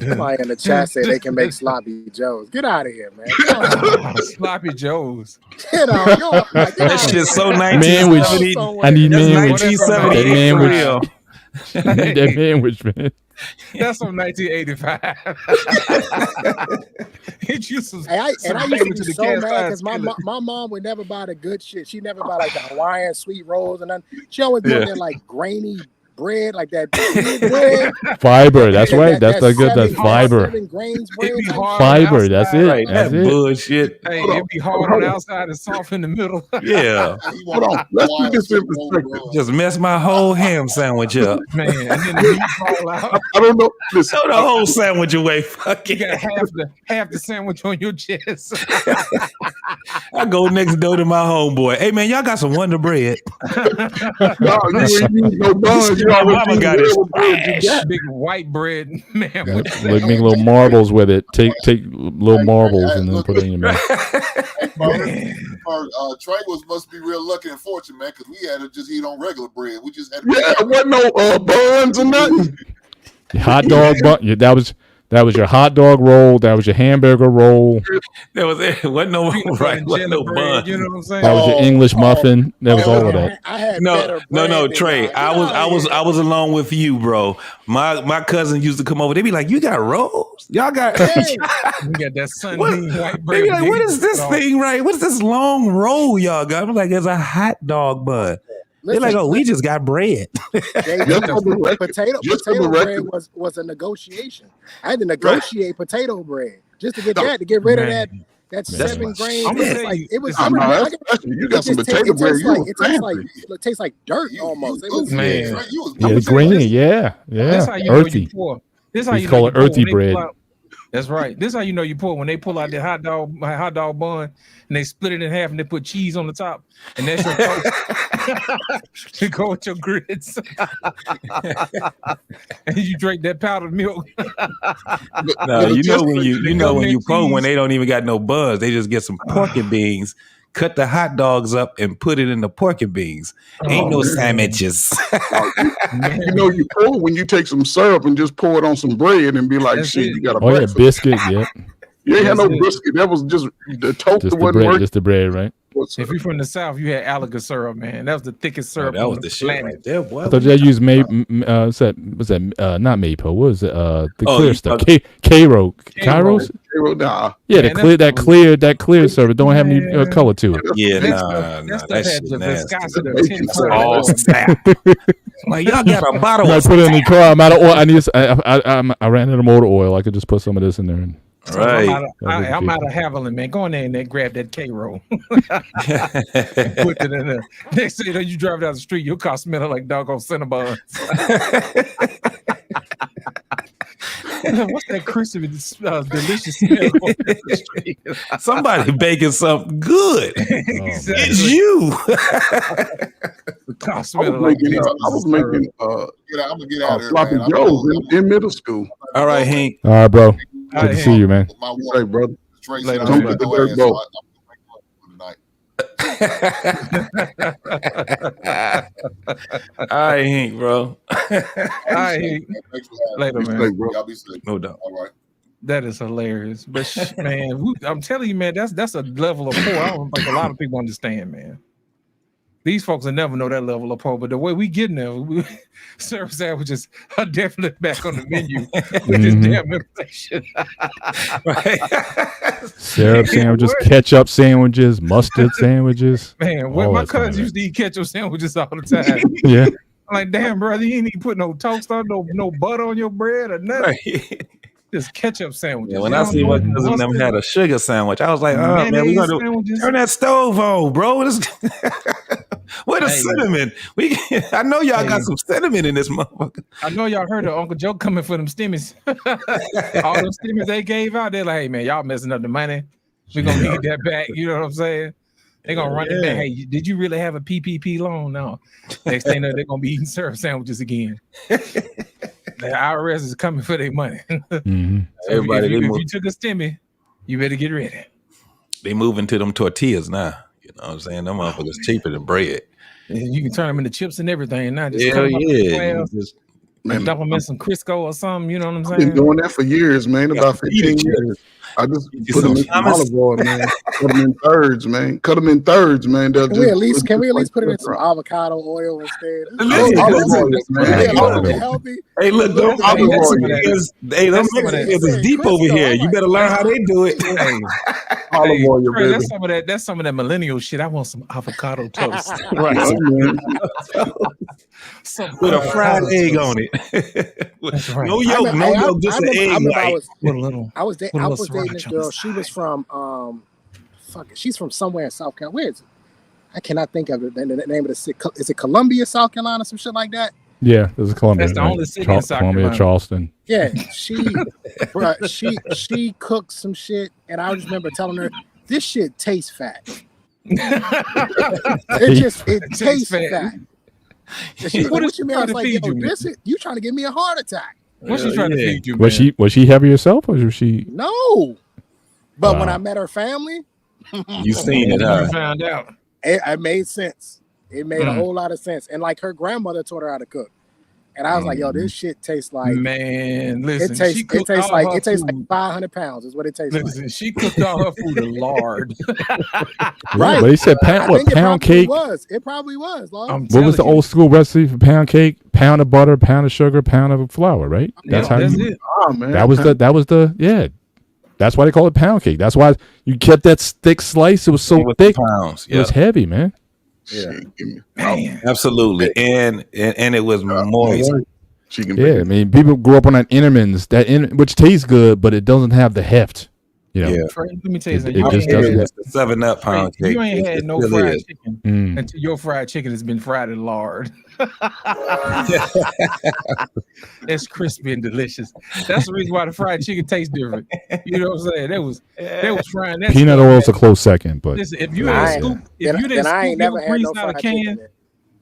Somebody in the chat said they can make sloppy joes. Get out of here, man. Sloppy joes. Get out. That shit's so Manwich. 1970. I need manwich. 1970. That manwich. Real. I need that manwich, man. That's from 1985. It used to, I used to be so mad because my mom would never buy the good shit. She never buy like the Hawaiian sweet rolls and nothing. She always doing that like grainy bread, like that bread. Fiber, that's right. That's the good. That's fiber. 7 grains bread. Fiber, that's it. Right, That's it. bullshit. Hey, it'd be hard on the outside and soft in the middle. Yeah. Hold on. Let's put this in perspective. Just mess my whole ham sandwich up. Man, and then the meat fall out. I don't know. Listen, Throw the whole sandwich away. Fuck You it. got half the sandwich on your chest. I go next door to my homeboy. Hey man, y'all got some Wonder Bread? no, you ain't use no buns. You My always mama use got it. real bread. You got. Big white bread, man. Like make little marbles with it. Take little marbles and then put it in your mouth. Trey must be real lucky and fortunate, man, because we had to just eat on regular bread. We just had to Yeah, wasn't no buns or nothing. Hot dog bun. That was your hot dog roll. That was your hamburger roll. There wasn't no right, wasn't no bun. You know what I'm saying? That was your English muffin. That was all of that. I had No, better bread no, than Trey. y'all. I was along with you, bro. My cousin used to come over. They be like, "You got rolls? Y'all got?" We got that Sunday white bread. They be like, "What is this Oh, thing? Right? What is this long roll y'all got?" I'm like, "It's a hot dog bun." They're like, "Oh, we just got bread." Potato bread was a negotiation. I had to negotiate potato bread just to get that, to get rid of that 7 grains. I'm gonna It's tell like you. it was. You got some potato bread. It tastes like dirt almost. It was Man. Yeah, grainy. Yeah, This how you know earthy. you poor. This how We you call know it you poor earthy when they pull bread. out- That's right. This is how you know you poor when they pull out their hot dog bun and they split it in half and they put cheese on the top and that's your toast. You go with your grits and you drink that powdered milk. No, you know when you poor when they don't even got no buns. They just get some pork and beans, cut the hot dogs up and put it in the pork and beans. Ain't no sandwiches. You know, you pour when you take some syrup and just pour it on some bread and be like, That's shit, it. you got a Oh yeah, breakfast. biscuit. Yep. You ain't had no That's it. biscuit. That was just the toast Just the wasn't bread. working. Just the bread, right? If you're from the South, you had Allerga syrup, man. That was the thickest Oh, syrup that on was the shit planet. right there, boy. I thought y'all used what's that not maple? What was it? The Oh, clear you stuff. talking- Kairos. Nah. Yeah, Man, that clear syrup don't have any color to it. Yeah, That nah, stuff- nah, that stuff that had shit the nasty. viscosity of Bacon 10 syrup. Oh, snap. Like, y'all got a bottle I of put it in the car. I'm out of oil. I ran out of motor oil. I could just put some of this in there. And So Right. I'm out of Haviland, man. Go in there and then grab that K-roll. Put it in there. Next thing you know, you drive down the street, your car smelling like doggone Cinnabons. What's that crispy, delicious smell on the street? Somebody baking something good. Exactly. It's you. The car I was smelling like making, I'm gonna get out of here, sloppy man. joes in middle school. All right, Hank. all right, bro. All Good right, to see you, man. My Say, brother. straight Later, shit, man. I'm Don't gonna get the go dirt ahead, so All right, Hank, bro. All right, thanks for having later, me. Be man. safe, bro. Y'all be safe. No doubt. All right. That is hilarious. But man, I'm telling you, man, that's a level of poor I don't think a lot of people understand, man. These folks will never know that level of poor, but the way we getting there, syrup sandwiches are definitely back on the menu with this damn inflation. Syrup sandwiches, ketchup sandwiches, mustard sandwiches. Man, when all my that kind of cousins used to eat ketchup sandwiches all the time. Yeah. I'm like, damn, brother, you ain't even put no toast on, no butter on your bread or nothing. Right. Just ketchup sandwiches. Yeah, when You I don't see know what cousin them mustard, had a sugar sandwich, I was like, oh man, we mayonnaise gonna sandwiches. turn that stove on, bro. Where the Hey. cinnamon? I know y'all got some cinnamon in this motherfucker. I know y'all heard of Uncle Joe coming for them stimmies. All them stimmies they gave out, they're like, hey man, y'all messing up the money. We're gonna need that back. You know what I'm saying? They're gonna run it back. Hey, did you really have a PPP loan? No. Next thing you know, they're gonna be eating syrup sandwiches again. The IRS is coming for their money. So Everybody, if they you move, took a stimmy, you better get ready. they moving to them tortillas now. You know what I'm saying? Them motherfuckers cheaper than bread. And you can turn them into chips and everything now. Just Hell cut them up in yeah. squares Just- and dump them in some Crisco or something. You know what I'm I've saying? been doing that for years, man. About 15 years. I just put them in some olive oil, man. Cut them in thirds, man. Cut them in thirds, man. They'll Can we at just- least put it in some avocado oil instead? Listen, olive listen. oil, man. Yeah, a little Avocado. bit healthy. Hey, look, them Olive oil. Mexicans, hey, them Mexicans is deep over here. You better learn how they do it. Olive Hey, oil, Trey, baby. that's some of that millennial shit. I want some avocado toast. Right. Yeah, man. Some With a fried avocado egg toast. on it. That's right. No yolk, no yolk, just an egg I white. was With a little, I was dating this sriracha on girl. the She was from she's from somewhere in South Carolina. Where is it? I cannot think of it. The name of the city. Is it Columbia, South Carolina, some shit like that? Yeah, there's a Columbia. That's the right? only city in South Columbia, Carolina. Charleston. Yeah, she cooked some shit, and I just remember telling her, "This shit tastes fat. It tastes fat." And she's like, What is "What she you mean?" I trying was to like, feed "Yo, you, man? you trying to give me a heart attack?" What's she trying to feed you, man? Was she heavy herself, or was she? No, but when Wow. I met her family, You seen it, huh? You found out. it made sense. It made a Mm. whole lot of sense. And like her grandmother taught her how to cook. And I was like, yo, this shit tastes like Man, listen, it tastes she cooked like all her 500 pounds is what it tastes Listen, she cooked all her food in lard. Right. But he said I pound, what think it pound probably cake? was. It probably was, Lord. What was the old school recipe for pound cake? Pound of butter, pound of sugar, pound of flour, right? That's how that's you. it. Oh, man. That was the yeah. That's why they call it pound cake. That's why you kept that thick slice. It was so With the thick. pounds, It was yeah. heavy, man. Man. Absolutely. And it was moist. Chicken Yeah, I mean, people grew up on that Innerman's, which tastes good, but it doesn't have the heft. You know, Yeah. Fred, let me tell you It- something. it You just ain't doesn't had- have- It's the 7-Up pound Fred, cake. You ain't It had no still fried is. chicken Mm. until your fried chicken has been fried in lard. It's crispy and delicious. That's the reason why the fried chicken tastes different. You know what I'm saying? They was frying that peanut stuff, oil's a man. close second, but Listen, if you I ain't ain't- scoop, if you didn't then I ain't scoop never your had grease no out of fried chicken can, then.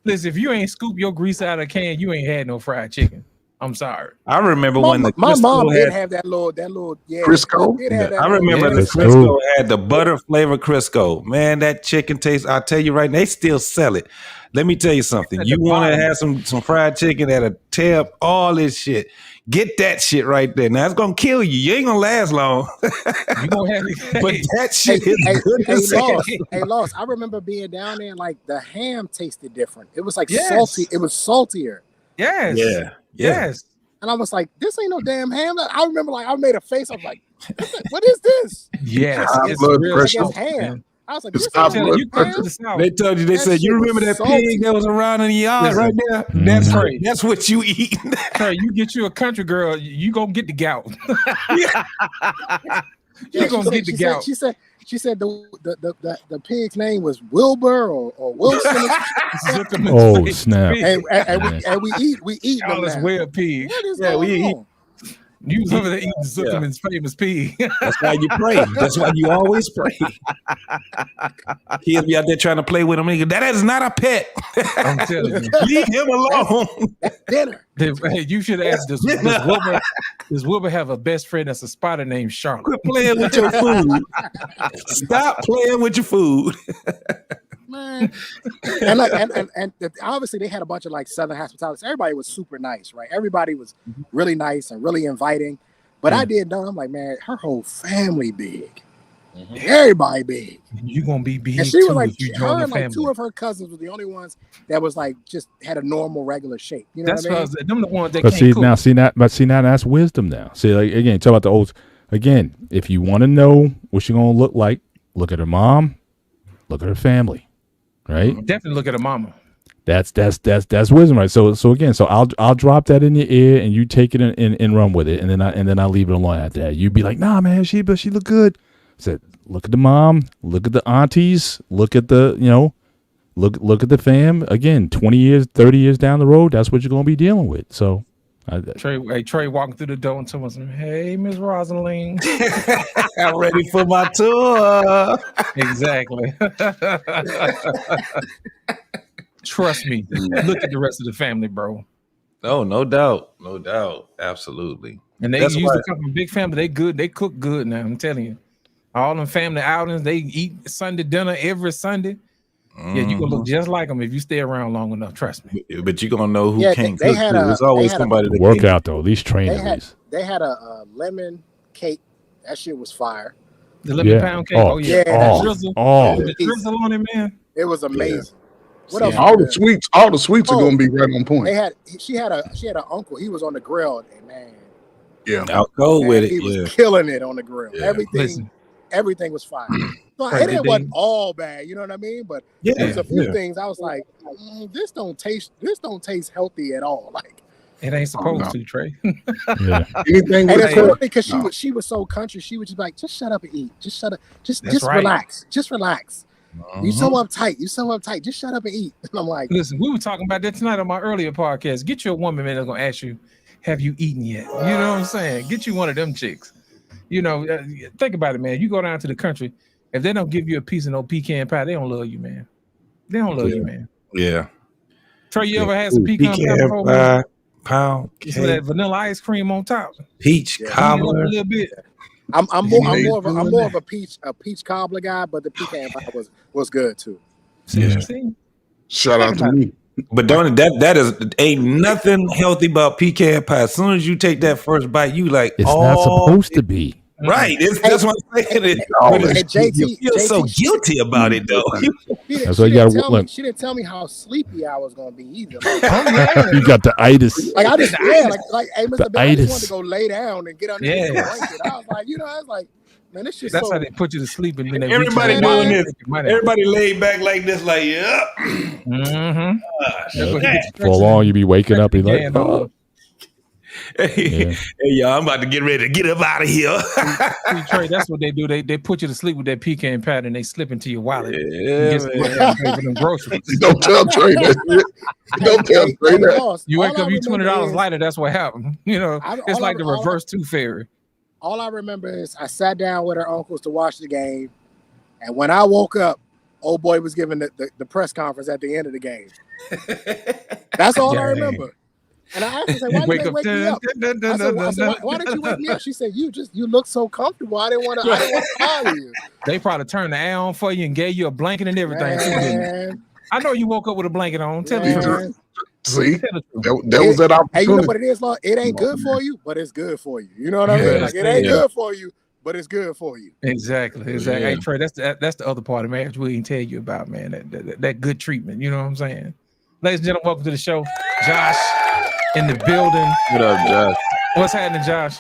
listen, if you ain't scoop your grease out of can, you ain't had no fried chicken. I'm sorry. I remember when the My mom Crisco did had. have that little yeah. Crisco? Did have that I little- remember the Crisco. Crisco had the butter flavor Crisco. Man, that chicken taste. I tell you right now, they still sell it. Let me tell you something. At You the want to bottom. have some fried chicken that'll tear up all this shit. Get that shit right there. Now it's gonna kill you. You ain't gonna last long. You gonna have But that shit is good Hey, as hell. Loss. I remember being down there, like the ham tasted different. It was like Yes. salty. It was saltier. Yes. Yeah. Yes. And I was like, this ain't no damn ham. I remember like I made a face. I was like, what is this? Yes. High It's blood real pressure. salty, Ham. man. I was like, It's this high ain't Tell no you, you come to ham. the south. They told you, they That said, you shit was remember that salty. pig that was around in the yard Listen. right there? Mhm. That's what you eat. Trey, you get you a country girl, you gonna get the gout. You gonna get the gout. She said the pig's name was Wilbur or Wilson. Zuckerman's Oh, face snap. pig. and we eat them Y'all is now. well pig. What is Yeah, we going eat. on? You was over there eating Zuckerman's famous pig. That's why you pray. That's why you always pray. Kids be out there trying to play with him. Nigga, that is not a pet. I'm telling you. Leave him alone. Dinner. Hey, you should ask does Wilbur have a best friend that's a spider named Charlotte? Quit playing with your food. Stop playing with your food. Man. And like and obviously they had a bunch of like Southern hospitality. Everybody was super nice, right? Everybody was really nice and really inviting. But I did know, I'm like, man, her whole family big. Everybody big. You gonna be big And she too was like, if you her join the and like family. two of her cousins were the only ones that was like just had a normal regular shape. You know That's what I mean? because them the ones that But can't see cook. now that's wisdom now. See, like again, talk about the old. Again, if you want to know what she's gonna look like, look at her mom, look at her family, right? Definitely look at a mama. That's wisdom, right? So again, I'll drop that in your ear and you take it and run with it, and then I leave it alone after that. You be like, nah, man, she look good. I said, look at the mom, look at the aunties, look at the look at the fam. Again, 20 years, 30 years down the road, that's what you're gonna be dealing with. So. Trey walking through the door and telling him, "Hey, Miss Rosalind, I'm ready for my tour." Exactly. Trust me. Look at the rest of the family, bro. Oh, no doubt. No doubt. Absolutely. And they That's used why- to come from big family. They good. They cook good now. I'm telling you. All them family outings, they eat Sunday dinner every Sunday. Yeah, you gonna look just like them if you stay around long enough. Trust me. But you're gonna know who Yeah, can't they cook. had too. a- There's they always had a- somebody that Work can. out though, at least train at least. They had a lemon cake. That shit was fire. The lemon Yeah. pound cake. Oh, Oh, yeah. yeah. The drizzle. Oh. The drizzle on it, man. It was amazing. What Yeah. else? All the was sweets are Oh. gonna be right on point. She had an uncle. He was on the grill, and man, Yeah. Out cold with it. he was Yeah. killing it on the grill. Yeah. Everything was fire. So Right, it they- wasn't all bad, you know what I mean? But Yeah, there's a few yeah. things I was like, this don't taste healthy at all. Like, It ain't supposed no. to, Trey. Yeah. Anything and with it's Hey, funny because no. she was so country. She was just like, just shut up and eat. Just shut up. Just That's right. relax. Just relax. You so Mhm. uptight. You so uptight. Just shut up and eat. And I'm like, Listen, we were talking about that tonight on my earlier podcast. Get you a woman, man, that's gonna ask you, "Have you eaten yet?" You know what I'm saying? Get you one of them chicks. You know, think about it, man. You go down to the country, if they don't give you a piece of no pecan pie, they don't love you, man. They don't love you, man. Yeah. Trey, you ever had some pecan pie Pecan before? man? pie, pound With some of that cake, vanilla ice cream on top. peach Heat it up a cobbler. little bit. I'm Yeah. more of a peach cobbler guy, but the pecan pie was good too. Yeah. See? Shout out to me. But don't that is ain't nothing healthy about pecan pie. As soon as you take that first bite, you like, It's oh, not supposed to be. right. That's what I'm saying. Oh, But and JT you feel so JT guilty about it though. That's why you gotta look. She didn't tell me how sleepy I was gonna be either. You got the itis. Like I just like hey Mr. The Bill, I just itis. wanted to go lay down and get underneath the Yes. blanket. I was like, I was like, man, this shit That's so how they put you to sleep, and then they Everybody reach in their doing wallet this. and take your money out. Everybody laid back like this, like, yep. Mhm. Full on, you be waking up and like, oh. Hey, Yeah. hey, y'all, I'm about to get ready to get up out of here. See, Trey, that's what they do. They put you to sleep with that pecan pie and they slip into your wallet. Yeah, and get man. some for them groceries. Don't tell Trey that shit. Don't tell Trey that. Boss, You wake all up, I you remember $20 is- lighter. That's what happened. You know, it's like the reverse tooth fairy. All I remember is I sat down with her uncles to watch the game, and when I woke up, old boy was giving the press conference at the end of the game. That's all I remember. And I asked her, why did they wake me up? I said, why did you wake me up? She said, you look so comfortable. I didn't want to bother you. They probably turned the air on for you and gave you a blanket and everything. Man. I know you woke up with a blanket on. Tell the truth. See, that was that opportunity. Hey, you know what it is, Lord? It ain't good for you, but it's good for you. You know what I mean? Like, it ain't good for you, but it's good for you. Exactly. Yeah. Hey, Trey, that's the other part of marriage we didn't tell you about, man. That good treatment. You know what I'm saying? Ladies and gentlemen, welcome to the show. Josh in the building. What up, Josh? What's happening, Josh?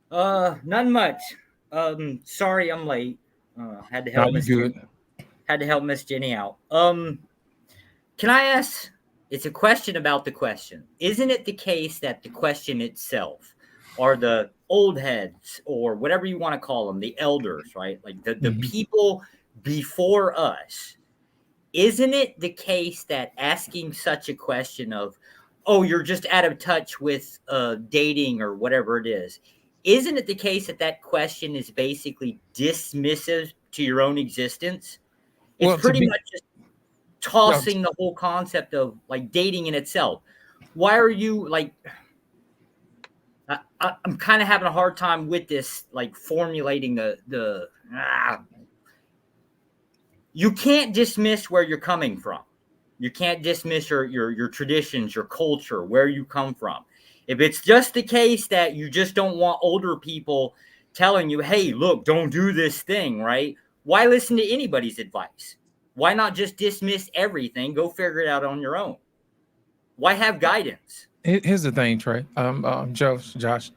Not much. Sorry I'm late. Had to help Miss Jenny out. Can I ask? It's a question about the question. Isn't it the case that the question itself, or the old heads, or whatever you want to call them, the elders, right? Like the people before us, isn't it the case that asking such a question of, oh, you're just out of touch with dating or whatever it is, isn't it the case that question is basically dismissive to your own existence? It's pretty much just tossing the whole concept of like dating in itself. Why are you like, I'm kind of having a hard time with this, like formulating you can't dismiss where you're coming from. You can't dismiss your traditions, your culture, where you come from. If it's just the case that you just don't want older people telling you, hey, look, don't do this thing, right? Why listen to anybody's advice? Why not just dismiss everything? Go figure it out on your own. Why have guidance? Here's the thing, Trey. Josh.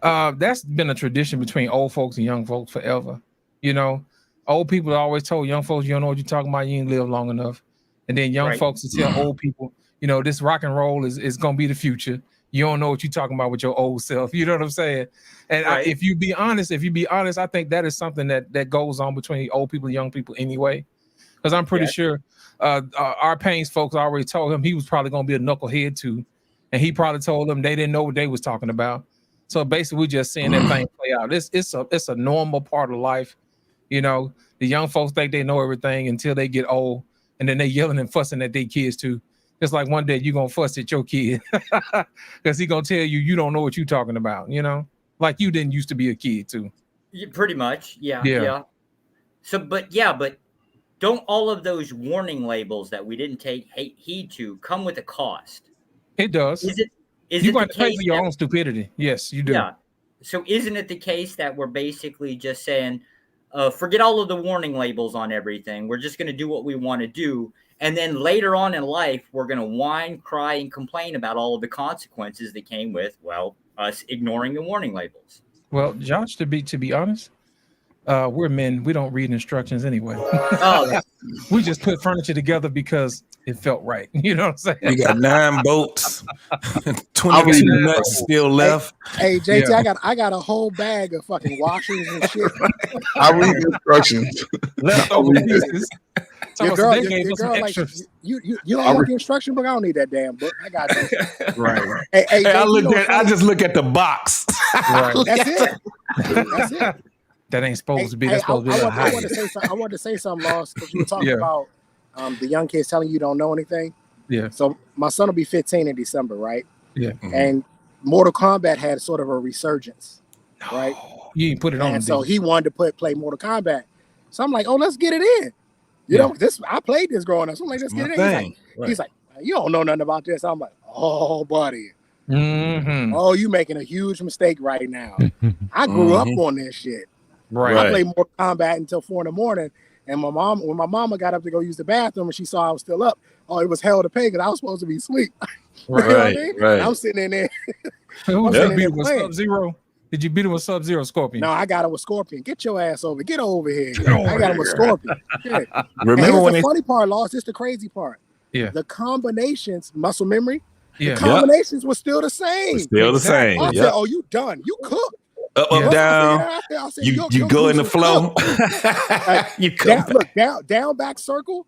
That's been a tradition between old folks and young folks forever. You know, old people always told young folks, you don't know what you're talking about, you ain't live long enough. And then young folks to tell old people, you know, this rock and roll is gonna be the future. You don't know what you're talking about with your old self. You know what I'm saying? And if you be honest, I think that is something that goes on between old people and young people anyway. Because I'm pretty sure our Pains folks already told him he was probably going to be a knucklehead too. And he probably told them they didn't know what they was talking about. So basically, we're just seeing that thing play out. It's a normal part of life. You know, the young folks think they know everything until they get old. And then they yelling and fussing at their kids too. Just like one day you're going to fuss at your kid. Because he's going to tell you don't know what you're talking about, you know? Like you didn't used to be a kid too. Pretty much, yeah. So, but don't all of those warning labels that we didn't take heed to come with a cost? It does. You're going to pay for your own stupidity. Yes, you do. Yeah. So isn't it the case that we're basically just saying, forget all of the warning labels on everything. We're just going to do what we want to do. And then later on in life, we're going to whine, cry, and complain about all of the consequences that came with, well, us ignoring the warning labels. Well, Josh, to be honest, we're men. We don't read instructions anyway. We just put furniture together because it felt right. You know what I'm saying? We got 9 bolts, 22 nuts still left. Hey, JT, I got a whole bag of fucking washers and shit. I read the instructions. Leftover pieces. Your girl, like, you don't want the instruction book? I don't need that damn book. I got you. Right. Hey, I just look at the box. Right. That's it. That ain't supposed to be. That's supposed to be. I wanted to say something, Lost, because you were talking about the young kids telling you don't know anything. Yeah. So my son will be 15 in December, right? Yeah. And Mortal Kombat had sort of a resurgence, right? You didn't put it on. And so he wanted to play Mortal Kombat. So I'm like, oh, let's get it in. You know, I played this growing up. So I'm like, let's get it in. He's like, you don't know nothing about this. I'm like, oh, buddy. Mm-hmm. Oh, you making a huge mistake right now. I grew up on this shit. Right. I played Mortal Kombat until 4 a.m. And when my mama got up to go use the bathroom and she saw I was still up, it was hell to pay because I was supposed to be asleep. Right. You know what I mean? Right. I'm sitting in there. Who was beat him with Sub-Zero? Did you beat him with Sub-Zero, Scorpion? No, I got him with Scorpion. Get your ass over. Get over here. I got him with Scorpion. Yeah. Remember when the funny part, Lost, it's the crazy part. Yeah. The combinations, muscle memory, the combinations were still the same. Still the same. I said, oh, you done. You cooked. Up, down. You go in the flow. You down, back circle.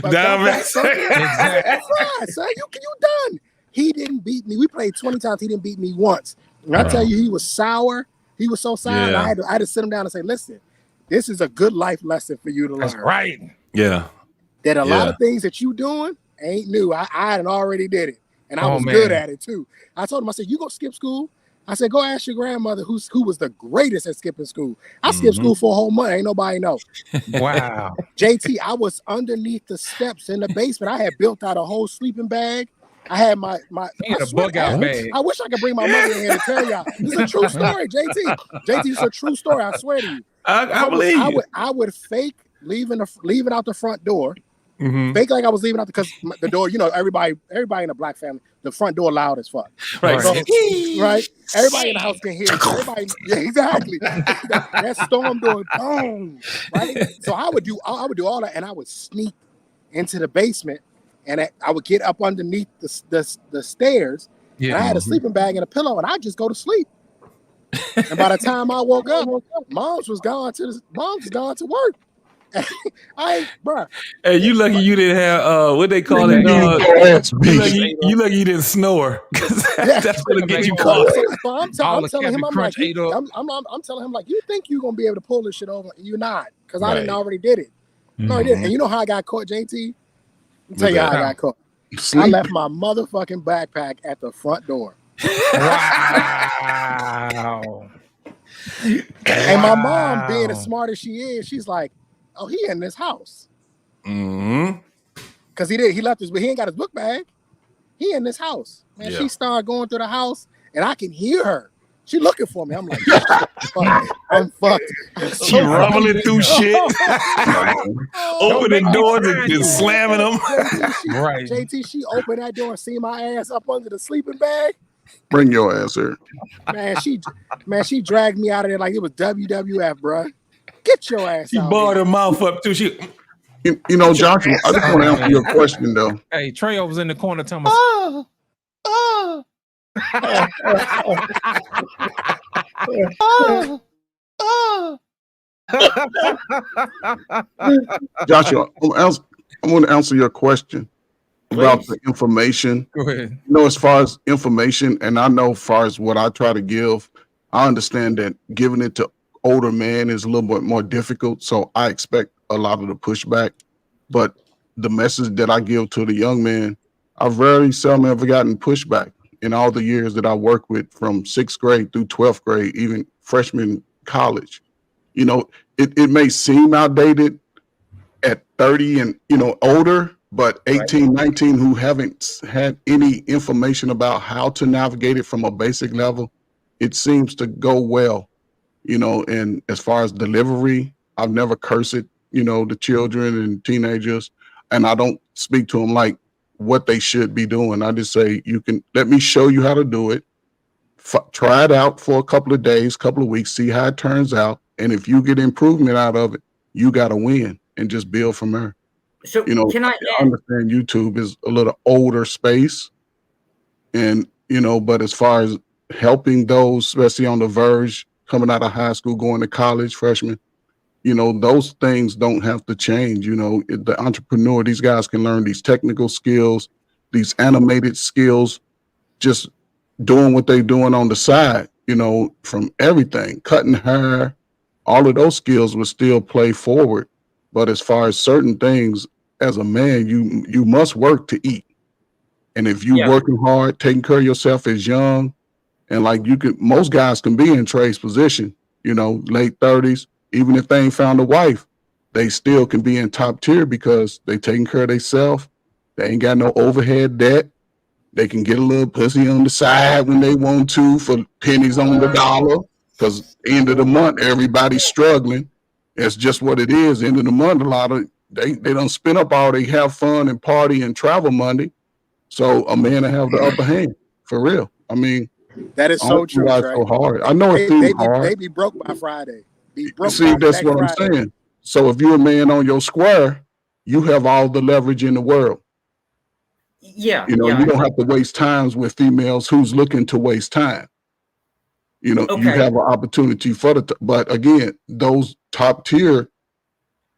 Down, back circle. Exactly. That's right, son. You done. He didn't beat me. We played 20 times. He didn't beat me once. And I tell you, he was sour. He was so sour. Yeah. I had to sit him down and say, listen, this is a good life lesson for you to learn. That's right. Yeah. That a lot of things that you doing ain't new. I had already did it. and I was good at it too. I told him, I said, "You go skip school." I said, "Go ask your grandmother who was the greatest at skipping school." I skipped school for a whole month. Ain't nobody know. Wow. JT, I was underneath the steps in the basement. I had built out a whole sleeping bag. I had my a bug out bag. I wish I could bring my mother in here to tell y'all. This is a true story, JT. JT, it's a true story. I swear to you. I believe you. I would fake leaving out the front door. Fake like I was leaving out because the door, you know, everybody in a black family, the front door loud as fuck. Right. So, right. Everybody in the house can hear it. Everybody, yeah, exactly. that storm door, boom. Right. So I would do all that, and I would sneak into the basement, and I would get up underneath the stairs. Yeah. And I had a sleeping bag and a pillow, and I'd just go to sleep. And by the time I woke up, mom's was gone to work. Bro. Hey, you lucky you didn't have what they call it. You lucky you didn't snore. That's gonna get you caught. So I'm telling him, I'm telling him, like, you think you're gonna be able to pull this shit over? You're not, because I didn't already did it. No, I didn't. And you know how I got caught, JT? I'll tell you how I got caught. I left my motherfucking backpack at the front door. Wow. And my mom, being as smart as she is, she's like, "Oh, he in this house." Because he left his, but he ain't got his book bag. He in this house. Man, she started going through the house, and I can hear her. She looking for me. I'm like, I'm fucked. She rumbling through shit, opening doors and slamming them. JT, she opened that door and see my ass up under the sleeping bag. Bring your ass here. She dragged me out of there like it was WWF, bro. Get your ass she out. She barred her mouth up too. You know, Joshua, I just want to answer your question though. Hey, Trey was in the corner telling us. Joshua, I'm going to answer your question about the information. Go ahead. You know, as far as information, and I know as far as what I try to give, I understand that giving it to older men is a little bit more difficult. So I expect a lot of the pushback. But the message that I give to the young man, I've very seldom ever gotten pushback in all the years that I worked with, from 6th grade through 12th grade, even freshman college. You know, it may seem outdated at 30 and, you know, older, but 18, 19 who haven't had any information about how to navigate it from a basic level, it seems to go well, you know. And as far as delivery, I've never cursed it, you know, the children and teenagers, and I don't speak to them like what they should be doing. I just say, let me show you how to do it. Try it out for a couple of days, couple of weeks, see how it turns out. And if you get improvement out of it, you got to win and just build from there. So, you know, can I understand YouTube is a little older space, and, you know, but as far as helping those, especially on the verge, coming out of high school, going to college, freshmen, you know, those things don't have to change. You know, the entrepreneur, these guys can learn these technical skills, these animated skills, just doing what they're doing on the side, you know, from everything, cutting hair, all of those skills will still play forward. But as far as certain things, as a man, you must work to eat. And if you working hard, taking care of yourself as young, and like most guys can be in Trey's position, you know, late 30s, even if they ain't found a wife, they still can be in top tier because they taking care of themselves. They ain't got no overhead debt. They can get a little pussy on the side when they want to for pennies on the dollar, because end of the month, everybody's struggling. It's just what it is. End of the month, a lot of they don't spend up all they have fun and party and travel Monday. So a man to have the upper hand, for real. I mean, that is so true. So hard. I know it seems hard. They be broke by Friday. See, that's what I'm saying. So if you're a man on your square, you have all the leverage in the world. Yeah. You know, you don't have to waste times with females who's looking to waste time. You know, you have an opportunity for but again, those top tier,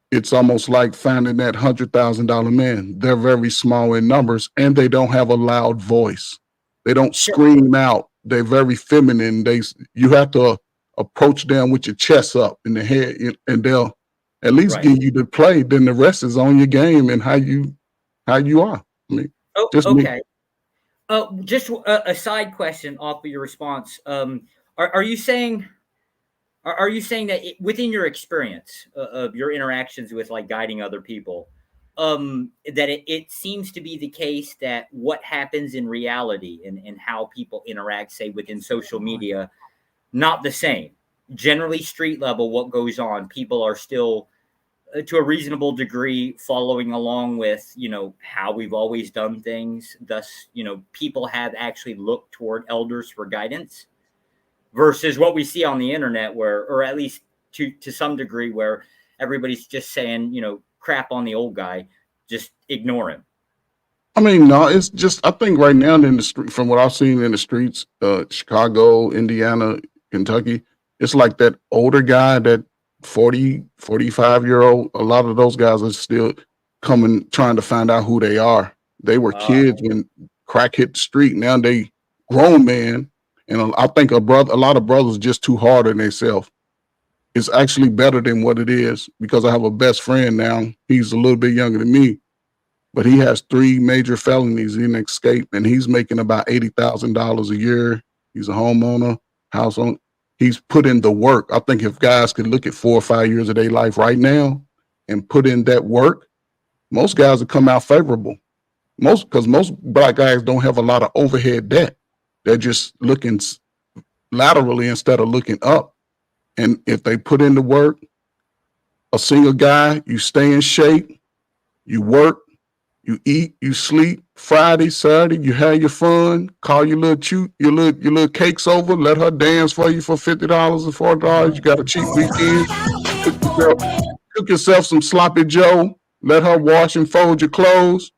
it's almost like finding that $100,000 man. They're very small in numbers, and they don't have a loud voice. They don't scream out. They're very feminine. You have to approach them with your chest up in the head, and they'll at least give you the play. Then the rest is on your game and how you are. I mean, okay. Just a side question off of your response. Are you saying that within your experience of your interactions with like guiding other people, that it seems to be the case that what happens in reality and how people interact, say within social media, not the same. Generally, street level, what goes on, people are still to a reasonable degree following along with, how we've always done things. Thus, people have actually looked toward elders for guidance versus what we see on the internet where, or at least to some degree, where everybody's just saying, crap on the old guy, just ignore him. I mean, no, it's just, I think right now in the street, from what I've seen in the streets, Chicago, Indiana, Kentucky, it's like that older guy, that 40, 45-year-old, a lot of those guys are still trying to find out who they are. They were kids when crack hit the street. Now they grown man. And I think a lot of brothers just too hard on themselves. It's actually better than what it is, because I have a best friend now. He's a little bit younger than me, but he has 3 major felonies in escape, and he's making about $80,000 a year. He's a homeowner, house owner. He's put in the work. I think if guys could look at 4 or 5 years of their life right now and put in that work, most guys would come out favorable. Because most black guys don't have a lot of overhead debt. They're just looking laterally instead of looking up. And if they put in the work, a single guy, you stay in shape, you work, you eat, you sleep. Friday, Saturday, you have your fun. Call your little cakes over. Let her dance for you for $50 or $40. You got a cheap weekend. Cook yourself some sloppy Joe. Let her wash and fold your clothes.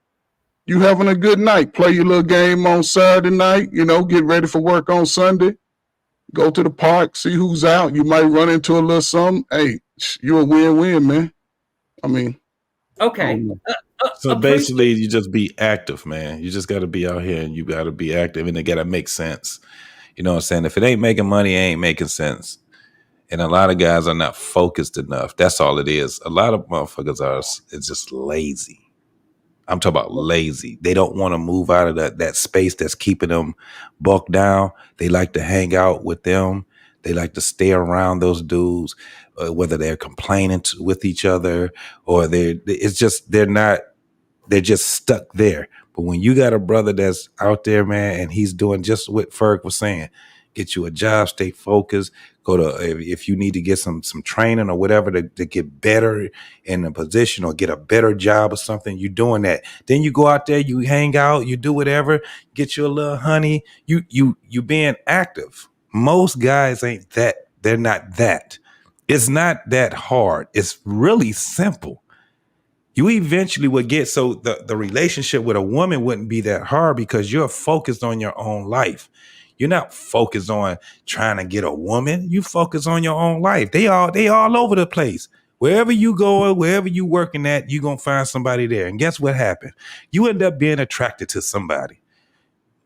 You having a good night. Play your little game on Saturday night. Get ready for work on Sunday. Go to the park, see who's out. You might run into a little something. Hey, you're a win-win, man. I mean, okay. So basically, you just be active, man. You just got to be out here and you got to be active, and it got to make sense. You know what I'm saying? If it ain't making money, it ain't making sense. And a lot of guys are not focused enough. That's all it is. A lot of motherfuckers it's just lazy. I'm talking about lazy. They don't want to move out of that space that's keeping them bucked down. They like to hang out with them. They like to stay around those dudes, whether they're complaining with each other or they're just stuck there. But when you got a brother that's out there, man, and he's doing just what Ferg was saying, get you a job, stay focused, if you need to get some training or whatever to get better in a position or get a better job or something, you doing that. Then you go out there, you hang out, you do whatever, get you a little honey, you being active. Most guys ain't that. They're not that. It's not that hard. It's really simple. You eventually would get, so the relationship with a woman wouldn't be that hard because you're focused on your own life. You're not focused on trying to get a woman. You focus on your own life. They all over the place. Wherever you go, wherever you working at, you're going to find somebody there. And guess what happened? You end up being attracted to somebody.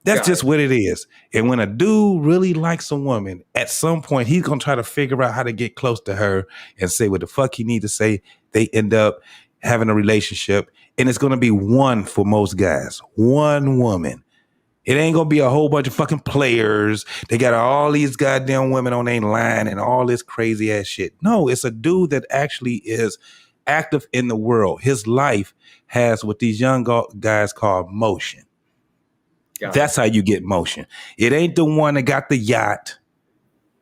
That's just what it is. And when a dude really likes a woman, at some point, he's going to try to figure out how to get close to her and say what the fuck he need to say. They end up having a relationship. And it's going to be one for most guys. One woman. It ain't going to be a whole bunch of fucking players. They got all these goddamn women on their line and all this crazy ass shit. No, it's a dude that actually is active in the world. His life has what these young guys call motion. That's how you get motion. It ain't the one that got the yacht.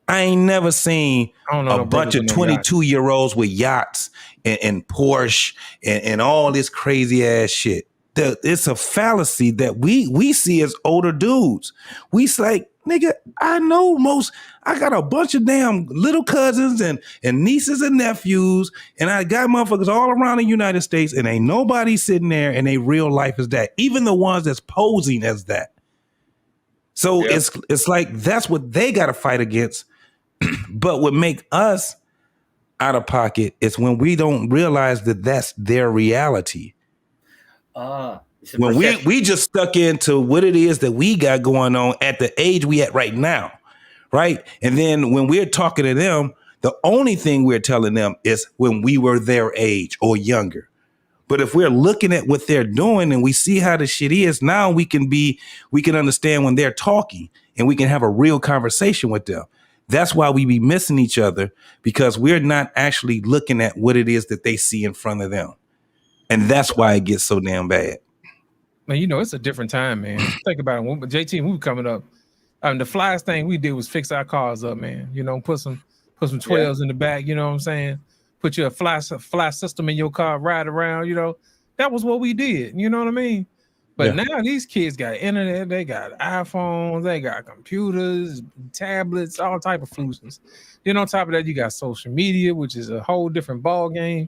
I ain't never seen a bunch of 22-year-olds with yachts and Porsche and all this crazy ass shit. It's a fallacy that we see as older dudes. We like, nigga, I got a bunch of damn little cousins and nieces and nephews, and I got motherfuckers all around the United States, and ain't nobody sitting there and they real life is that. Even the ones that's posing as that. So it's like that's what they got to fight against. But what make us out of pocket is when we don't realize that that's their reality. When we just stuck into what it is that we got going on at the age we at right now, right? And then when we're talking to them, the only thing we're telling them is when we were their age or younger. But if we're looking at what they're doing and we see how the shit is, now we can understand when they're talking and we can have a real conversation with them. That's why we be missing each other, because we're not actually looking at what it is that they see in front of them. And that's why it gets so damn bad. Man, you know, it's a different time, man. Think about it. When JT, when we were coming up, the flyest thing we did was fix our cars up, man. You know, put some 12s in the back, you know what I'm saying? Put your fly system in your car, ride around, you know. That was what we did, you know what I mean? But now these kids got internet, they got iPhones, they got computers, tablets, all type of foolishness. Then on top of that, you got social media, which is a whole different ball game.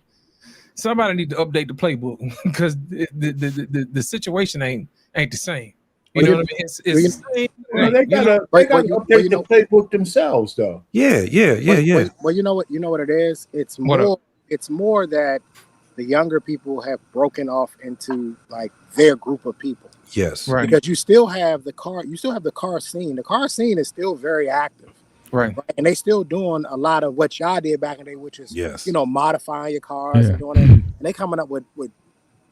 Somebody need to update the playbook because the situation ain't the same. You know what I mean? It's the same. They gotta update the playbook themselves, though. Yeah. Well, you know what it is? It's more that the younger people have broken off into like their group of people. Yes. Right. Because you still have the car scene. The car scene is still very active. Right. And they still doing a lot of what y'all did back in the day, which is modifying your cars and doing it. And they coming up with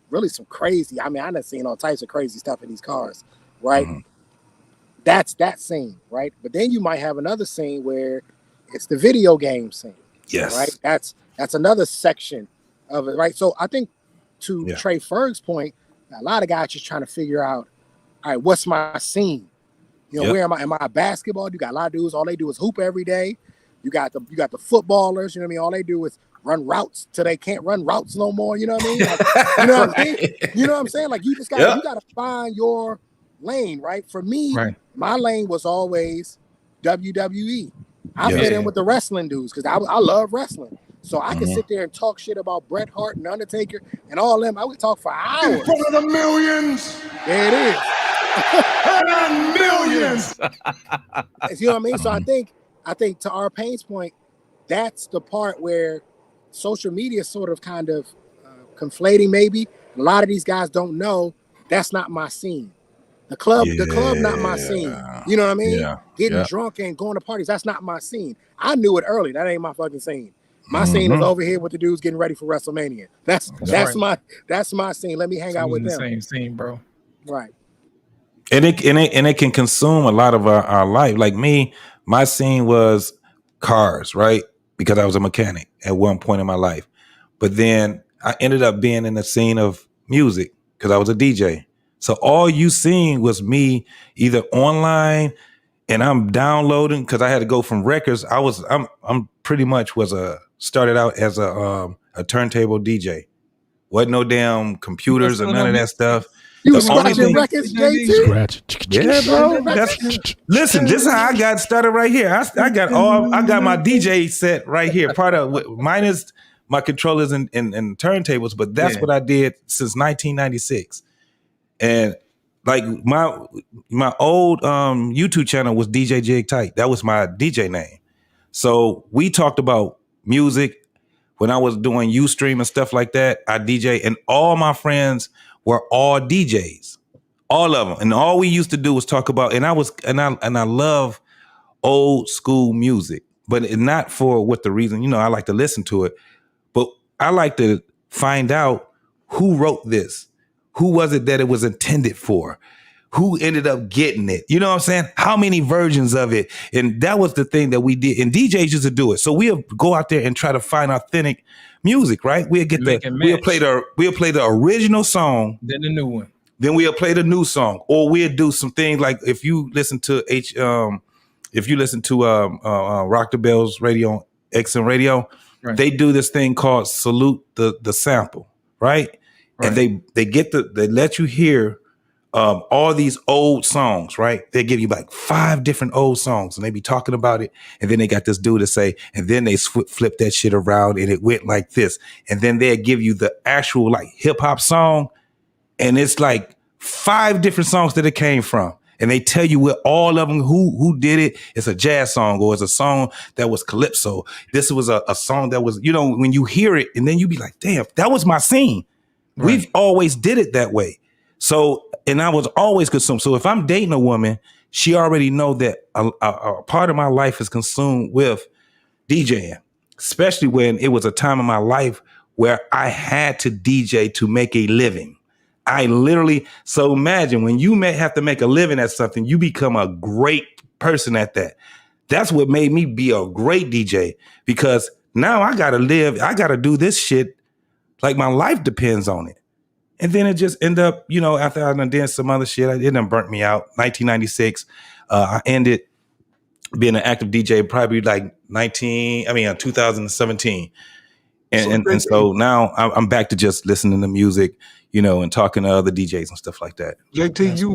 really some crazy. I mean, I done seen all types of crazy stuff in these cars, right? Mm-hmm. That's that scene, right? But then you might have another scene where it's the video game scene. Yes. Right. That's another section of it, right? So I think to Trey Ferg's point, a lot of guys just trying to figure out, all right, what's my scene? You know, where am I? Am I a basketball? You got a lot of dudes. All they do is hoop every day. You got the footballers. You know what I mean? All they do is run routes till they can't run routes no more. You know what I mean? Like, you know what I mean? You know what I'm saying? Like you just got you got to find your lane, right? For me, my lane was always WWE. I fit in with the wrestling dudes because I love wrestling. So I can sit there and talk shit about Bret Hart and Undertaker and all them. I would talk for hours. In front of the millions. There it is. And millions. You know what I mean? So I think to our Payne's point, that's the part where social media is sort of kind of conflating maybe. A lot of these guys don't know that's not my scene. The club not my scene. You know what I mean? Getting drunk and going to parties, that's not my scene. I knew it early. That ain't my fucking scene. My scene is over here with the dudes getting ready for WrestleMania. That's my scene. Let me hang out with them. Same scene, bro. Right. And it can consume a lot of our life. Like me, my scene was cars, right? Because I was a mechanic at one point in my life. But then I ended up being in the scene of music because I was a DJ. So all you seen was me either online and I'm downloading because I had to go from records. I'm pretty much started out as a turntable DJ. Wasn't no damn computers or none of that stuff. You was scratching records, JT? Scratch. Yeah, bro. Listen, this is how I got started right here. I got my DJ set right here. Part of minus my controllers and turntables, but that's what I did since 1996. And like my old YouTube channel was DJ Jig Tight. That was my DJ name. So we talked about music when I was doing Ustream and stuff like that. I DJ, and all my friends were all DJs, all of them. And all we used to do was talk about, and I love old school music, but not for what the reason, I like to listen to it, but I like to find out who wrote this. Who was it that it was intended for? Who ended up getting it? You know what I'm saying? How many versions of it? And that was the thing that we did. And DJs used to do it. So we'll go out there and try to find authentic music, right? We'll play the original song. Then the new one. Then we'll play the new song. Or we'll do some things like if you listen to Rock the Bells Radio, XM Radio, they do this thing called Salute the Sample, right? And they let you hear all these old songs, right? They give you like 5 different old songs and they be talking about it. And then they got this dude to say, and then they flip that shit around and it went like this. And then they'll give you the actual like hip hop song. And it's like 5 different songs that it came from. And they tell you what all of them, who did it. It's a jazz song or it's a song that was calypso. This was a song that was, when you hear it and then you be like, damn, that was my scene. Right. We've always did it that way. So, and I was always consumed. So if I'm dating a woman, she already know that a part of my life is consumed with DJing, especially when it was a time in my life where I had to DJ to make a living. I literally, so imagine when you have to make a living at something, you become a great person at that. That's what made me be a great DJ, because now I got to live, I got to do this shit like my life depends on it. And then it just ended up, you know, after I done some other shit, it done burnt me out. 1996, I ended being an active DJ probably like 2017. And so now I'm back to just listening to music, you know, and talking to other DJs and stuff like that. JT, you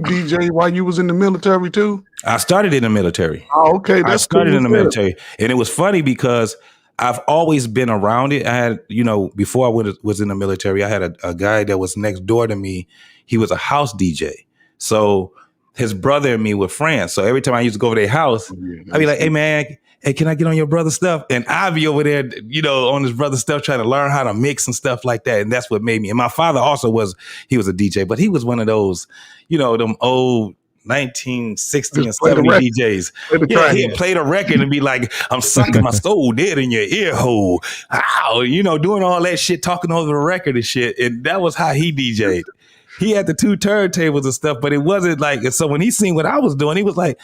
DJ while you was in the military too? I started in the military. Oh, okay. I started in the military. And it was funny because I've always been around it. I had, you know, before I was in the military, I had a guy that was next door to me. He was a house DJ. So his brother and me were friends. So every time I used to go over their house, I'd be like, hey, man, hey, can I get on your brother's stuff? And I'd be over there, you know, on his brother's stuff, trying to learn how to mix and stuff like that. And that's what made me. And my father also he was a DJ, but he was one of those, you know, them old 1960 and 70 DJs. Yeah, he'd play the record and be like, I'm sucking my soul dead in your ear hole. Ow, you know, doing all that shit, talking over the record and shit. And that was how he DJ'd. He had the 2 turntables and stuff, but it wasn't like, so when he seen what I was doing, he was like,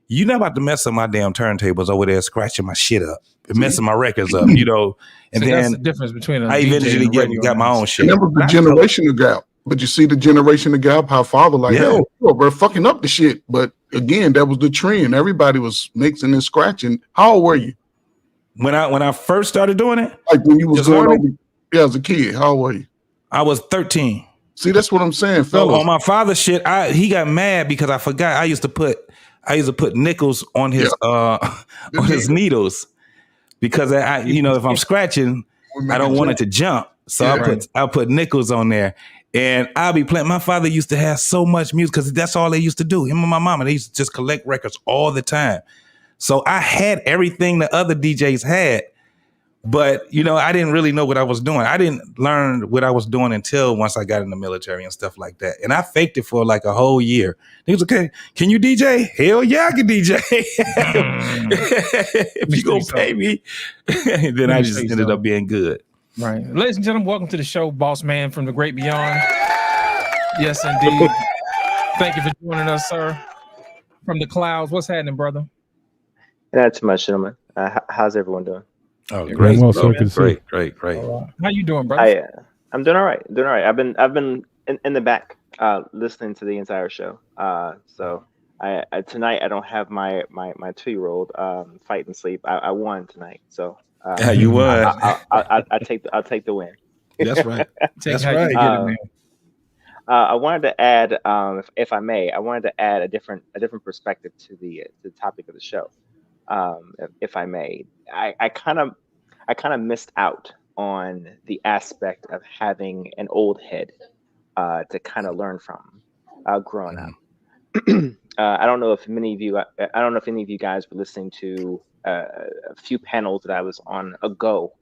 you're not about to mess up my damn turntables over there, scratching my shit up, messing my records up, you know. And then that's the difference between I eventually got my own shit. And that was the generational gap. But you see the generational gap, how father like, yo, we're fucking up the shit. But again, that was the trend. Everybody was mixing and scratching. How old were you? When I first started doing it? Like when you was going over, as a kid, how old were you? I was 13. See, that's what I'm saying, fellas. So on my father's shit, he got mad because I forgot I used to put nickels on his on his needles, because I you know, if I'm scratching, I don't want it to jump. So I'll put nickels on there. And I'll be playing. My father used to have so much music because that's all they used to do. Him and my mama, they used to just collect records all the time. So I had everything the other DJs had, but you know, I didn't really know what I was doing. I didn't learn what I was doing until once I got in the military and stuff like that. And I faked it for like a whole year. He was okay. Can you DJ? Hell yeah, I can DJ. If you gonna pay me, then I just ended up being good. Right. Ladies and gentlemen, welcome to the show, Boss Man from the Great Beyond. Yes, indeed. Thank you for joining us, sir. From the clouds. What's happening, brother? Not too much, gentlemen. How's everyone doing? Oh, great. Well, great. How you doing, brother? I'm doing all right. I've been in the back listening to the entire show. So I tonight I don't have my 2-year-old fighting sleep. I won tonight, so you won. I'll take the win. That's right. That's right. I wanted to add, if I may, a different perspective to the topic of the show. If I may, I kind of missed out on the aspect of having an old head to kind of learn from growing up. I don't know if any of you guys were listening to a few panels that I was on ago.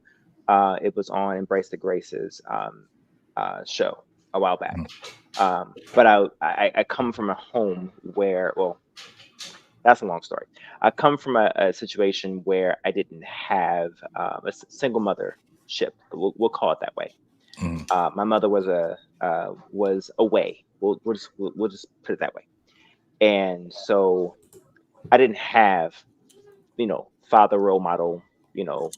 It was on Embrace the Graces show a while back. But I come from a home where, well, that's a long story. I come from a situation where I didn't have a single mothership. We'll call it that way. My mother was away. We'll just put it that way. And so I didn't have, father role model,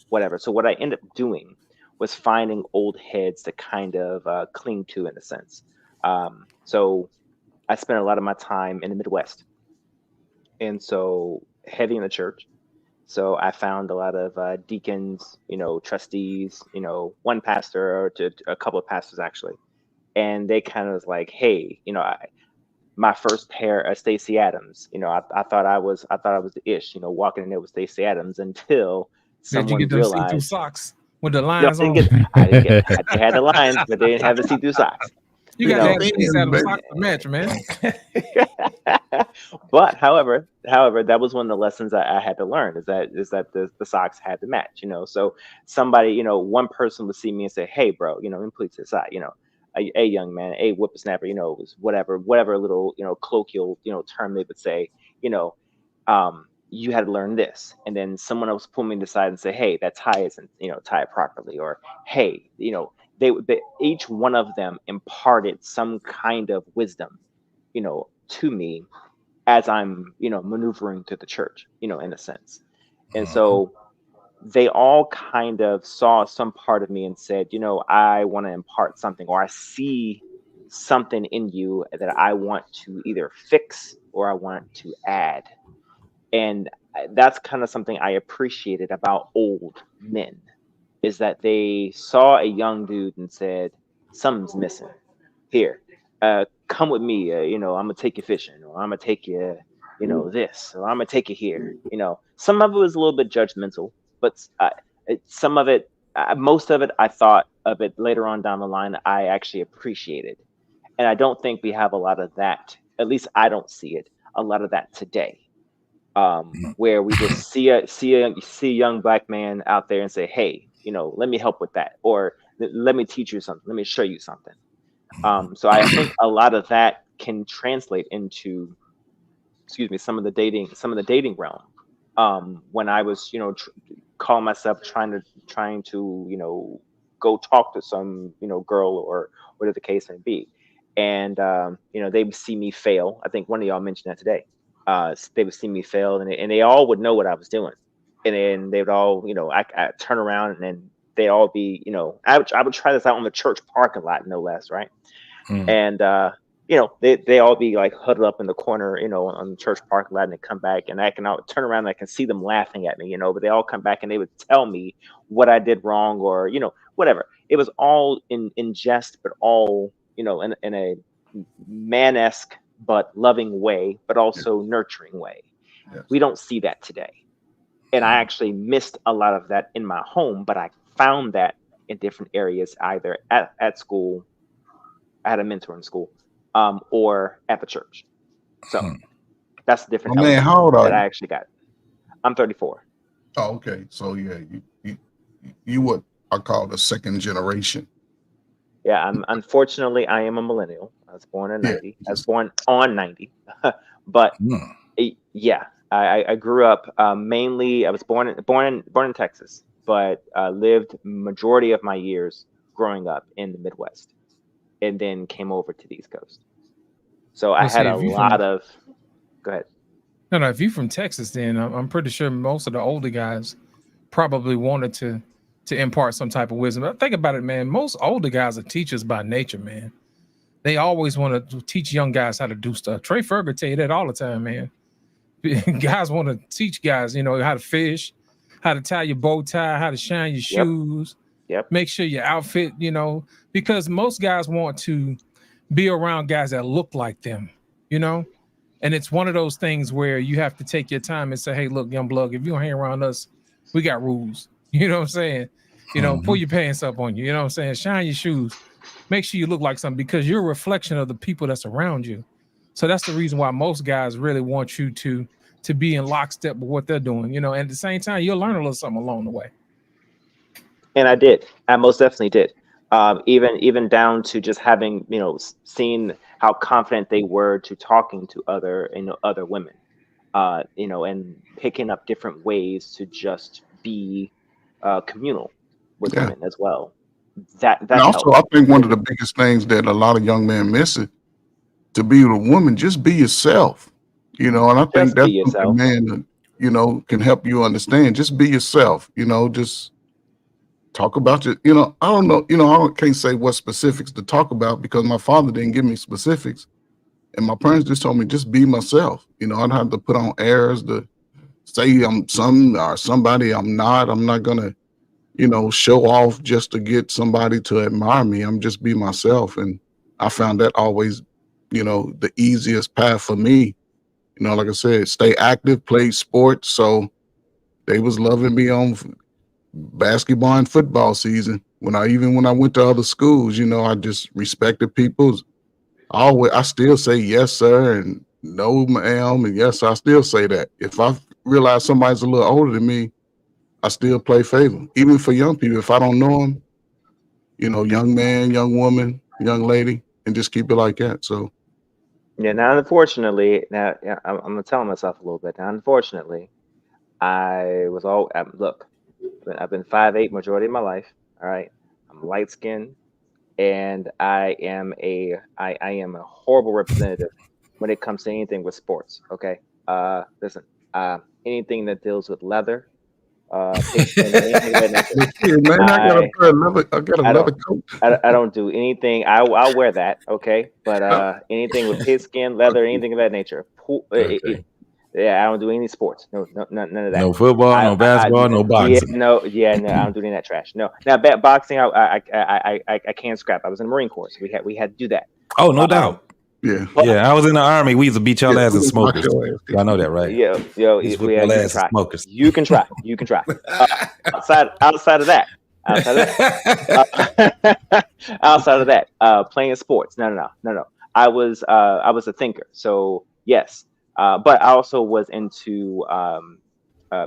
whatever. So what I ended up doing was finding old heads to kind of cling to, in a sense. So I spent a lot of my time in the Midwest. And so heavy in the church. So I found a lot of deacons, trustees, one pastor or a couple of pastors actually. And they kind of was like, hey, my first pair of Stacey Adams, I thought I was the ish, walking in there with Stacey Adams until someone realized. Did you get them see-through socks with the lines on? They had the lines, but they didn't have the see-through socks. You got to Stacey Adams socks to match, man. But however, that was one of the lessons I had to learn is that the socks had to match, So somebody, one person would see me and say, hey, bro, let me please to the side, a young man, a whippersnapper, it was whatever little, colloquial, term they would say, you had to learn this, and then someone else pull me to the side and say, hey, that tie isn't, tie it properly, or hey, they each one of them imparted some kind of wisdom, to me as I'm, maneuvering through the church, in a sense. And so they all kind of saw some part of me and said, I want to impart something, or I see something in you that I want to either fix or I want to add. And that's kind of something I appreciated about old men, is that they saw a young dude and said, something's missing here. Come with me. I'm going to take you fishing, or I'm going to take you, this, or I'm going to take you here. Some of it was a little bit judgmental, but some of it, most of it, I thought of it later on down the line, I actually appreciated. And I don't think we have a lot of that. At least I don't see it, a lot of that today. Where we just see a young black man out there and say, hey, let me help with that, or let me teach you something, let me show you something. So I think a lot of that can translate into, some of the dating realm. When I was, calling myself trying to, go talk to some, girl, or whatever the case may be, and they would see me fail. I think one of y'all mentioned that today. They would see me fail, and they all would know what I was doing, and then they would all, I turn around, and then they'd all be, I would try this out on the church parking lot, no less, right? And they all be like huddled up in the corner, on the church parking lot, and they come back, and I can turn around and I can see them laughing at me, but they all come back and they would tell me what I did wrong, or whatever. It was all in jest, but all in a man-esque but loving way, but also nurturing way. Yes. We don't see that today. And I actually missed a lot of that in my home, but I found that in different areas, either at school, I had a mentor in school, or at the church. So that's the different man, how old are that you? I actually got. I'm 34. Oh, okay. So yeah, you what I call the second generation. Yeah, unfortunately, I am a millennial. I was born in 90. I was born on 90. But yeah, I grew up mainly. I was born in Texas, but lived majority of my years growing up in the Midwest, and then came over to the East Coast. So I had a lot of. Go ahead. No. If you're from Texas, then I'm pretty sure most of the older guys probably wanted to impart some type of wisdom. But think about it, man. Most older guys are teachers by nature, man. They always want to teach young guys how to do stuff. Trey Ferguson tell you that all the time, man. Guys want to teach guys, how to fish, how to tie your bow tie, how to shine your shoes. Yep. Make sure your outfit, because most guys want to be around guys that look like them, And it's one of those things where you have to take your time and say, hey, look, young blood, if you don't hang around us, we got rules. You know what I'm saying? Pull your pants up on you. You know what I'm saying? Shine your shoes. Make sure you look like something, because you're a reflection of the people that's around you. So that's the reason why most guys really want you to be in lockstep with what they're doing, and at the same time, you'll learn a little something along the way. And I did. I most definitely did. Even down to just having, seeing how confident they were to talking to other women, and picking up different ways to just be communal with women as well. That and also, I think one of the biggest things that a lot of young men miss it, to be with a woman, just be yourself, and I think that's something man, can help you understand. Just be yourself, just talk about your, I don't know, I can't say what specifics to talk about because my father didn't give me specifics, and my parents just told me just be myself. I don't have to put on airs to say I'm something or somebody I'm not. I'm not gonna show off just to get somebody to admire me. I'm just be myself. And I found that always, the easiest path for me. Like I said, stay active, play sports. So they was loving me on basketball and football season. When I went to other schools, I just respected people. I still say yes, sir, and no, ma'am, and yes, I still say that. If I realize somebody's a little older than me, I still play favor, even for young people. If I don't know them, young man, young woman, young lady, and just keep it like that. So, yeah. Now, unfortunately, I'm gonna tell myself a little bit. Now, unfortunately, Look, I've been 5'8" majority of my life. All right, I'm light skinned, and I am a horrible representative when it comes to anything with sports. Okay, listen, anything that deals with leather, pigskin, anything of that nature. Man, I got a coat. I don't do anything. I'll wear that. Okay, but anything with pigskin, leather, anything of that nature. Yeah, I don't do any sports. No, none of that. No football, no basketball, no boxing. No, I don't do any of that trash. No, now boxing, I can't scrap. I was in the Marine Corps, so we had to do that. Oh, no doubt. Yeah, I was in the Army. We used to beat y'all ass as smokers. Y'all know that, right? Yo, we used to whip y'all ass as smokers. You can try. Outside of that, outside of that, playing sports. No. I was a thinker. So yes. But I also was into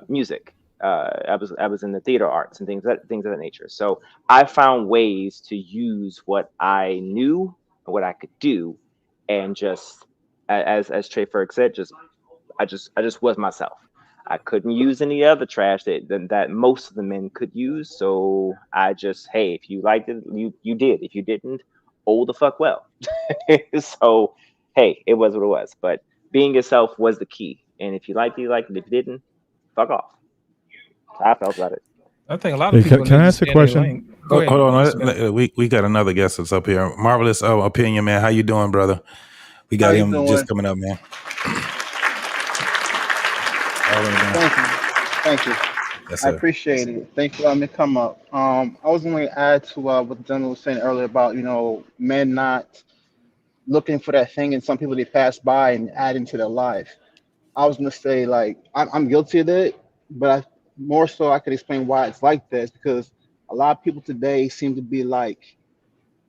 music. I was in the theater arts and things of that nature. So I found ways to use what I knew, what I could do, and just as Trey Ferg said, I just was myself. I couldn't use any other trash that most of the men could use. So I just, hey, if you liked it, you did. If you didn't, oh the fuck well. So hey, it was what it was. But being yourself was the key. And if you liked it, you liked it. If you didn't, fuck off. I felt about it. I think a lot of people. Can I ask a question? Hold on. We got another guest that's up here. Marvelous Opinion, man. How you doing, brother? We got him just coming up, man. Thank you. Yes, I appreciate it. Thanks for letting me come up. I was going to add to what the gentleman was saying earlier about, men not looking for that thing in some people they pass by and add into their life. I was going to say, like, I'm guilty of it, but more so I could explain why it's like this, because a lot of people today seem to be like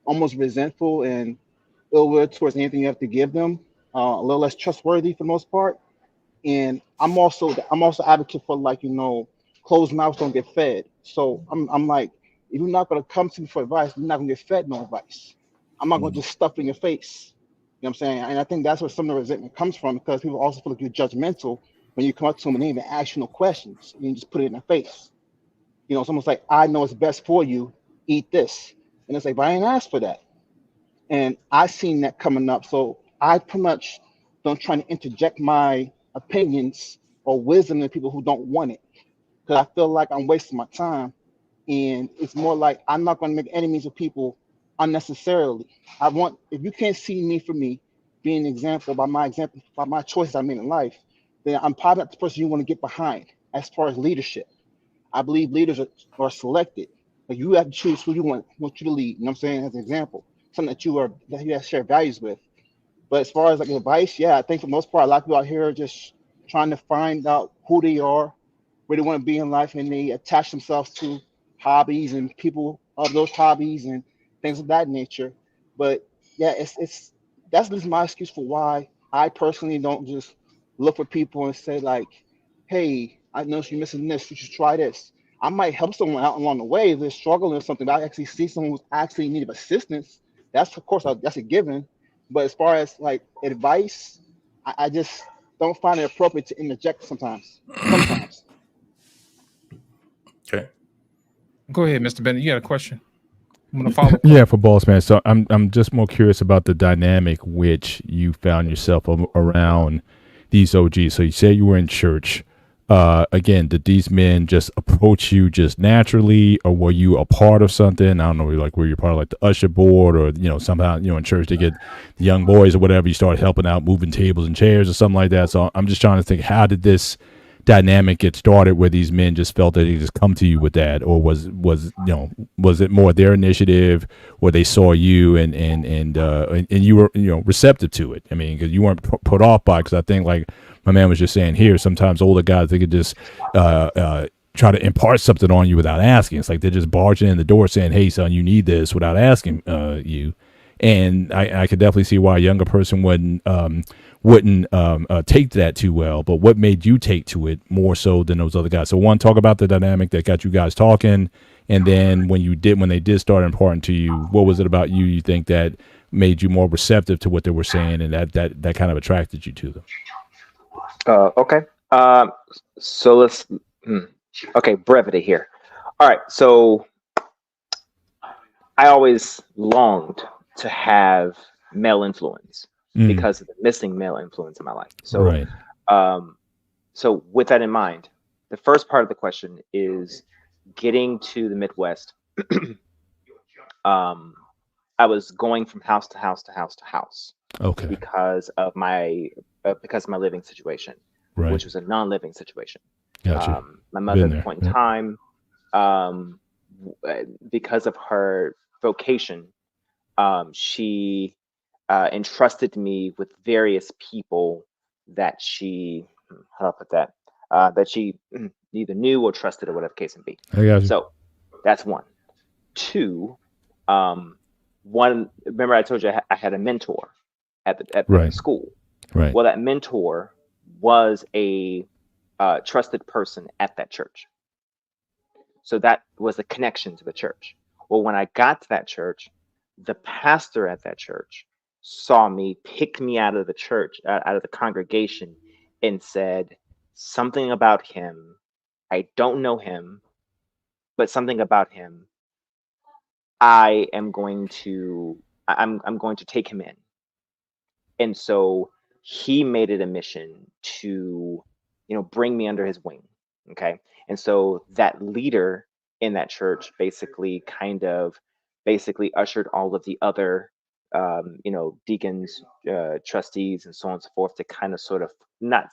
almost resentful and ill will towards anything you have to give them, a little less trustworthy for the most part. And I'm also advocate for, like, closed mouths don't get fed. So I'm like, if you're not going to come to me for advice, you're not going to get fed no advice. I'm not going to just stuff in your face. You know what I'm saying? And I think that's where some of the resentment comes from, because people also feel like you're judgmental when you come up to them and they even ask you no questions. You just put it in their face. Someone's like, I know it's best for you, eat this. And it's like, but I ain't asked for that. And I've seen that coming up. So I pretty much don't try to interject my opinions or wisdom to people who don't want it, because I feel like I'm wasting my time. And it's more like, I'm not going to make enemies of people unnecessarily. If you can't see me for me, being an example by my choices I made in life, then I'm probably not the person you want to get behind as far as leadership. I believe leaders are selected. Like, you have to choose who you want you to lead. You know what I'm saying? As an example, something that you have to share values with. But as far as like advice, I think for the most part, a lot of people out here are just trying to find out who they are, where they want to be in life, and they attach themselves to hobbies and people of those hobbies and things of that nature. But that's just my excuse for why I personally don't just look for people and say, like, hey, I know you're missing this, you should try this. I might help someone out along the way if they're struggling or something. I actually see someone who's actually in need of assistance. That's, of course, that's a given. But as far as like advice, I just don't find it appropriate to interject sometimes. Okay. Go ahead, Mr. Bennett. You got a question? I'm gonna follow. Yeah, for Boss Man. So I'm just more curious about the dynamic which you found yourself around these OGs. So you say you were in church. Again, did these men just approach you just naturally, or were you a part of something? I don't know, like, were you part of like the usher board, or somehow in church they get the young boys or whatever, you start helping out, moving tables and chairs or something like that. So I'm just trying to think, how did this dynamic get started where these men just felt that they just come to you with that, or was it more their initiative, where they saw you and you were receptive to it? I mean, because you weren't put off by it, because I think, like my man was just saying here, sometimes older guys, they could just try to impart something on you without asking. It's like they're just barging in the door saying, hey son, you need this, without asking you. And I could definitely see why a younger person wouldn't take that too well. But what made you take to it more so than those other guys? So one, talk about the dynamic that got you guys talking, and then when they did start imparting to you, what was it about you think that made you more receptive to what they were saying, and that kind of attracted you to them? Okay. So let's. Okay, brevity here. All right, so I always longed to have male influence because of the missing male influence in my life. So, Right. So with that in mind, the first part of the question is getting to the Midwest. I was going from house to house to house to house. Okay. Because of my living situation, Right. which was a non-living situation. Gotcha. My mother at Been the there, point in yeah. time, because of her vocation, she entrusted me with various people that she, how do I put that? That she either knew or trusted or whatever case may be. I got you. So that's one. Two, one, remember I told you I had a mentor at the Right. school. Right. Well, that mentor was a trusted person at that church. So that was a connection to the church. Well, when I got to that church, the pastor at that church saw me, picked me out of the church, out of the congregation, and said something about him. I don't know him, but something about him. I'm going to take him in. And so he made it a mission to, bring me under his wing. Okay. And so that leader in that church basically ushered all of the other, deacons, trustees, and so on and so forth to kind of I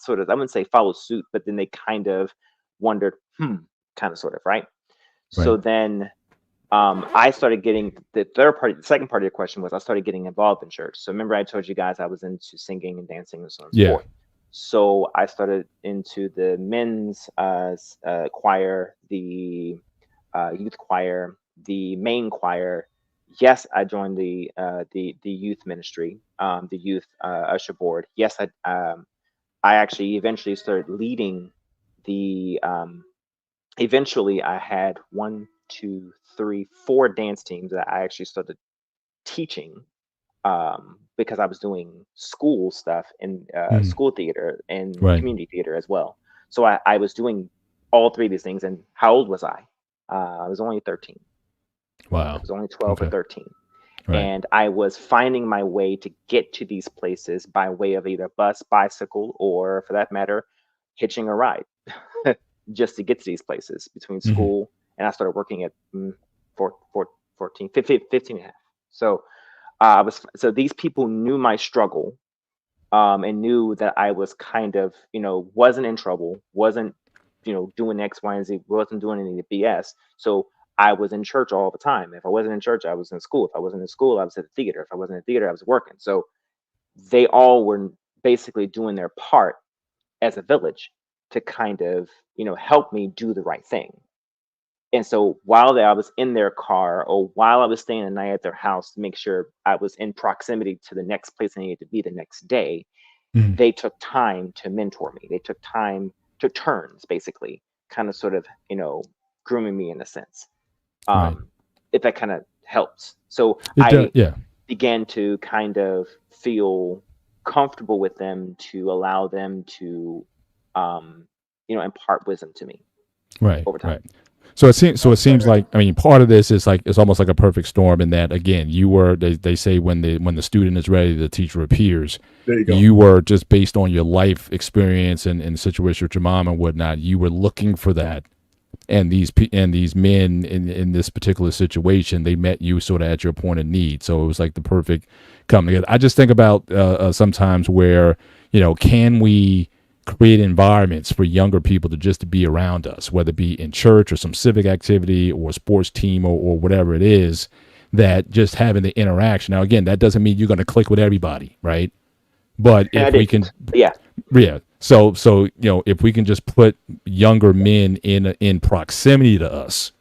wouldn't say follow suit, but then they kind of wondered, kind of sort of, right? So then I started getting the second part of your question was I started getting involved in church. So remember I told you guys I was into singing and dancing and so on and so forth. So I started into the men's choir, the youth choir, the main choir. Yes, I joined the youth ministry, the youth usher board. Yes, I actually eventually started leading the. Eventually, I had 1, 2, 3, 4 dance teams that I actually started teaching because I was doing school stuff and school theater and community theater as well. So I was doing all 3 of these things. And how old was I? I was only 13. Wow. I was only 12 or 13. Right. And I was finding my way to get to these places by way of either bus, bicycle, or for that matter, hitching a ride just to get to these places between school. And I started working at 15 and a half. So so these people knew my struggle and knew that I was kind of, wasn't in trouble, wasn't, doing X, Y, and Z, wasn't doing any of the BS. So I was in church all the time. If I wasn't in church, I was in school. If I wasn't in school, I was at the theater. If I wasn't in the theater, I was working. So they all were basically doing their part as a village to kind of, help me do the right thing. And so while I was in their car or while I was staying the night at their house to make sure I was in proximity to the next place I needed to be the next day, they took time to mentor me. They took turns, basically, kind of sort of, grooming me in a sense. If that kind of helps. So I began to kind of feel comfortable with them to allow them to, impart wisdom to me. Over time. Right. So it seems like, I mean, part of this is like, it's almost like a perfect storm in that, again, you were, they say when the student is ready, the teacher appears. There you go. You were just based on your life experience and the situation with your mom and whatnot, you were looking for that. And these men in this particular situation, they met you sort of at your point of need. So it was like the perfect come together. I just think about sometimes where, can we create environments for younger people to just to be around us, whether it be in church or some civic activity or a sports team or whatever it is, that just having the interaction. Now, again, that doesn't mean you're going to click with everybody, right? But if we can, So if we can just put younger men in proximity to us,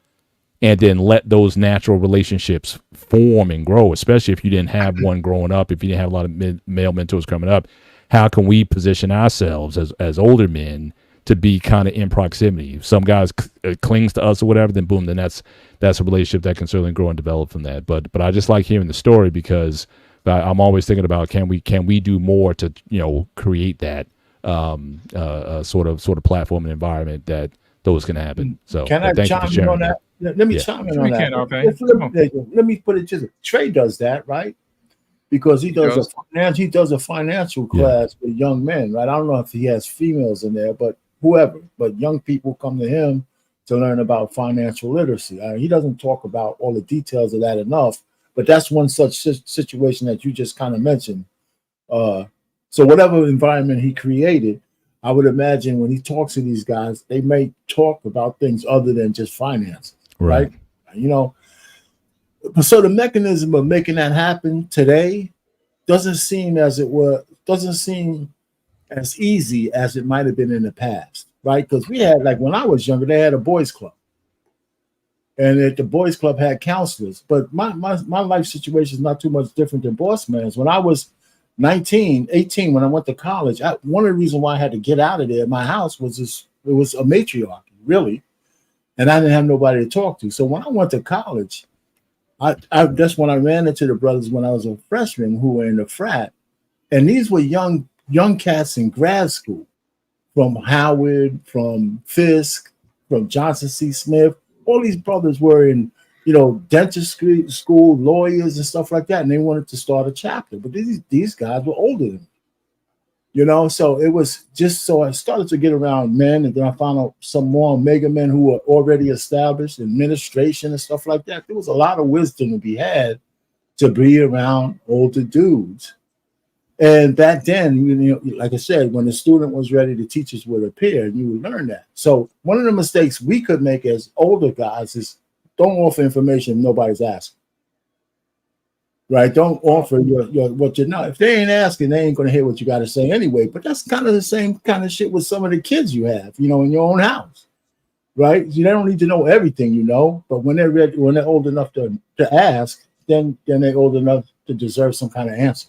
and then let those natural relationships form and grow, especially if you didn't have one growing up, if you didn't have a lot of male mentors coming up, how can we position ourselves as older men to be kind of in proximity? If some guys clings to us or whatever, then boom, then that's a relationship that can certainly grow and develop from that. But I just like hearing the story because I'm always thinking about can we do more to create that sort of platform and environment that those can happen. So Can I thank you for chime in sharing on that? Let me Yeah. chime in We on can, that. okay. Let me put it just Trey does that, right? Because he does a financial class with young men, right? I don't know if he has females in there, but whoever, but young people come to him to learn about financial literacy. He doesn't talk about all the details of that enough, but that's one such situation that you just kind of mentioned. So whatever environment he created, I would imagine when he talks to these guys, they may talk about things other than just finances, right? You know, so the mechanism of making that happen today doesn't seem as easy as it might have been in the past, right? Because we had, like when I was younger, they had a boys club, and the boys club had counselors. But my life situation is not too much different than Boss Man's. When I was 19, 18, when I went to college, one of the reasons why I had to get out of there, my house was it was a matriarchy, really, and I didn't have nobody to talk to. So when I went to college, that's when I ran into the brothers when I was a freshman who were in the frat, and these were young cats in grad school from Howard, from Fisk, from Johnson C. Smith. All these brothers were in, dentistry school, lawyers and stuff like that, and they wanted to start a chapter. But these guys were older than me, so it was just so I started to get around men, and then I found out some more Omega men who were already established, administration and stuff like that. There was a lot of wisdom to be had to be around older dudes. And back then, like I said, when the student was ready, the teachers would appear, and you would learn that. So one of the mistakes we could make as older guys is don't offer information if nobody's asking. Right? Don't offer your what you know. If they ain't asking, they ain't going to hear what you got to say anyway. But that's kind of the same kind of shit with some of the kids you have, in your own house. Right? They don't need to know everything, but when they're ready, when they're old enough to ask, then they're old enough to deserve some kind of answer.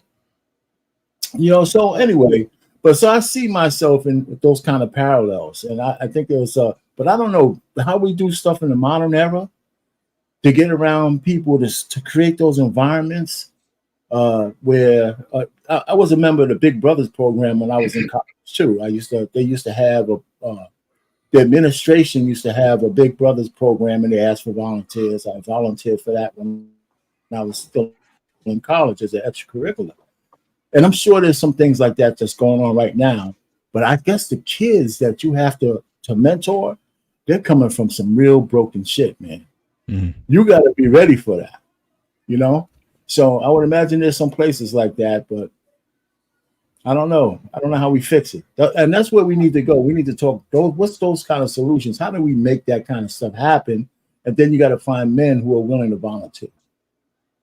So anyway, so I see myself in those kind of parallels, and I think there's but I don't know how we do stuff in the modern era to get around people to create those environments where I was a member of the Big Brothers program when I was in college too. They used to have the administration used to have a Big Brothers program, and they asked for volunteers. I volunteered for that when I was still in college as an extracurricular. And I'm sure there's some things like that that's going on right now. But I guess the kids that you have to mentor, they're coming from some real broken shit, man. Mm-hmm. You got to be ready for that, So I would imagine there's some places like that, but I don't know. I don't know how we fix it. And that's where we need to go. We need to talk. What's those kind of solutions? How do we make that kind of stuff happen? And then you got to find men who are willing to volunteer.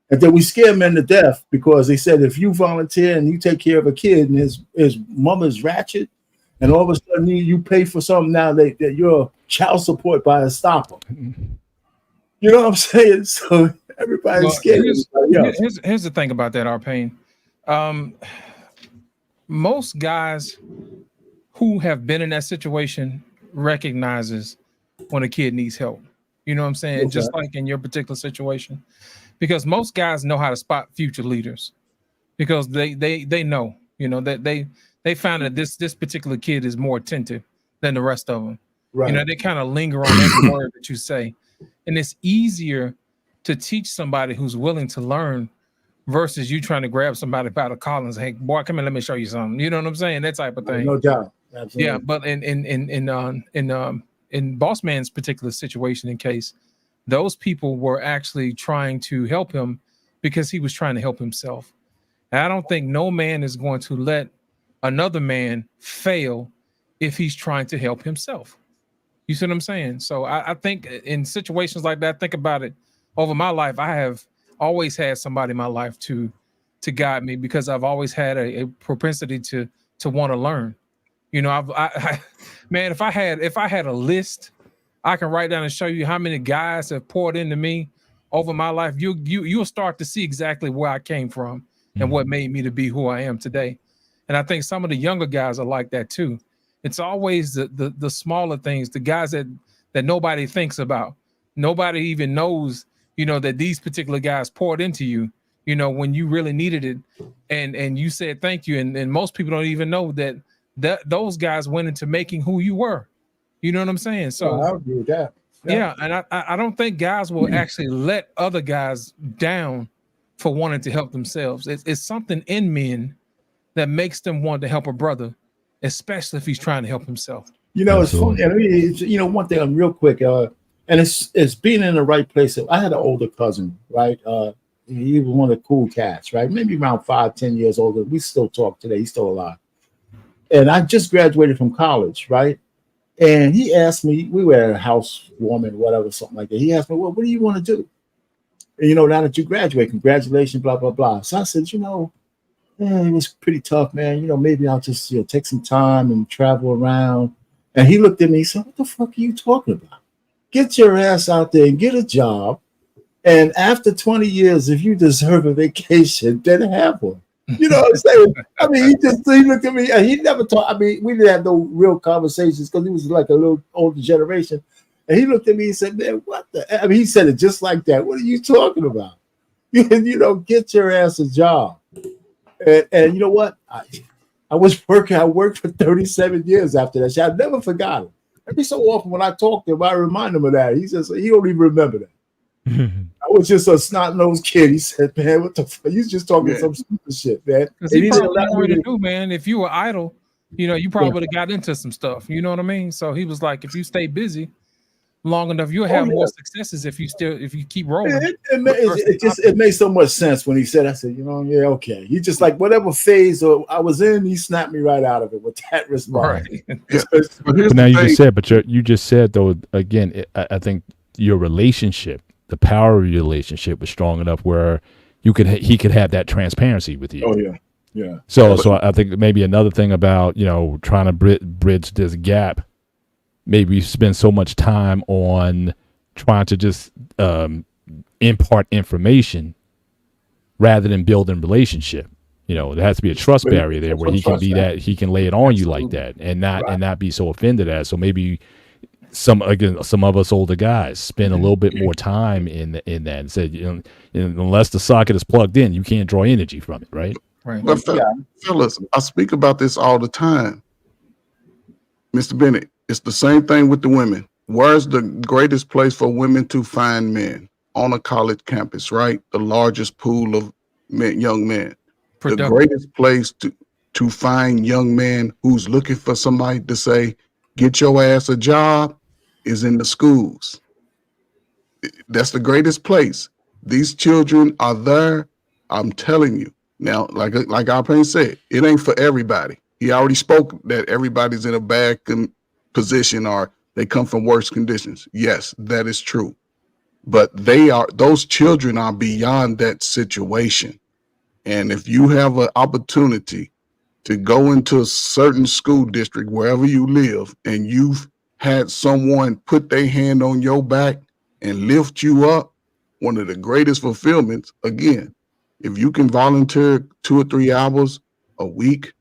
And then we scare men to death because they said if you volunteer and you take care of a kid and his mother's ratchet, and all of a sudden you pay for something now that you're child support by a stopper. You know what I'm saying? So everybody's scared. Here's the thing about that, Arpain. Most guys who have been in that situation recognizes when a kid needs help. You know what I'm saying? Okay. Just like in your particular situation. Because most guys know how to spot future leaders, because they know, that they found that this particular kid is more attentive than the rest of them. Right. They kind of linger on every word that you say, and it's easier to teach somebody who's willing to learn versus you trying to grab somebody by the collar and say, "Hey, boy, come here, let me show you something." You know what I'm saying? That type of thing. No doubt. Absolutely. Yeah, but in Boss Man's particular situation and case, those people were actually trying to help him because he was trying to help himself. And I don't think no man is going to let another man fail if he's trying to help himself. You see what I'm saying? So I think in situations like that, think about it. Over my life, I have always had somebody in my life to guide me because I've always had a propensity to want to learn. Man, if I had a list, I can write down and show you how many guys have poured into me over my life. You'll start to see exactly where I came from and what made me to be who I am today. And I think some of the younger guys are like that too. It's always the smaller things, the guys that nobody thinks about. Nobody even knows, that these particular guys poured into you, when you really needed it. And you said thank you. And most people don't even know that those guys went into making who you were. You know what I'm saying? So I agree with that. Yeah, and I don't think guys will actually let other guys down for wanting to help themselves. It's something in men that makes them want to help a brother, especially if he's trying to help himself. You know, it's funny. I mean, you know, one thing real quick, and it's being in the right place. I had an older cousin, right? He was one of the cool cats, right? Maybe around 5-10 years older. We still talk today. He's still alive. And I just graduated from college, right? And he asked me, we were at a housewarming, whatever, something like that. He asked me, well, what do you want to do? And, you know, now that you graduate, congratulations, blah, blah, blah. So I said, you know, it was pretty tough, man. You know, maybe I'll just, you know, take some time and travel around. And he looked at me, he said, what the fuck are you talking about? Get your ass out there and get a job. And after 20 years, if you deserve a vacation, then have one. You know what I'm saying? I mean, he looked at me and he never talked. I mean, we didn't have no real conversations because he was like a little older generation. And he looked at me and said, man, what the? I mean, he said it just like that. What are you talking about? You know, get your ass a job. And you know what? I worked for 37 years after that. I never forgot it. Every so often when I talk to him, I remind him of that. He says, he don't even remember that. I was just a snot-nosed kid. He said, man, what the fuck? You just talking some stupid shit, man. Because he probably didn't know what to do, man. If you were idle, you know, you probably would have got into some stuff. You know what I mean? So he was like, if you stay busy long enough, you'll have more successes if you keep rolling. It made so much sense when he said, I said, you know, yeah, okay. He just like whatever phase I was in, he snapped me right out of it with that response. Right. But now you just said though, again, I think your relationship, the power of your relationship was strong enough where he could have that transparency with you. Oh yeah, yeah. So I think maybe another thing about, you know, trying to bridge this gap, maybe spend so much time on trying to just impart information rather than building relationship. You know, there has to be a trust barrier there where he can be that, he can lay it on you like that and not be so offended at. So maybe some of us older guys spend a little bit more time in that and said, you know, unless the socket is plugged in, you can't draw energy from it, right? Right. But fellas, I speak about this all the time. Mr. Bennett, it's the same thing with the women. Where's the greatest place for women to find men? On a college campus, right? The largest pool of young men. The greatest place to find young men who's looking for somebody to say, get your ass a job, is in the schools. That's the greatest place. These children are there. I'm telling you. Now, like Alpine said, it ain't for everybody. He already spoke that everybody's in a bad position or they come from worse conditions. Yes, that is true. But those children are beyond that situation. And if you have an opportunity to go into a certain school district, wherever you live, and you've had someone put their hand on your back and lift you up, one of the greatest fulfillments, again, if you can volunteer 2 or 3 hours a week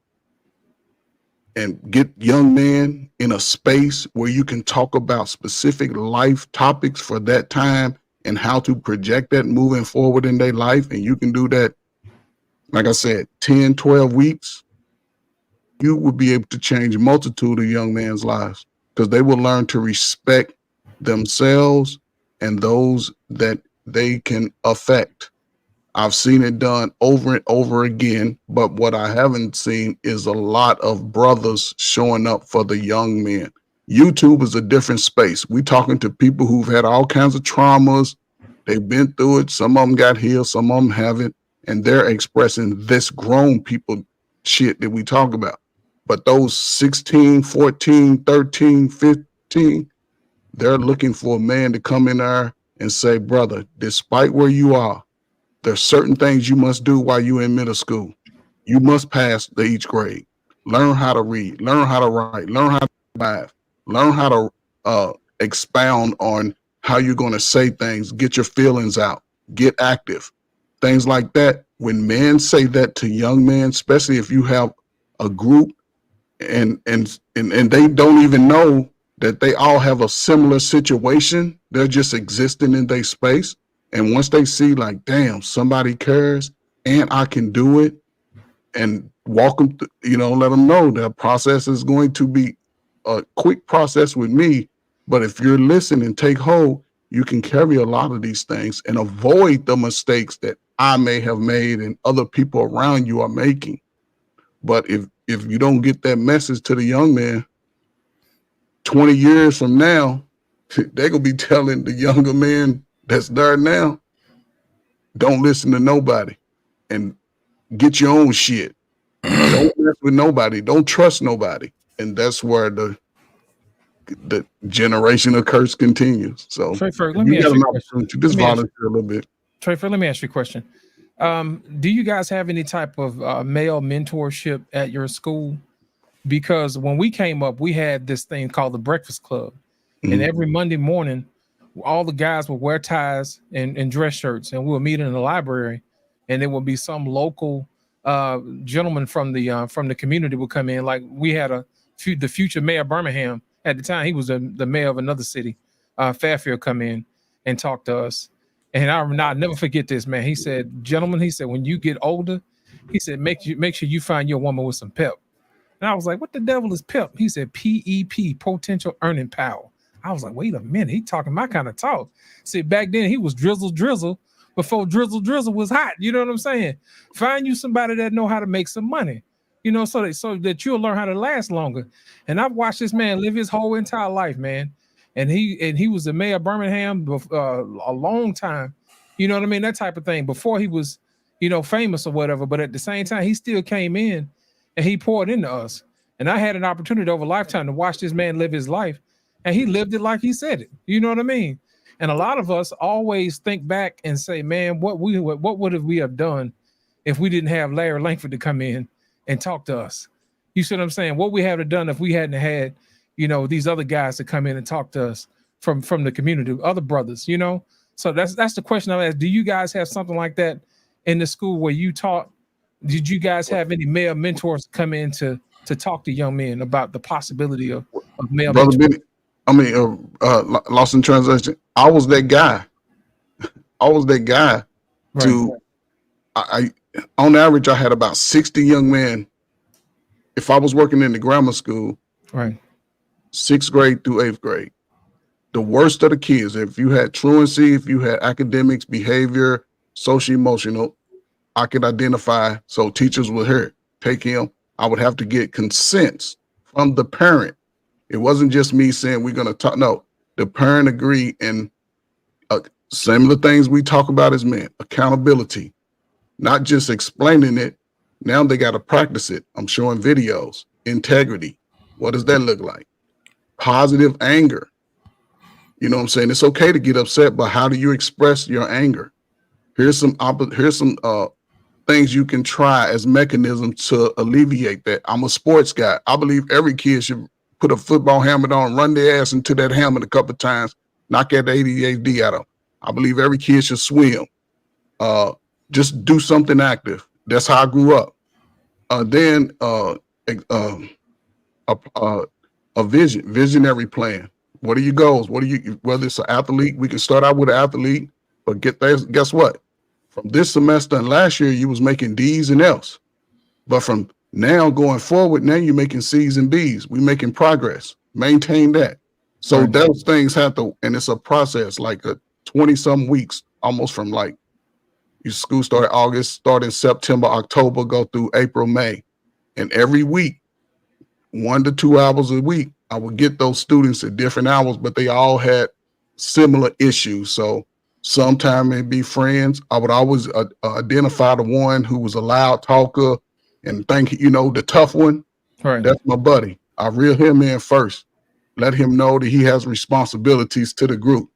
and get young men in a space where you can talk about specific life topics for that time and how to project that moving forward in their life, and you can do that, like I said, 10, 12 weeks, you will be able to change a multitude of young men's lives because they will learn to respect themselves and those that they can affect. I've seen it done over and over again, but what I haven't seen is a lot of brothers showing up for the young men. YouTube is a different space. We're talking to people who've had all kinds of traumas. They've been through it. Some of them got healed, some of them haven't, and they're expressing this grown people shit that we talk about. But those 16, 14, 13, 15, they're looking for a man to come in there and say, brother, despite where you are, there's certain things you must do while you're in middle school. You must pass the each grade. Learn how to read, learn how to write, learn how to survive, learn how to expound on how you're going to say things, get your feelings out, get active, things like that. When men say that to young men, especially if you have a group and they don't even know that they all have a similar situation, they're just existing in their space. And once they see like, damn, somebody cares and I can do it, and walk them, let them know that process is going to be a quick process with me. But if you're listening, take hold, you can carry a lot of these things and avoid the mistakes that I may have made and other people around you are making. But if you don't get that message to the young man, 20 years from now, they're going to be telling the younger man that's there now, don't listen to nobody and get your own shit. Don't mess with nobody. Don't trust nobody. And that's where the generational curse continues. So Treyford, let me ask you a question. Just volunteer a little bit. Treyford, let me ask you a question. Do you guys have any type of male mentorship at your school? Because when we came up, we had this thing called the Breakfast Club. And every Monday morning, all the guys would wear ties and dress shirts, and we'll meet in the library, and there would be some local gentleman from the community would come in. Like we had the future mayor of Birmingham at the time. He was the mayor of another city, Fairfield, come in and talk to us. And I'll never forget this, man. He said, gentlemen, he said, when you get older, he said, make sure you find your woman with some pep. And I was like, what the devil is pep? He said, PEP, potential earning power. I was like, wait a minute, he talking my kind of talk. See, back then he was drizzle before drizzle was hot. You know what I'm saying? Find you somebody that know how to make some money, so that you'll learn how to last longer. And I've watched this man live his whole entire life, man. And he was the mayor of Birmingham a long time. You know what I mean? That type of thing before he was, famous or whatever. But at the same time, he still came in and he poured into us. And I had an opportunity over a lifetime to watch this man live his life. And he lived it like he said it. You know what I mean? And a lot of us always think back and say, man, what would we have done if we didn't have Larry Langford to come in and talk to us? You see what I'm saying? What we have done if we hadn't had, these other guys to come in and talk to us from the community, other brothers, So that's the question I asked. Do you guys have something like that in the school where you taught? Did you guys have any male mentors come in to talk to young men about the possibility of male Brother mentors? Lost in translation. I was that guy. I on average, I had about 60 young men. If I was working in the grammar school, right, 6th grade through 8th grade, the worst of the kids, if you had truancy, if you had academics, behavior, social emotional, I could identify. So teachers would hear, take him. I would have to get consents from the parent. It wasn't just me saying we're going to talk. No, the parent agreed. And some of the things we talk about as men, accountability, not just explaining it. Now they got to practice it. I'm showing videos, integrity. What does that look like? Positive anger. You know what I'm saying? It's okay to get upset, but how do you express your anger? Here's some things you can try as mechanisms to alleviate that. I'm a sports guy. I believe every kid should put a football helmet on, run their ass into that helmet a couple of times, knock that ADHD out of them. I believe every kid should swim. Just do something active. That's how I grew up. Then a visionary plan. What are your goals? Whether it's an athlete, we can start out with an athlete, but guess what? From this semester and last year, you was making D's and F's. But from now going forward, now you're making C's and B's. We're making progress. Maintain that. So Right. those things have to, and it's a process, like a 20-some weeks, almost from like your school started August, started in September, October, go through April, May. And every week, 1 to 2 hours a week, I would get those students at different hours, but they all had similar issues. So sometimes it'd be friends. I would always identify the one who was a loud talker and think, the tough one. Right. That's my buddy. I reel him in first. Let him know that he has responsibilities to the group.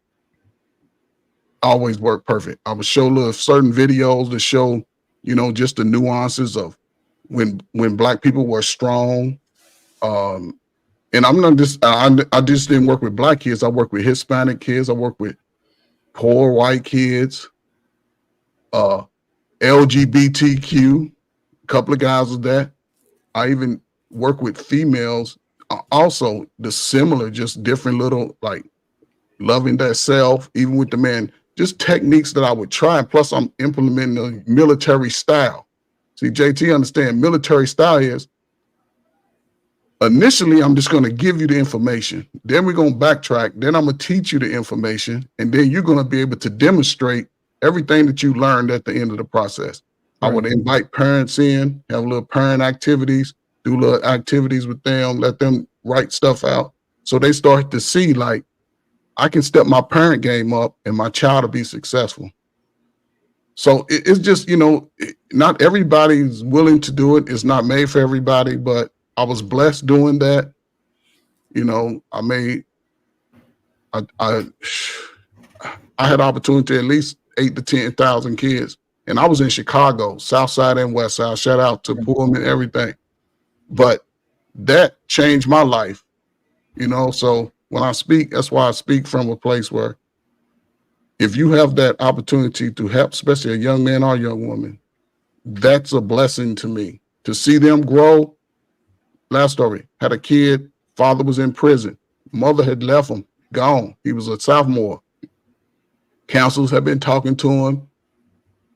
Always work perfect. I would show certain videos to show, just the nuances of when Black people were strong. And I'm not just, I just didn't work with Black kids. I work with Hispanic kids. I work with poor white kids, LGBTQ, a couple of guys with that. I even work with females, also the similar, just different little, like loving that self, even with the men, just techniques that I would try. And plus I'm implementing a military style. See, JT understand military style is initially I'm just going to give you the information. Then we're going to backtrack. Then I'm going to teach you the information. And then you're going to be able to demonstrate everything that you learned at the end of the process. I would invite parents in, have little parent activities, do little activities with them, let them write stuff out. So they start to see, like, I can step my parent game up and my child will be successful. So it's just, you know, not everybody's willing to do it. It's not made for everybody, but I was blessed doing that. You know, I had opportunity at least 8,000 to 10,000 kids. And I was in Chicago, South Side and West Side. Shout out to Pullman and everything. But that changed my life, you know. So when I speak, that's why I speak from a place where if you have that opportunity to help, especially a young man or young woman, that's a blessing to me. To see them grow. Last story, had a kid, father was in prison. Mother had left him, gone. He was a sophomore. Counselors had been talking to him.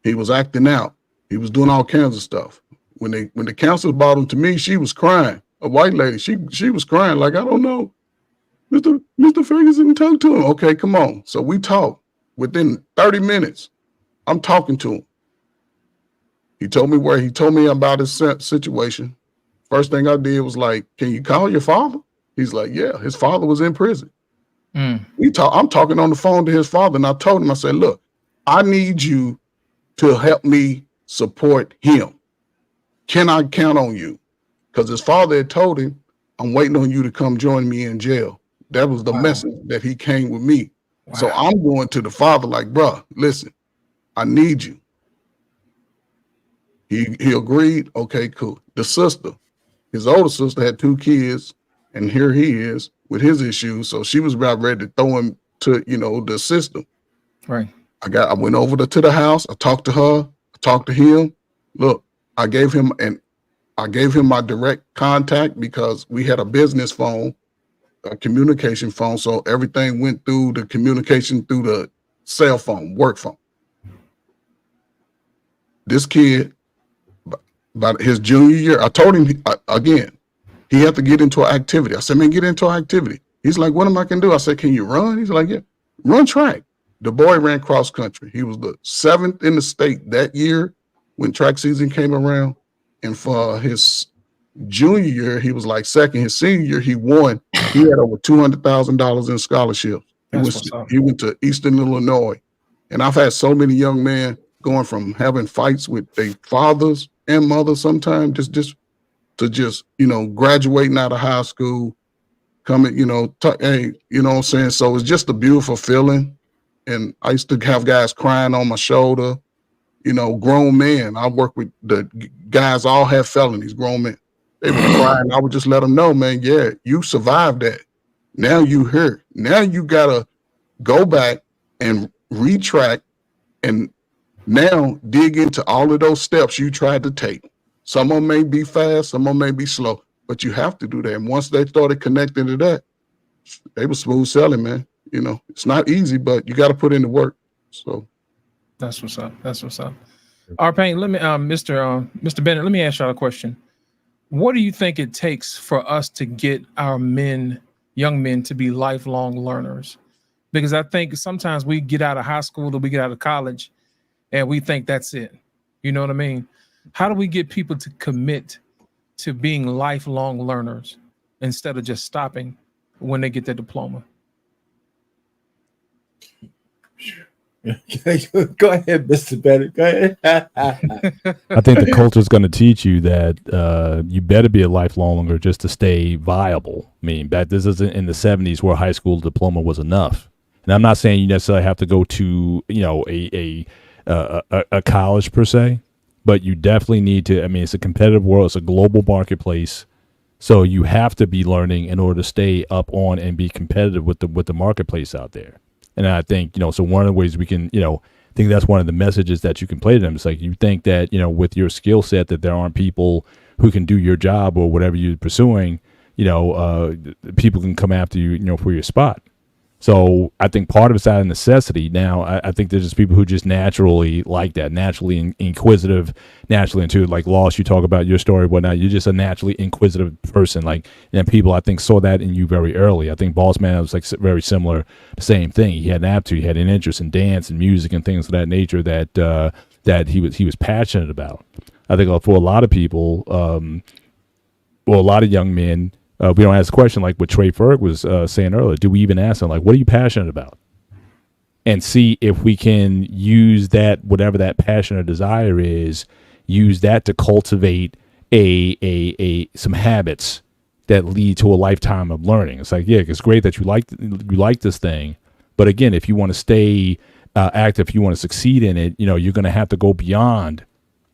He was acting out. He was doing all kinds of stuff. When the counselors brought him to me, she was crying. A white lady, she was crying like, I don't know. Mr. Ferguson, talk to him. Okay, come on. So we talked. Within 30 minutes, I'm talking to him. He told me about his situation. First thing I did was like, can you call your father? He's like, yeah, his father was in prison. I'm talking on the phone to his father, and I told him, I said, look, I need you to help me support him. Can I count on you? Because his father had told him, I'm waiting on you to come join me in jail. That was the message that he came with me. Wow. So I'm going to the father like, bro, listen, I need you. He agreed. Okay, cool. The sister, his older sister had 2 kids, and here he is with his issues. So she was about ready to throw him to, you know, the system. Right. I went over to the house. I talked to her. I talked to him. Look, I gave him my direct contact because we had a business phone, a communication phone. So everything went through the communication through the cell phone, work phone. This kid, by his junior year, I told him again, he had to get into an activity. I said, man, get into an activity. He's like, what am I going to do? I said, can you run? He's like, yeah, run track. The boy ran cross country. He was the 7th in the state that year when track season came around. And for his junior year, he was like 2nd. His senior year, he won. He had over $200,000 in scholarships. He went to Eastern Illinois. And I've had so many young men going from having fights with their fathers and mothers sometimes just you know, graduating out of high school, coming, you know, hey, you know what I'm saying? So it's just a beautiful feeling. And I used to have guys crying on my shoulder, you know, grown men. I work with the guys, all have felonies, grown men. They were crying. I would just let them know, man, yeah, you survived that. Now you here. Now you got to go back and retract and now dig into all of those steps you tried to take. Some of them may be fast, some of them may be slow, but you have to do that. And once they started connecting to that, they were smooth selling, man. You know, it's not easy, but you got to put in the work. So that's what's up. That's what's up. Arpain, let me, Mr. Bennett, let me ask y'all a question. What do you think it takes for us to get our young men to be lifelong learners? Because I think sometimes we get out of high school or we get out of college and we think that's it. You know what I mean? How do we get people to commit to being lifelong learners instead of just stopping when they get their diploma? Go ahead, Mr. Bennett. Go ahead. I think the culture is going to teach you that you better be a lifelong learner just to stay viable. I mean, this isn't in the 70s where high school diploma was enough. And I'm not saying you necessarily have to go to, you know, a college per se, but you definitely need to. I mean, it's a competitive world. It's a global marketplace. So you have to be learning in order to stay up on and be competitive with the marketplace out there. And I think, you know, so one of the ways we can, you know, I think that's one of the messages that you can play to them. It's like you think that, you know, with your skill set that there aren't people who can do your job or whatever you're pursuing, you know, people can come after you, you know, for your spot. So I think part of it's out of necessity. Now, I think there's just people who just naturally like that, naturally inquisitive, naturally into, like Lost, you talk about your story, whatnot. You're just a naturally inquisitive person. Like, and people, I think, saw that in you very early. I think Boss Man was like very similar, the same thing. He had an aptitude, he had an interest in dance and music and things of that nature that he was passionate about. I think for a lot of people, a lot of young men, we don't ask the question like what Trey Ferg was saying earlier. Do we even ask them, like, what are you passionate about? And see if we can use that, whatever that passion or desire is, use that to cultivate some habits that lead to a lifetime of learning. It's like, yeah, it's great that you like this thing, but again, if you want to stay active, if you want to succeed in it, you're going to have to go beyond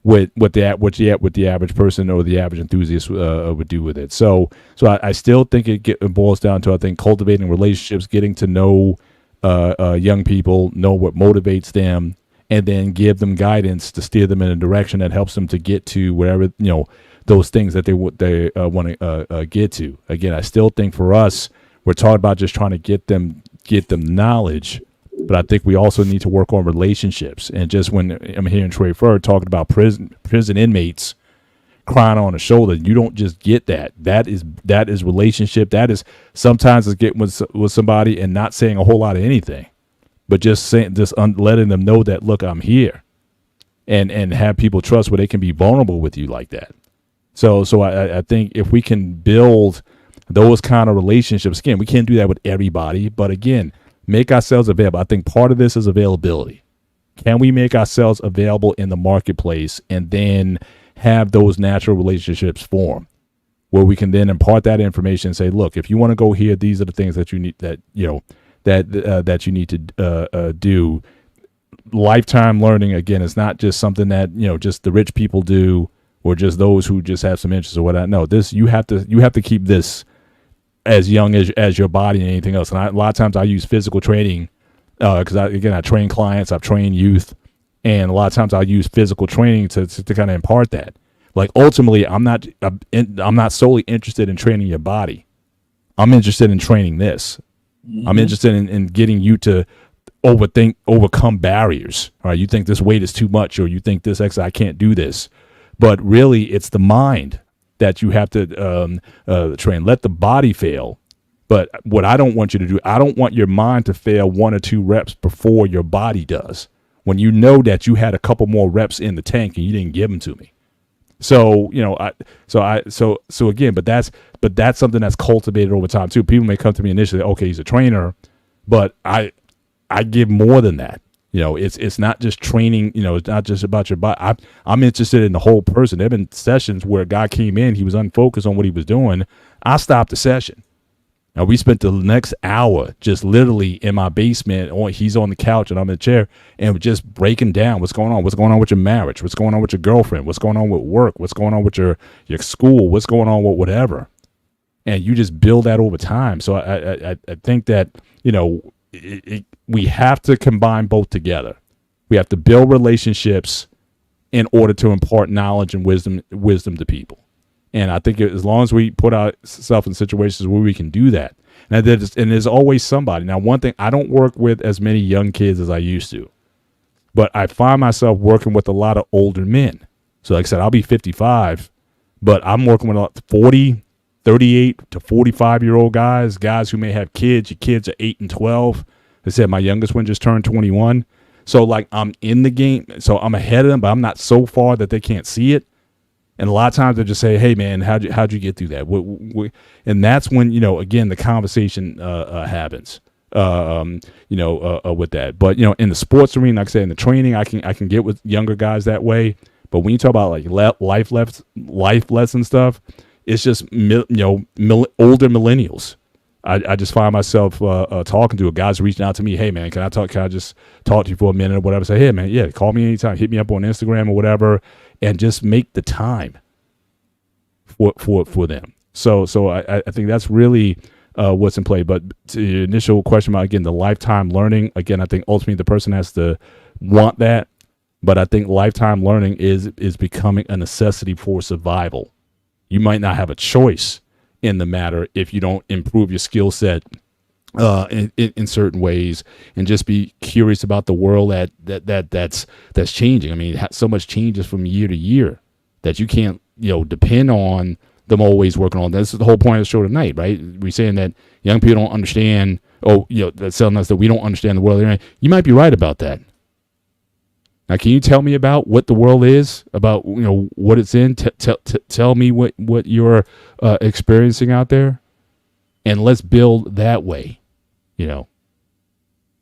what the average person or the average enthusiast would do with it. So I still think it boils down to, I think, cultivating relationships, getting to know young people, know what motivates them, and then give them guidance to steer them in a direction that helps them to get to wherever, those things that they want to get to. Again, I still think for us, we're talking about just trying to get them knowledge. But I think we also need to work on relationships. And just when I'm hearing Trey Ferg talking about prison inmates crying on the shoulder, you don't just get that. That is relationship. That is sometimes it's getting with somebody and not saying a whole lot of anything, but just letting them know that, look, I'm here, and have people trust where they can be vulnerable with you like that. So I think if we can build those kind of relationships, again, we can't do that with everybody, but again, make ourselves available. I think part of this is availability. Can we make ourselves available in the marketplace and then have those natural relationships form where we can then impart that information and say, look, if you want to go here, these are the things that you need that you need to do. Lifetime learning, again, is not just something that, just the rich people do or just those who just have some interest or whatnot. No, you have to keep this as young as your body and anything else. And a lot of times I use physical training because I train clients, I've trained youth, and a lot of times I use physical training to kind of impart that. Like, ultimately, I'm not solely interested in training your body. I'm interested in training this. Mm-hmm. I'm interested in getting you to overcome barriers. All right, you think this weight is too much, or you think this exercise, I can't do this, but really it's the mind that you have to train. Let the body fail. But what I don't want you to do, I don't want your mind to fail 1 or 2 reps before your body does, when you know that you had a couple more reps in the tank and you didn't give them to me. So, again, but that's something that's cultivated over time too. People may come to me initially, okay, he's a trainer, but I give more than that. It's not just training, it's not just about your body. I'm interested in the whole person. There have been sessions where a guy came in, he was unfocused on what he was doing. I stopped the session. Now, we spent the next hour just literally in my basement. He's on the couch and I'm in the chair, and we're just breaking down what's going on. What's going on with your marriage? What's going on with your girlfriend? What's going on with work? What's going on with your school? What's going on with whatever? And you just build that over time. So I think that, we have to combine both together. We have to build relationships in order to impart knowledge and wisdom to people. And I think as long as we put ourselves in situations where we can do that, and there's always somebody. Now, one thing, I don't work with as many young kids as I used to, but I find myself working with a lot of older men. So like I said, I'll be 55, but I'm working with 40, 38 to 45-year-old guys who may have kids. Your kids are 8 and 12. I said my youngest one just turned 21. So like I'm in the game, so I'm ahead of them, but I'm not so far that they can't see it. And a lot of times they just say, "Hey man, how'd you get through that?" And that's when again the conversation happens. With that. But in the sports arena, like I said, in the training, I can get with younger guys that way. But when you talk about like life lesson stuff, it's just older millennials. I just find myself talking to guys reaching out to me. Hey man, can I just talk to you for a minute or whatever? Say, hey man, yeah, call me anytime. Hit me up on Instagram or whatever, and just make the time for them. So I think that's really what's in play. But to your initial question about, again, the lifetime learning, again, I think ultimately the person has to want that. But I think lifetime learning is becoming a necessity for survival. You might not have a choice in the matter if you don't improve your skill set in certain ways, and just be curious about the world that's changing. I mean, so much changes from year to year that you can't, depend on them always working on. That's the whole point of the show tonight, right? We're saying that young people don't understand. That's telling us that we don't understand the world. You might be right about that. Now, can you tell me about what the world is, about what it's in? Tell me what you're experiencing out there, and let's build that way.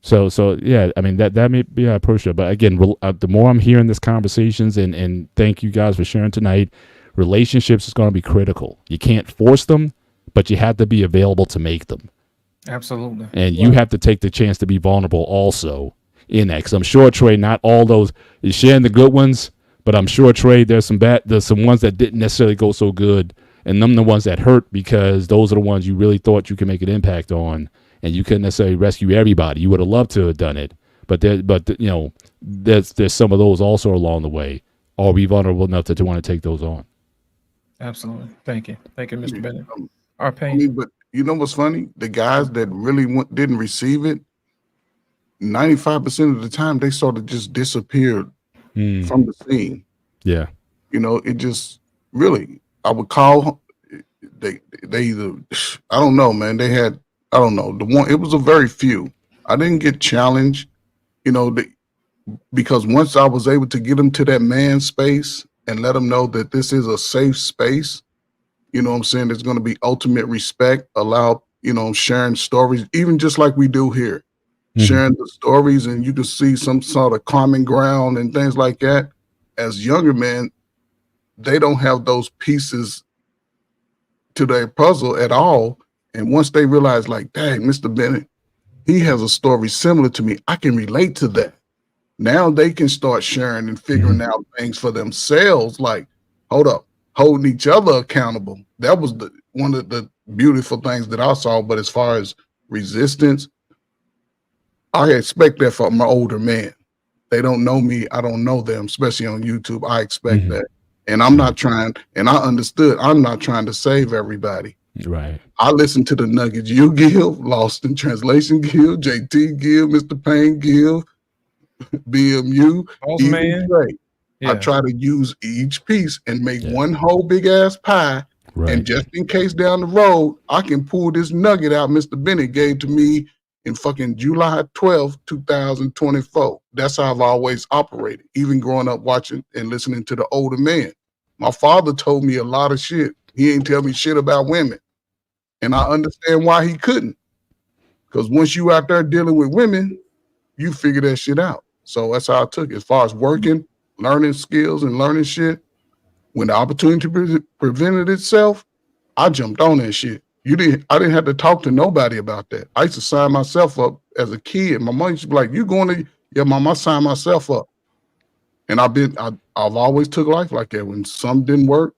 So yeah, I mean that may be a approach, but again, the more I'm hearing these conversations, and thank you guys for sharing tonight. Relationships is going to be critical. You can't force them, but you have to be available to make them. Absolutely. And you have to take the chance to be vulnerable also in that, because I'm sure, Trey, not all those is sharing the good ones, but I'm sure, Trey, there's some ones that didn't necessarily go so good, and them the ones that hurt, because those are the ones you really thought you could make an impact on, and you couldn't necessarily rescue everybody. You would have loved to have done it, but there's some of those also along the way. Are we vulnerable enough to want to take those on? Absolutely. Thank you, Mr. Bennett. I mean, but you know what's funny? The guys that really didn't receive it, 95% of the time they sort of just disappeared from the scene. Yeah. It just really, I would call they either, I don't know, man. They had, I don't know, it was a very few. I didn't get challenged, because once I was able to get them to that man space and let them know that this is a safe space, what I'm saying? There's going to be ultimate respect, allow, sharing stories, even just like we do here, sharing the stories, and you can see some sort of common ground and things like that. As younger men, they don't have those pieces to their puzzle at all. And once they realize, like, dang, Mr. Bennett, he has a story similar to me, I can relate to that. Now they can start sharing and figuring out things for themselves, like, hold up, holding each other accountable. That was one of the beautiful things that I saw. But as far as resistance, I expect that from my older man. They don't know me, I don't know them, especially on YouTube. I expect that. And I'm not trying, and I understood, I'm not trying to save everybody. Right. I listen to the nuggets you give, Lost in Translation give, JT give, Mr. Payne give, BMU, even Trey. I try to use each piece and make one whole big ass pie. Right. And just in case down the road, I can pull this nugget out Mr. Bennett gave to me in fucking July 12th, 2024. That's how I've always operated, even growing up watching and listening to the older men. My father told me a lot of shit. He ain't tell me shit about women. And I understand why he couldn't. Because once you out there dealing with women, you figure that shit out. So that's how I took it. As far as working, learning skills and learning shit, when the opportunity presented itself, I jumped on that shit. I didn't have to talk to nobody about that. I used to sign myself up as a kid. My mom used to be like, you going to, yeah, mom, I signed myself up. And I've always took life like that. When some didn't work,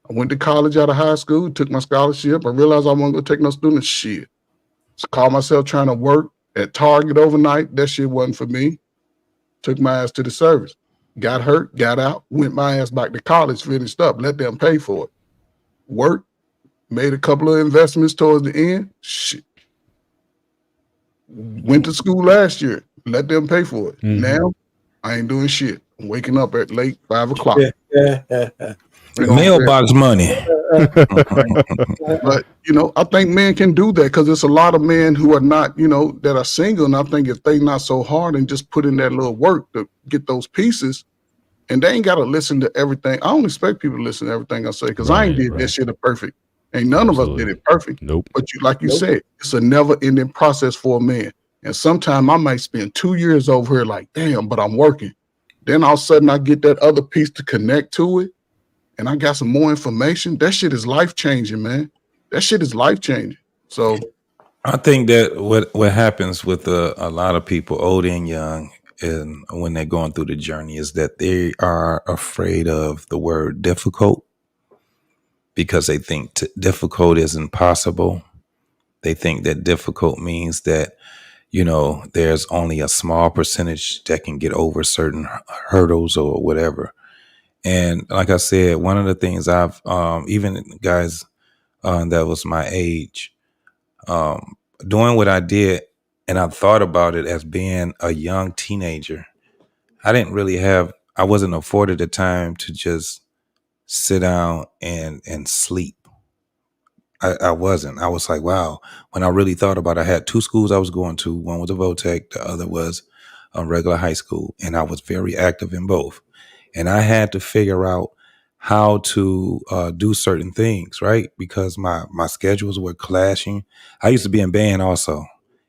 I went to college out of high school, took my scholarship. I realized I wasn't going to take no student shit. So called myself trying to work at Target overnight. That shit wasn't for me. Took my ass to the service. Got hurt, got out, went my ass back to college, finished up, let them pay for it. Worked, made a couple of investments towards the end. Shit. Went to school last year, let them pay for it. Now, I ain't doing shit. I'm waking up at late 5 o'clock. Mailbox money. But, I think men can do that because there's a lot of men who are not, that are single. And I think if they not so hard and just put in that little work to get those pieces, and they ain't got to listen to everything. I don't expect people to listen to everything I say because I ain't did that shit perfect. Ain't none of us did it perfect. Nope. But like you said, it's a never ending process for a man. And sometimes I might spend 2 years over here like, damn, but I'm working. Then all of a sudden I get that other piece to connect to it. And I got some more information. That shit is life-changing, man. That shit is life-changing. So I think that what happens with a lot of people, old and young, and when they're going through the journey is that they are afraid of the word difficult because they think difficult is impossible. They think that difficult means that, there's only a small percentage that can get over certain hurdles or whatever. And like I said, one of the things I've, even guys that was my age, doing what I did, and I thought about it as being a young teenager, I wasn't afforded the time to just sit down and sleep. I wasn't. I was like, wow. When I really thought about it, I had 2 schools I was going to. One was a Votech, the other was a regular high school. And I was very active in both. And I had to figure out how to do certain things, right? Because my schedules were clashing. I used to be in band also.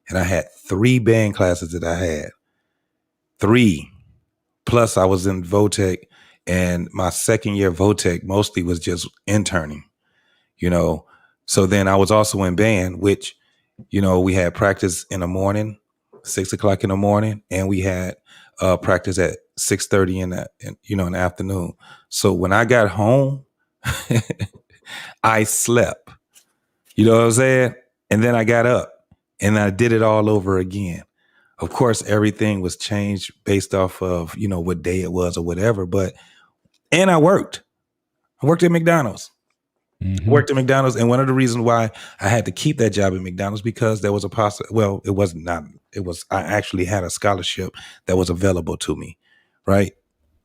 And I had 3 band classes that I had. 3. Plus I was in Votech. And my second year Votech mostly was just interning, So then I was also in band, which, we had practice in the morning, 6 o'clock in the morning, and we had practice at 6:30 in the afternoon. So when I got home, I slept. You know what I'm saying? And then I got up and I did it all over again. Of course, everything was changed based off of, what day it was or whatever. And I worked. I worked at McDonald's. Worked at McDonald's, and one of the reasons why I had to keep that job at McDonald's because there was I actually had a scholarship that was available to me, right?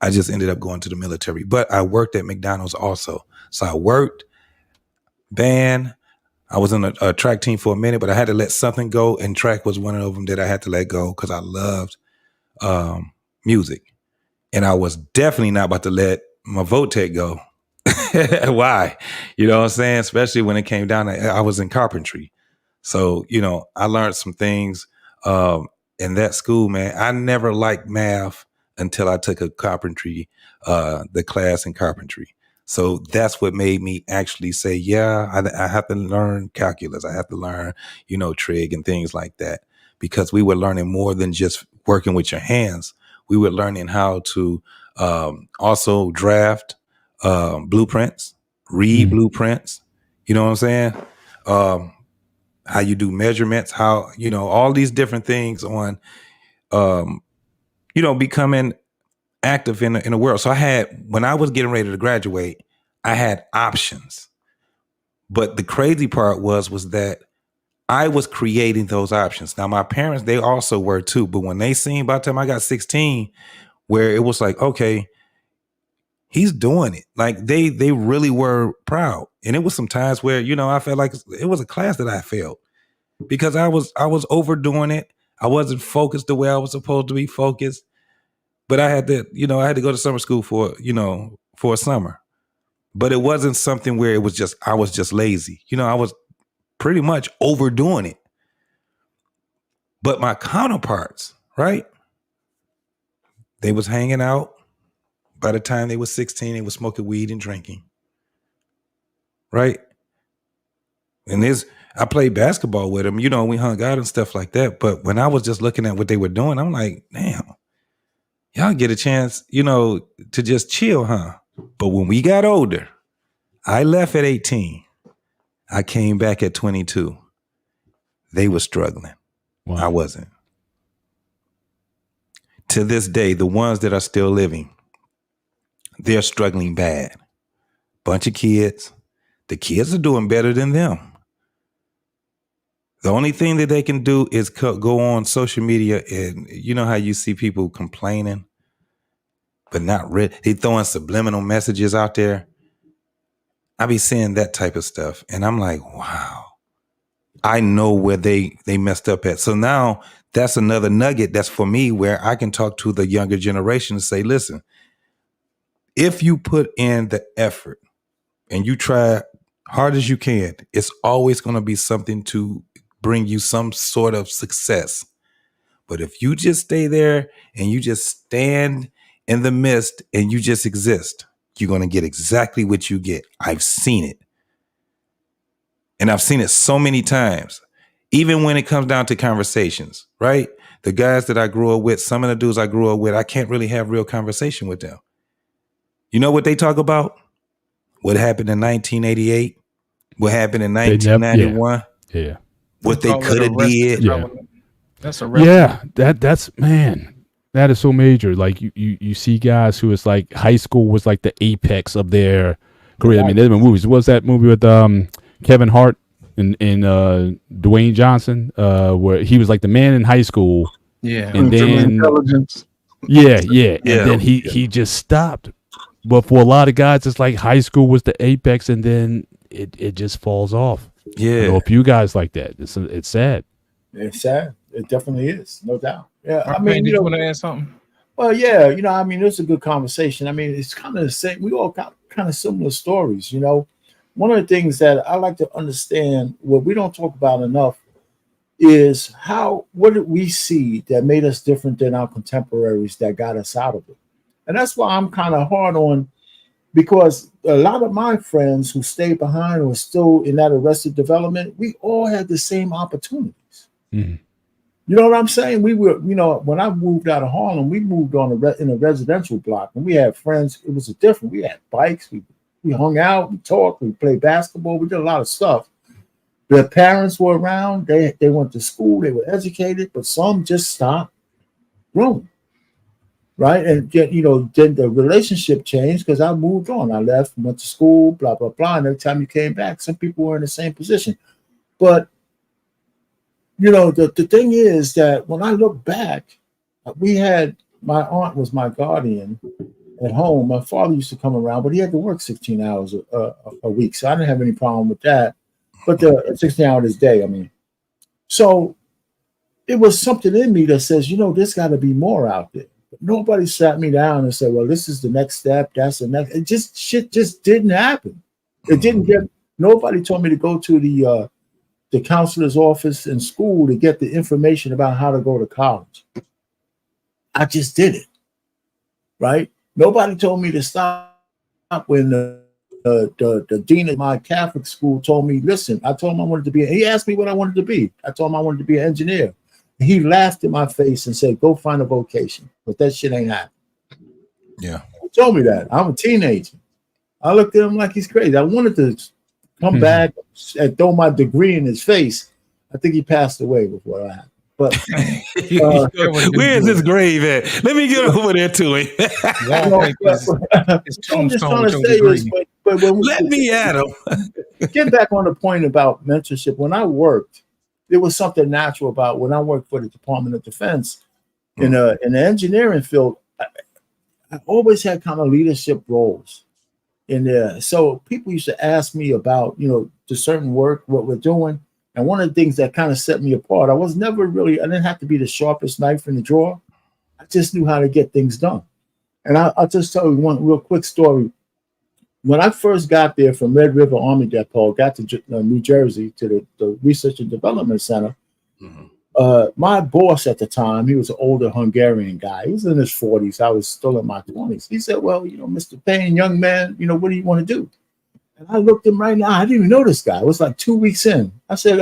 I just ended up going to the military, but I worked at McDonald's also. So I worked, band. I was in a track team for a minute, but I had to let something go, and track was one of them that I had to let go because I loved music, and I was definitely not about to let my Votech go. Why? You know what I'm saying? Especially when it came down to, I was in carpentry. So, I learned some things in that school, man. I never liked math until I took a carpentry, the class in carpentry. So that's what made me actually say, yeah, I have to learn calculus. I have to learn, trig and things like that, because we were learning more than just working with your hands. We were learning how to also draft blueprints, read blueprints, you know what I'm saying? How you do measurements, how, all these different things on, becoming active in the world. So when I was getting ready to graduate, I had options. But the crazy part was that I was creating those options. Now, my parents, they also were too. But when they seen by the time I got 16, where it was like, okay, he's doing it. Like they really were proud. And it was some times where, I felt like it was a class that I failed because I was overdoing it. I wasn't focused the way I was supposed to be focused. But I had to go to summer school for a summer. But it wasn't something where I was just lazy. I was pretty much overdoing it. But my counterparts, right? They was hanging out. By the time they were 16, they were smoking weed and drinking. Right? And I played basketball with them. We hung out and stuff like that. But when I was just looking at what they were doing, I'm like, damn, y'all get a chance, to just chill, huh? But when we got older, I left at 18. I came back at 22. They were struggling. Wow. I wasn't. To this day, the ones that are still living, they're struggling bad. Bunch of kids. The kids are doing better than them. The only thing that they can do is go on social media, and you know how you see people complaining, but not really. They throwing subliminal messages out there. I be seeing that type of stuff, and I'm like, wow. I know where they messed up at. So now that's another nugget that's for me where I can talk to the younger generation and say, listen, if you put in the effort and you try hard as you can, it's always going to be something to bring you some sort of success. But if you just stay there and you just stand in the mist and you just exist, you're going to get exactly what you get. I've seen it. And I've seen it so many times, even when it comes down to conversations, right? The guys that I grew up with, some of the dudes I grew up with, I can't really have real conversation with them. You know what they talk about? What happened in 1988? What happened in 1991? Yeah. What they could have did. Yeah. That's a that's man. That is so major. Like you see guys who is like high school was like the apex of their career. I mean, there's been movies. What's that movie with Kevin Hart? in Dwayne Johnson, where he was like the man in high school. Yeah. And then intelligence. Yeah. And then he just stopped. But for a lot of guys, it's like high school was the apex, and then it just falls off. Yeah. I know a few guys like that. It's sad. It's sad. It definitely is, no doubt. Yeah. I mean, did you want to add something? Well, yeah, I mean, it's a good conversation. I mean, it's kind of the same. We all got kind of similar stories, One of the things that I like to understand, what we don't talk about enough, is what did we see that made us different than our contemporaries that got us out of it? And that's why I'm kind of hard on, because a lot of my friends who stayed behind or still in that Arrested Development, we all had the same opportunities. Mm. You know what I'm saying? We were, when I moved out of Harlem, we moved in a residential block, and we had friends. It was different. We had bikes. We hung out. We talked. We played basketball. We did a lot of stuff. Their parents were around. They went to school. They were educated, but some just stopped growing. Right. And then the relationship changed because I moved on. I left, went to school, blah, blah, blah. And every time you came back, some people were in the same position. But, the thing is that when I look back, my aunt was my guardian at home. My father used to come around, but he had to work 16 hours a week. So I didn't have any problem with that. But the 16 hours a day, I mean. So it was something in me that says, there's got to be more out there. But nobody sat me down and said, well, this is the next step. That's the next. Shit just didn't happen. It didn't nobody told me to go to the counselor's office in school to get the information about how to go to college. I just did it. Right? Nobody told me to stop when the dean of my Catholic school told me, listen, I told him I wanted to be, he asked me what I wanted to be. I told him I wanted to be an engineer. He laughed in my face and said, go find a vocation, but that shit ain't happening. Yeah. He told me that. I'm a teenager. I looked at him like he's crazy. I wanted to come back and throw my degree in his face. I think he passed away before that happened. But where's his grave at? Let me get over there to him. I'm just trying to say is, but let me at him. Get back on the point about mentorship. When I worked, there was something natural about when I worked for the Department of Defense in the engineering field. I always had kind of leadership roles in there. So people used to ask me about, the certain work, what we're doing. And one of the things that kind of set me apart, I didn't have to be the sharpest knife in the drawer. I just knew how to get things done. And I'll just tell you one real quick story. When I first got there from Red River Army Depot, got to New Jersey to the Research and Development Center, my boss at the time, he was an older Hungarian guy. He was in his 40s. I was still in my 20s. He said, well, Mr. Payne, young man, what do you want to do? And I looked at him right now. I didn't even know this guy. It was like 2 weeks in. I said,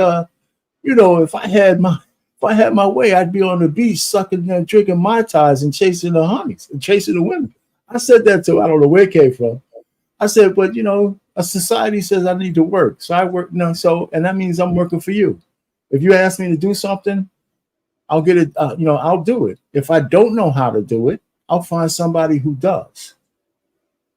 if I had my way, I'd be on the beach sucking and drinking Mai Tais and chasing the honeys and chasing the women. I said that to, I don't know where it came from. I said, but a society says I need to work. So I work, and that means I'm working for you. If you ask me to do something, I'll get it, I'll do it. If I don't know how to do it, I'll find somebody who does.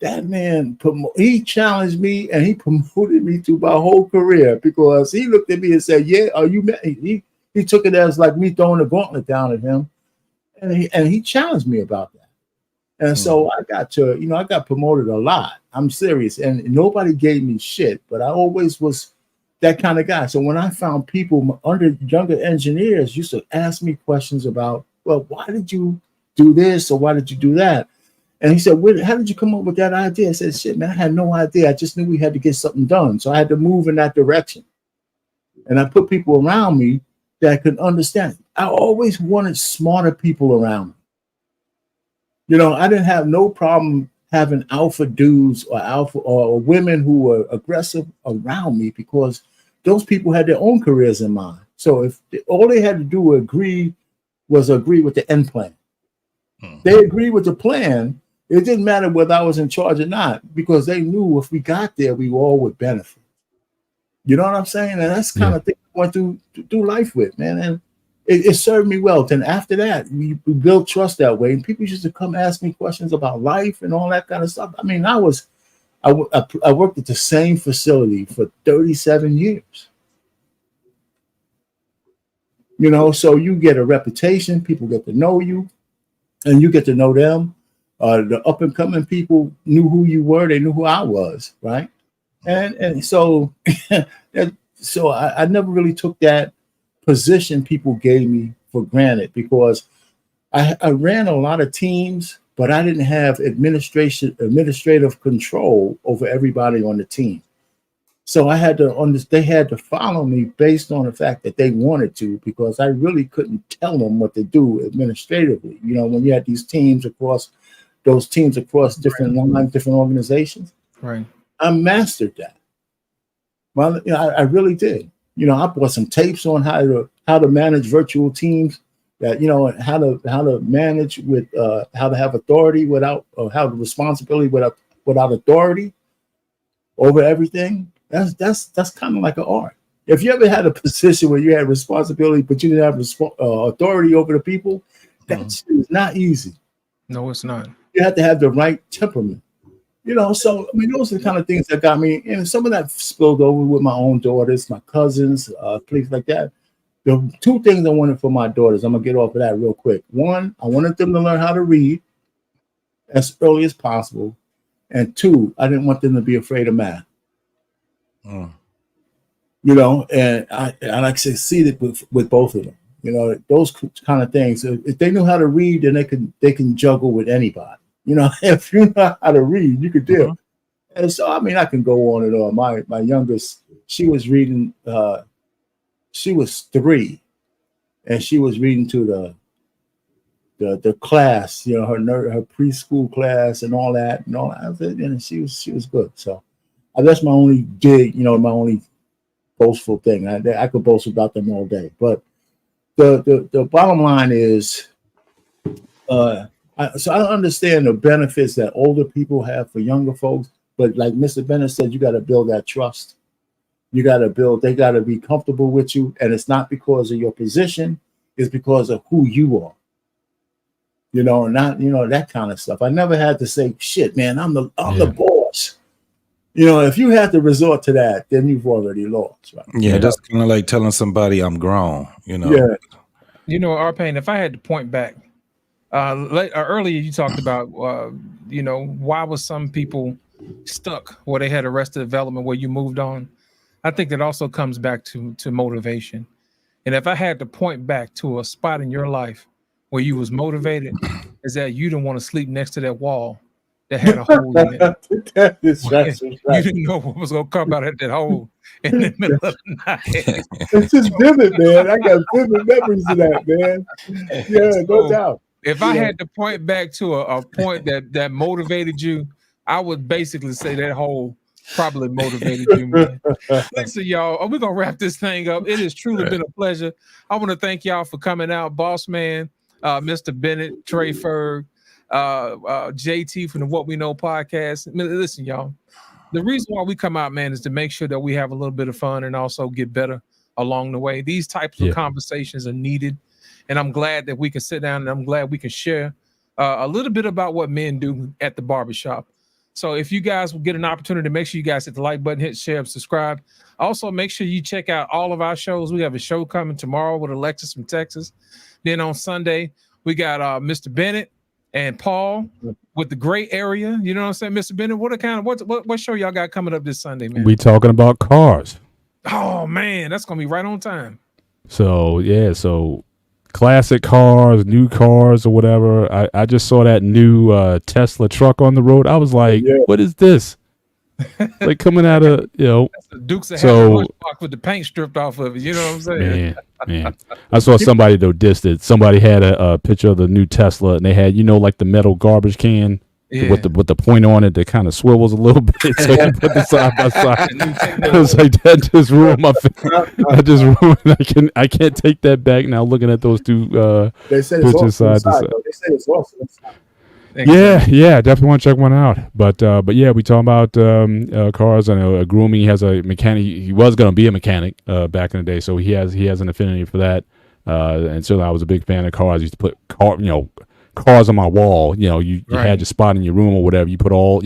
That man, he challenged me and he promoted me through my whole career because he looked at me and said, yeah, are you mad? He took it as like me throwing a gauntlet down at him. And he challenged me about that. And so I got I got promoted a lot. I'm serious. And nobody gave me shit, but I always was that kind of guy. So when I found people under younger engineers used to ask me questions about, well, why did you do this or why did you do that? And he said, how did you come up with that idea? I said, shit, man, I had no idea. I just knew we had to get something done. So I had to move in that direction. And I put people around me that could understand. I always wanted smarter people around me. I didn't have no problem having alpha dudes or women who were aggressive around me because those people had their own careers in mind. So if all they had to do was agree with the end plan. They agreed with the plan. It didn't matter whether I was in charge or not, because they knew if we got there, we all would benefit. You know what I'm saying? And that's kind of thing I went through life with, man. And it served me well. Then after that, we built trust that way. And people used to come ask me questions about life and all that kind of stuff. I mean, I worked at the same facility for 37 years. You know, so you get a reputation, people get to know you, and you get to know them. The up and coming people knew who you were, they knew who I was, right? And so so I never really took that position people gave me for granted, because I ran a lot of teams, but I didn't have administrative control over everybody on the team. So I had to they had to follow me based on the fact that they wanted to, because I really couldn't tell them what to do administratively. You know, when you had these teams across different lines, different organizations, right? I mastered that. Well, you know, I really did. You know, I bought some tapes on how to manage virtual teams. That, you know, how to manage with how to have authority without, or how the responsibility without authority over everything. That's kind of like an art. If you ever had a position where you had responsibility but you didn't have authority over the people, that's not easy. No, it's not. You have to have the right temperament. You know, so I mean, those are the kind of things that got me, and some of that spilled over with my own daughters, my cousins, things like that. The two things I wanted for my daughters, I'm gonna get off of that real quick. One, I wanted them to learn how to read as early as possible, and two, I didn't want them to be afraid of math. You know, and I succeeded with both of them. You know, those kind of things. If they knew how to read, then they can juggle with anybody. You know, if you know how to read, you could deal. And so, I mean, I can go on and on. My youngest, she was reading. She was 3, and she was reading to the class. You know, her preschool class and all that. And she was good. So that's my only dig. You know, my only boastful thing. I could boast about them all day, but the bottom line is, so I understand the benefits that older people have for younger folks, but like Mr. Bennett said, you got to build that trust. They got to be comfortable with you, and it's not because of your position, it's because of who you are. You know, not, you know, that kind of stuff. I never had to say, shit, man, I'm the boss. You know, if you have to resort to that, then you've already lost, right? Yeah, that's kind of like telling somebody I'm grown, you know. Yeah. You know, Arpain, if I had to point back, earlier you talked about, you know, why was some people stuck where they had arrested development where you moved on? I think that also comes back to motivation. And if I had to point back to a spot in your life where you was motivated, is that you didn't want to sleep next to that wall that had a hole in it. You didn't know what was going to come out of that hole in the middle of the night. It's just vivid, man. I got vivid memories of that, man. Yeah, no doubt. If I had to point back to a point that motivated you, I would basically say that hole probably motivated you, man. Listen, y'all, we're going to wrap this thing up. It has truly been a pleasure. I want to thank y'all for coming out. Boss Man, Mr. Bennett, Trey Ferg, JT from the What We Know podcast. Listen, y'all, the reason why we come out, man, is to make sure that we have a little bit of fun and also get better along the way. These types of conversations are needed, and I'm glad that we can sit down and I'm glad we can share a little bit about what men do at the barbershop. So if you guys will get an opportunity, make sure you guys hit the like button, hit share, and subscribe. Also, make sure you check out all of our shows. We have a show coming tomorrow with Alexis from Texas. Then on Sunday, we got Mr. Bennett and Paul with the gray area. You know what I'm saying, Mr. Bennett? What show y'all got coming up this Sunday, man? We talking about cars. Oh man, that's gonna be right on time. So yeah, classic cars, new cars, or whatever. I just saw that new Tesla truck on the road. I was like, what is this? Like coming out of, you know, Dukes of Hazzard with the paint stripped off of it. You know what I'm saying? Man. I saw somebody though dissed it. Somebody had a picture of the new Tesla, and they had, you know, like the metal garbage can with the point on it that kind of swivels a little bit. So you put the side by side. I was like, that just ruined my I just ruined. I can't take that back now. Looking at those two they say pictures side to side. They say it's awesome. Yeah, definitely want to check one out. But yeah, we talking about cars. I know grooming. He has a mechanic. He was going to be a mechanic back in the day, so he has an affinity for that. And so I was a big fan of cars. I used to put cars on my wall. You know, you had your spot in your room or whatever. You put all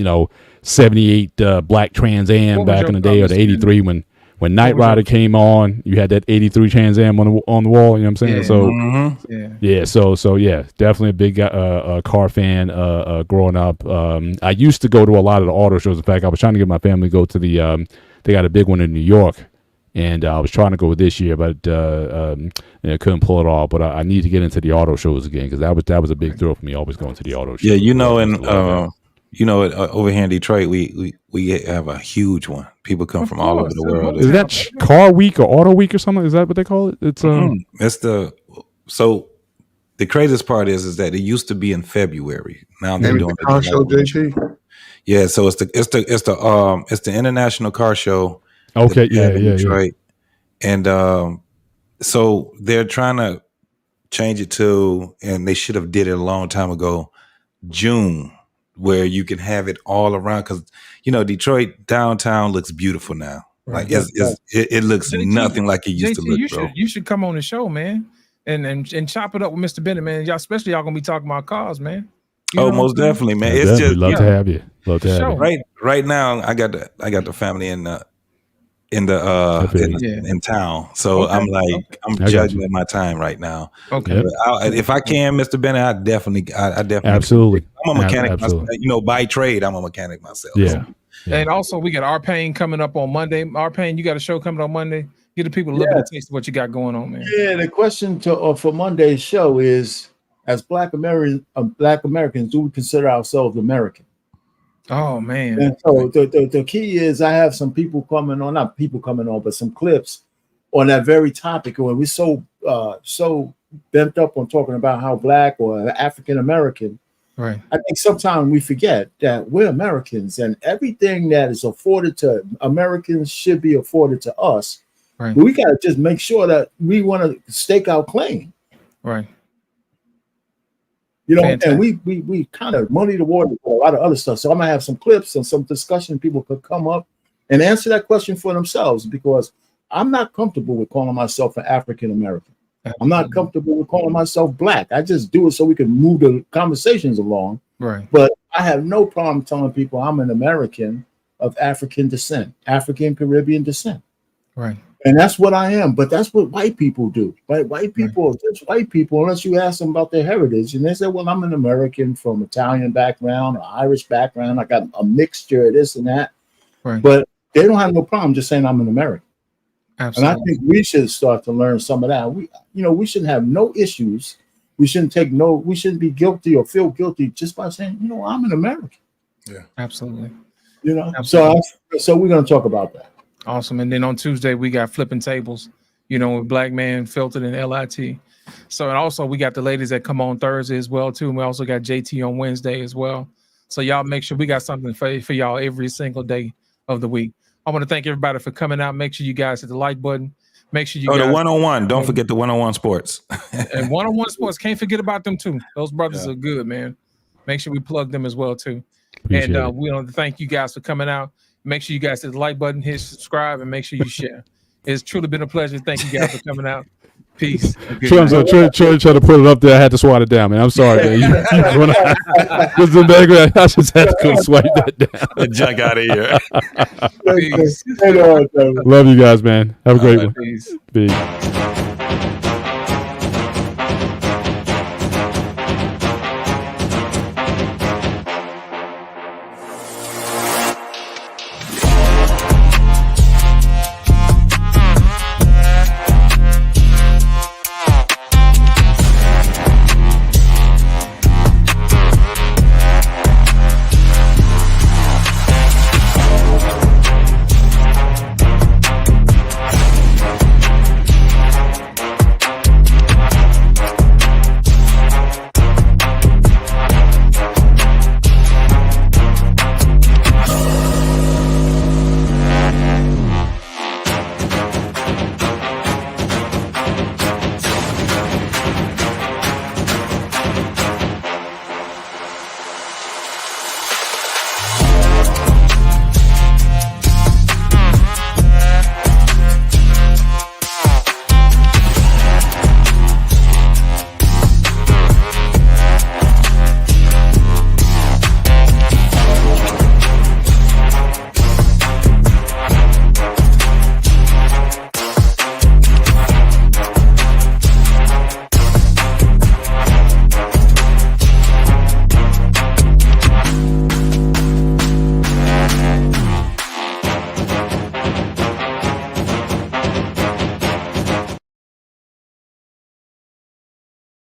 78 black Trans Am back in the day, or the 83 when when Knight Rider came on, you had that 83 Trans Am on the wall. You know what I'm saying? So yeah, definitely a big car fan growing up. I used to go to a lot of the auto shows. In fact, I was trying to get my family to go to the they got a big one in New York, and I was trying to go this year, but couldn't pull it off. But I need to get into the auto shows again, because that was a big thrill for me, always going to the auto shows. Yeah, over here in Detroit, we have a huge one. People come from all over the world. Is that Car Week or Auto Week or something? Is that what they call it? It's so the craziest part is that it used to be in February. Now they're doing the car show, JT. Yeah, so it's the International Car Show. Okay, yeah. And so they're trying to change it to, and they should have did it a long time ago, June, where you can have it all around, because Detroit downtown looks beautiful now. Right. Like it looks nothing like it used to look. Bro. You should come on the show, man, and chop it up with Mr. Bennett, man. Y'all, especially y'all gonna be talking about cars, man. Most definitely, man. It's just love to have you. Love to have you. Right now, I got the family in town, so I'm judging my time right now. Okay, if I can, Mr. Bennett, I definitely absolutely. I'm a mechanic myself. By trade, I'm a mechanic myself. Yeah. And also we got R-Pain coming up on Monday. R-Pain, you got a show coming on Monday. Give the people a little bit of taste of what you got going on, man. Yeah, the question for Monday's show is: as Black Americans, do we consider ourselves American? Oh man! And so the key is, I have some people coming on, not people coming on, but some clips on that very topic. When we're so bent up on talking about how Black or African American, right? I think sometimes we forget that we're Americans, and everything that is afforded to Americans should be afforded to us. Right. But we got to just make sure that we want to stake our claim. Right. And we kind of muddy the water for a lot of other stuff. So I'm gonna have some clips and some discussion. People could come up and answer that question for themselves, because I'm not comfortable with calling myself an African American. I'm not comfortable with calling myself Black. I just do it so we can move the conversations along. Right. But I have no problem telling people I'm an American of African descent, African Caribbean descent. Right. And that's what I am. But that's what white people do. Right? White people, just white people, unless you ask them about their heritage, and they say, well, I'm an American from Italian background or Irish background. I got a mixture of this and that. Right. But they don't have no problem just saying I'm an American. Absolutely. And I think we should start to learn some of that. We shouldn't have no issues. We shouldn't be guilty or feel guilty just by saying, I'm an American. Yeah. Absolutely. So we're going to talk about that. Awesome. And then on Tuesday, we got Flipping Tables, with Black Man Filtered and LIT. So, and also we got the ladies that come on Thursday as well, too. And we also got JT on Wednesday as well. So y'all make sure we got something for y'all every single day of the week. I want to thank everybody for coming out. Make sure you guys hit the like button. Make sure you guys. The one-on-one. Don't forget the one-on-one sports. And one-on-one sports. Can't forget about them, too. Those brothers are good, man. Make sure we plug them as well, too. Appreciate and we want to thank you guys for coming out. Make sure you guys hit the like button, hit subscribe, and make sure you share. It's truly been a pleasure. Thank you guys for coming out. Peace. Troy tried to put it up there. I had to swat it down, man. I'm sorry, man. Just in the background, I just had to go swipe that down. The junk out of here. Love you guys, man. Have a great one. Peace. Peace.